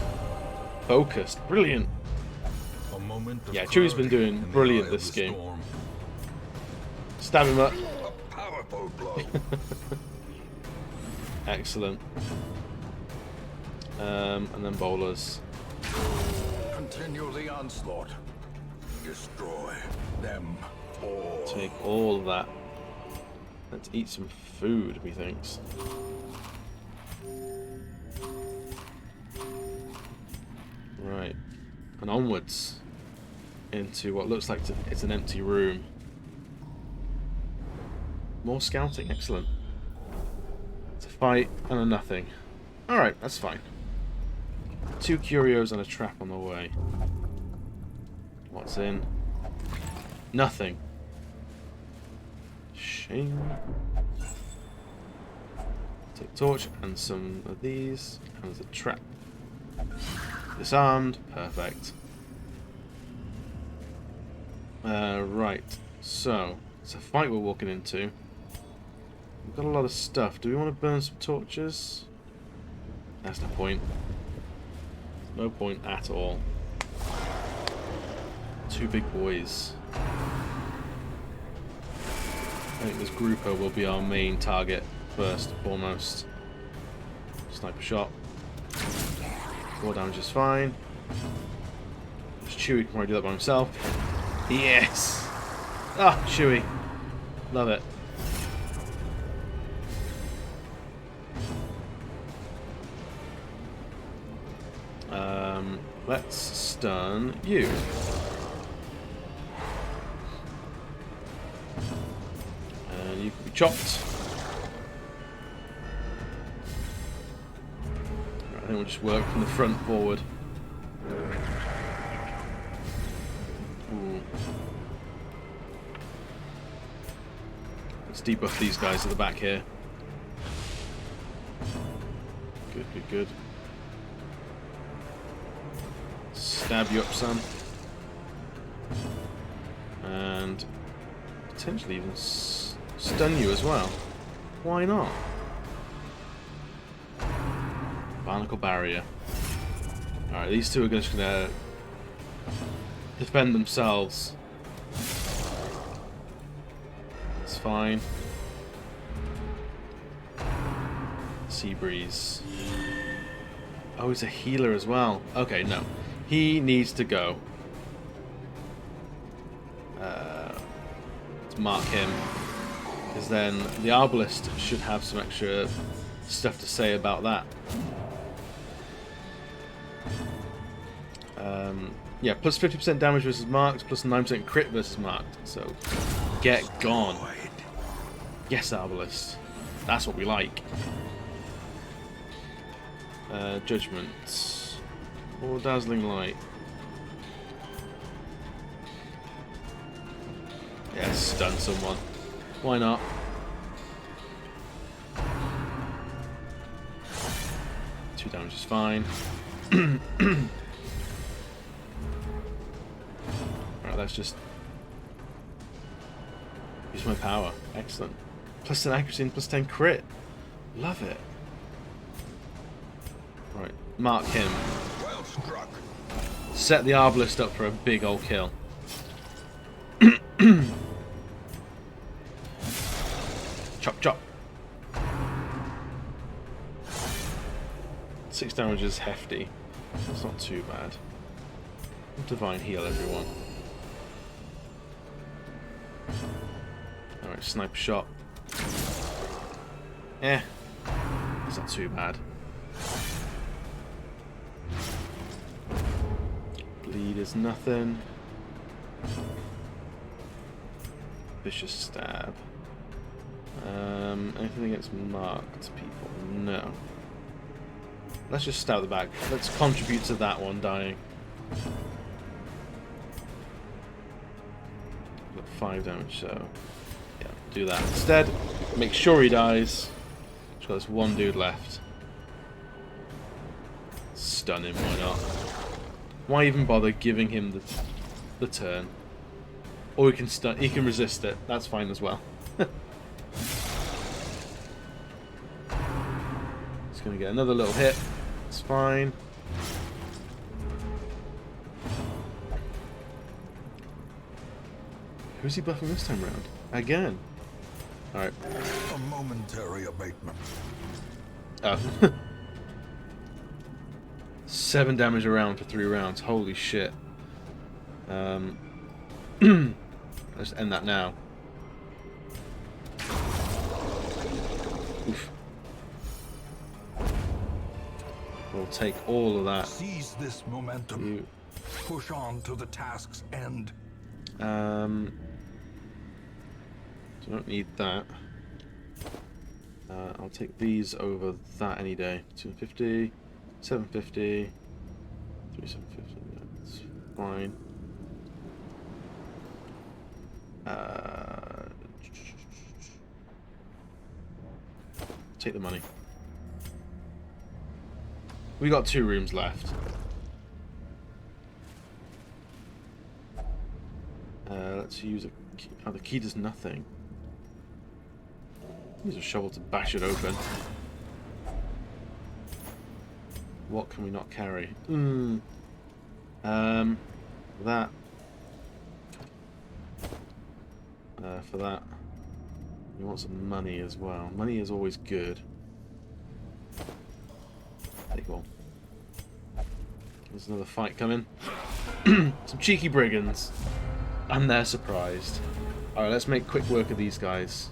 Focused. Brilliant. Yeah, Chewie's been doing brilliant this game. Stab him up. Excellent. And then bolas. Continue the onslaught. Destroy them all. Take all of that. Let's eat some food, methinks. Right. And onwards into what looks like it's an empty room. More scouting, excellent. It's a fight and a nothing. Alright, that's fine. 2 curios and a trap on the way. What's in? Nothing. Shame. Take torch and some of these. And there's a trap. Disarmed. Perfect. Right. So, it's a fight we're walking into. We've got a lot of stuff. Do we want to burn some torches? That's no point. No point at all. 2 big boys. I think this grouper will be our main target first and foremost. Sniper shot. 4 damage is fine. Chewie can probably do that by himself. Yes! Ah, Chewie. Love it. Let's stun you. And you can be chopped. Right, I think we'll just work from the front forward. Ooh. Let's debuff these guys at the back here. Good, good, good. Stab you up, son. And potentially even stun you as well. Why not? Barnacle barrier. Alright, these two are just gonna defend themselves. That's fine. Sea breeze. Oh, he's a healer as well. Okay, no. He needs to go. Let's mark him. Because then the Arbalest should have some extra stuff to say about that. Yeah, plus 50% damage versus marked, plus 9% crit versus marked. So, get gone. Yes, Arbalest. That's what we like. Judgment. Or dazzling light. Yeah, stun someone. Why not? Two damage is fine. Alright, let's just use my power. Excellent. Plus 10 accuracy and plus 10 crit. Love it. Right, mark him. Well struck. Set the Arbalest up for a big old kill. 6 damage is hefty. That's not too bad. Divine heal, everyone. Alright, sniper shot. It's not too bad. Bleed is nothing. Vicious stab. Anything against marked people? No. Let's just stab the back. Let's contribute to that one dying. Got 5 damage, so yeah, do that instead. Make sure he dies. Just got this one dude left. Stun him, why not? Why even bother giving him the turn? Or he can stun. He can resist it. That's fine as well. He's gonna get another little hit. It's fine. Who's he buffing this time around? Again. Alright. A momentary abatement. Oh. 7 damage around for 3 rounds. Holy shit. Let's end that now. Oof. We'll take all of that. Seize this momentum. Push on to the task's end. So I don't need that. I'll take these over that any day. 250, 750, 3750. That's fine. Take the money. We got 2 rooms left. Let's use a key. Oh, the key does nothing. Use a shovel to bash it open. What can we not carry? That. For that. We want some money as well. Money is always good. Take all. There's another fight coming. Some cheeky brigands. And they're surprised. Alright, let's make quick work of these guys.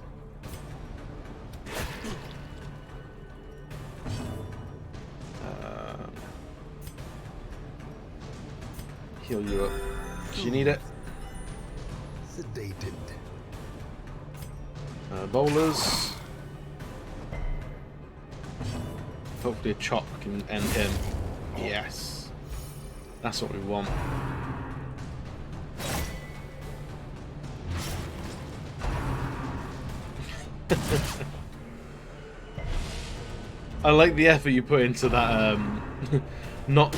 Heal you up. Do you need it? Sedated. Bowlers. Hopefully a chop can end him. Yes. That's what we want. I like the effort you put into that not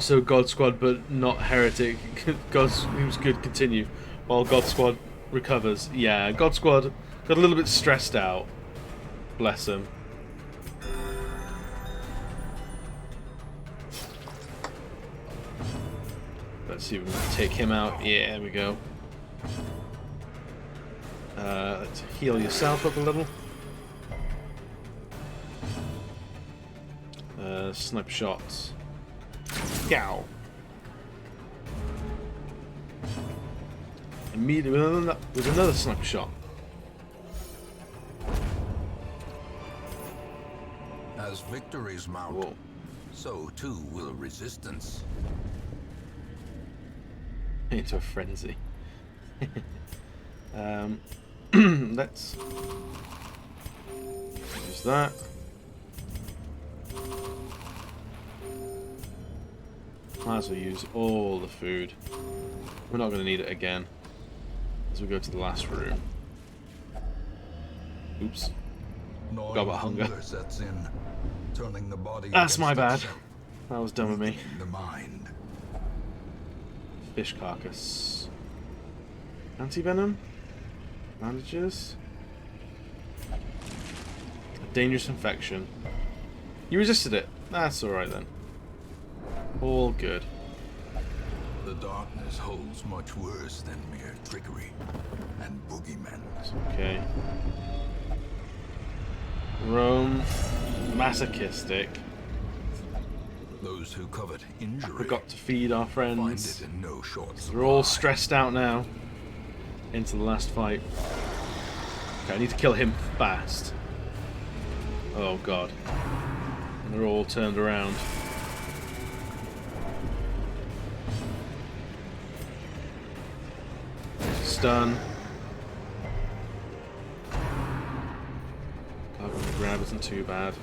so God Squad but not heretic. He was good, continue. While God Squad recovers. Yeah, God Squad got a little bit stressed out. Bless him. Let's see if we can take him out. Yeah, there we go. Let's heal yourself up a little. Sniper shots. Gow. Immediately with another sniper shot. As victories mount, Whoa. so too will resistance. Into a frenzy. Let's use that. Might as well use all the food. We're not going to need it again as we go to the last room. Oops. Got about hunger. Sets in, turning the body. That's my bad. itself, That was dumb of me. weakening the mind. Fish carcass. Anti-venom? Bandages? A dangerous infection. You resisted it. That's alright then. All good. The darkness holds much worse than mere trickery and boogeymen. It's okay. Rome. Masochistic. Those who covered I injury forgot to feed our find friends. it in no short We're all supply. stressed out now. Into the last fight. Okay, I need to kill him fast. Oh god. And they're all turned around. Stun. Cargo on the grab isn't too bad.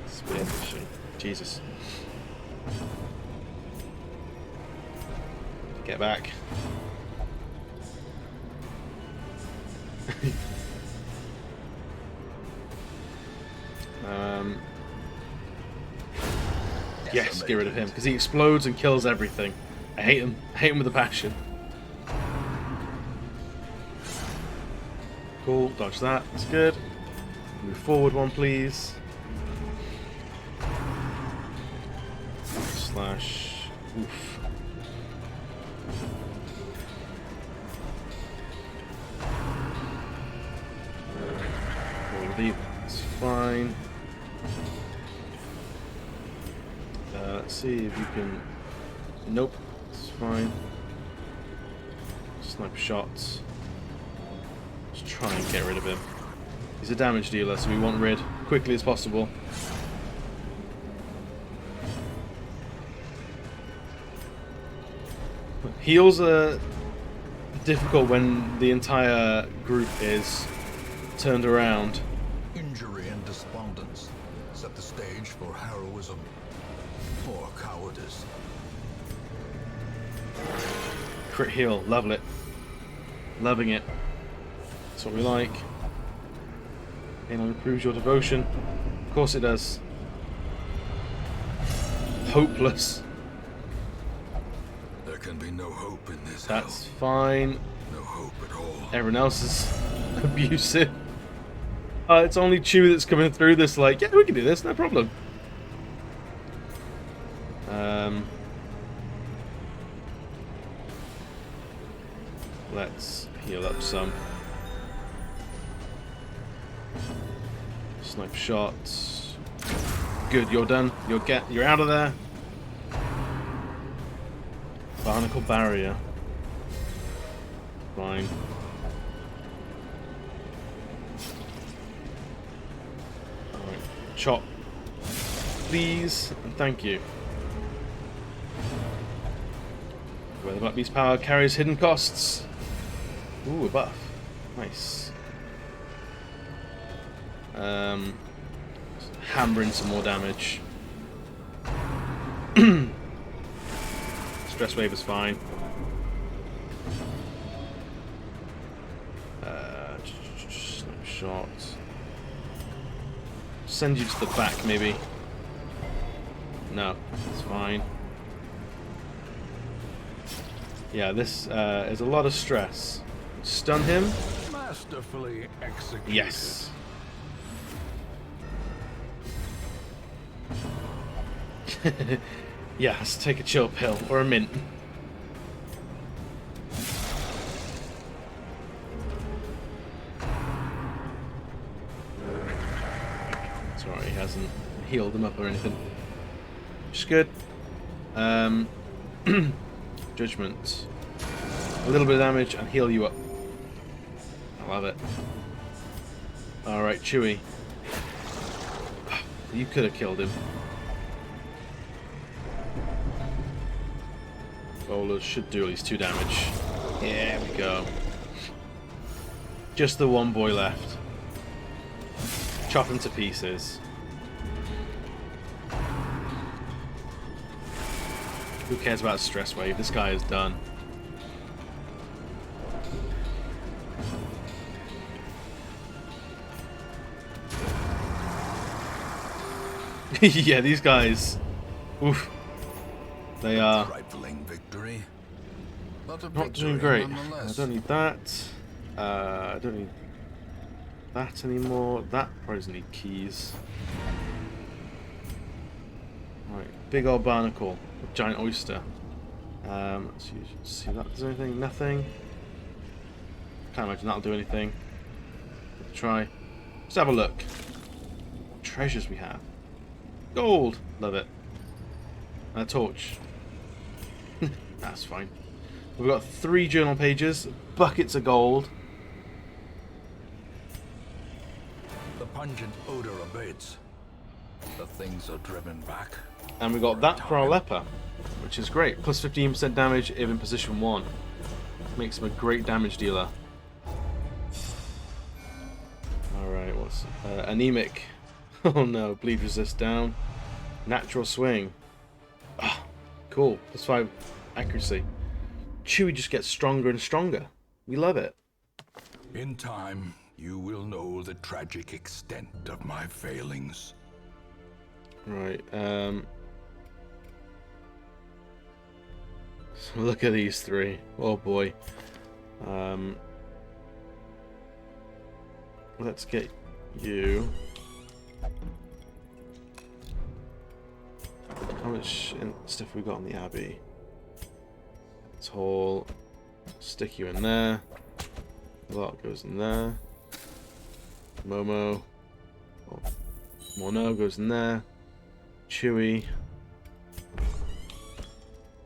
Spear fishing. Jesus. Get back. Yes, get rid of him because he explodes and kills everything. I hate him. I hate him with a passion. Cool, dodge that. That's good. Move forward one, please. Slash. Oof. It's fine. Let's see if you can. Nope, it's fine. Sniper shots. Just try and get rid of him. He's a damage dealer, so we want rid quickly as possible. Heals are difficult when the entire group is turned around. Injury and despondence set the stage for heroism or cowardice. Crit heal, love it. Loving it. That's what we like. It improves your devotion. Of course it does. Hopeless. There can be no hope in this. That's fine. No hope at all. Everyone else is abusive. It's only Chewie that's coming through this like, yeah, we can do this, no problem. Let's heal up some. Sniper shots. Good, you're done. You're out of there. Barnacle barrier. Fine. Alright. Chop. Please and thank you. Where the Black Beast power carries hidden costs. Ooh, a buff. Nice. Hammer in some more damage. Stress wave is fine. Sniper shot. Send you to the back, maybe. No, it's fine. Yeah, this is a lot of stress. Stun him. Masterfully executed. Yes. Yeah, let's take a chill pill or a mint. It's alright, he hasn't healed him up or anything. Which is good. Judgment. A little bit of damage and heal you up. I love it. Alright, Chewie. You could have killed him. Bowlers should do at least 2 damage. There we go. Just the one boy left. Chop him to pieces. Who cares about stress wave? This guy is done. Yeah, these guys. Oof. They are Trifling victory. But a not doing victory great. I nonetheless. don't need that. I don't need that anymore. That probably doesn't need keys. Right, big old barnacle, a giant oyster. Let's see if that does anything. Nothing. Can't imagine that'll do anything. Try. Let's have a look. treasures we have. Gold! Love it. And a torch. That's fine. We've got 3 journal pages, buckets of gold. The pungent odor abates. The things are driven back. And we got that for our leper, which is great. Plus 15% damage if in position 1. Makes him a great damage dealer. Alright, what's... anemic. Oh no, bleed resist down. Natural swing. Ah, cool. Plus 5 accuracy. Chewie just gets stronger and stronger. We love it. In time, you will know the tragic extent of my failings. Right, so look at these 3. Oh boy. Let's get you. How much stuff we got on the Abbey? Tall. Stick you in there. A lot goes in there. Momo. Oh. Mono goes in there. Chewy.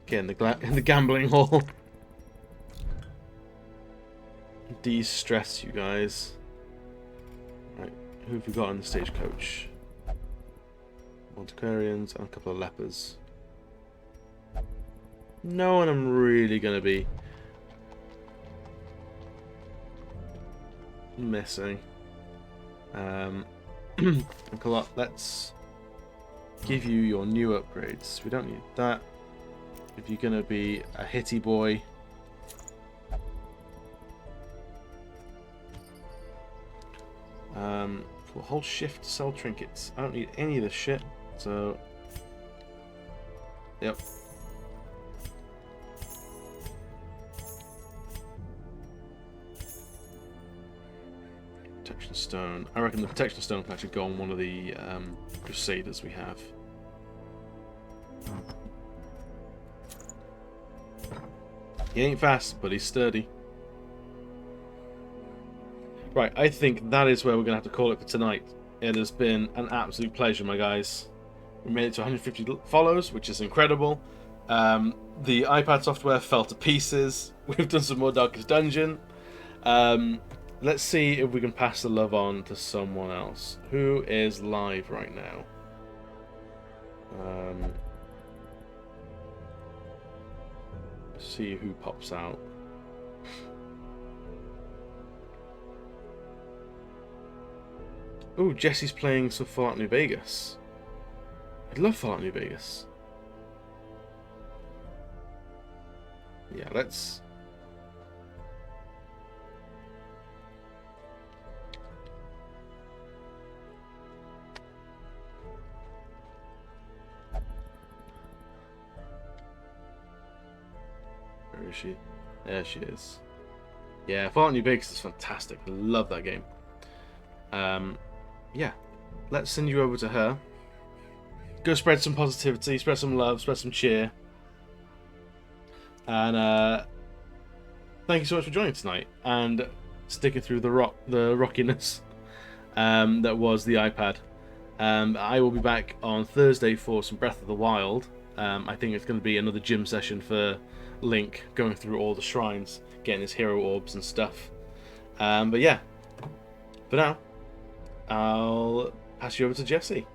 Get in the gambling hall. De-stress, you guys. Right, who have we got on the stagecoach? Montequarians and a couple of lepers. No one I'm really gonna be missing. Let's give you your new upgrades. We don't need that. If you're gonna be a hitty boy, we'll hold shift to sell trinkets. I don't need any of this shit, so yep. Protection stone. I reckon the protection stone can actually go on one of the crusaders we have. He ain't fast, but he's sturdy. Right, I think that is where we're going to have to call it for tonight. It has been an absolute pleasure, my guys. We made it to 150 follows, which is incredible. The iPad software fell to pieces. We've done some more Darkest Dungeon. Let's see if we can pass the love on to someone else. Who is live right now? See who pops out. Oh, Jesse's playing some Fallout New Vegas. I love Fallout New Vegas. Yeah, let's... Where is she? There she is. Yeah, Fallout New Vegas is fantastic. I love that game. Yeah, let's send you over to her. Go spread some positivity, spread some love, spread some cheer. And thank you so much for joining tonight and sticking through the rockiness that was the iPad. I will be back on Thursday for some Breath of the Wild. I think it's going to be another gym session for Link, going through all the shrines, getting his hero orbs and stuff. But yeah, for now, I'll pass you over to Jesse.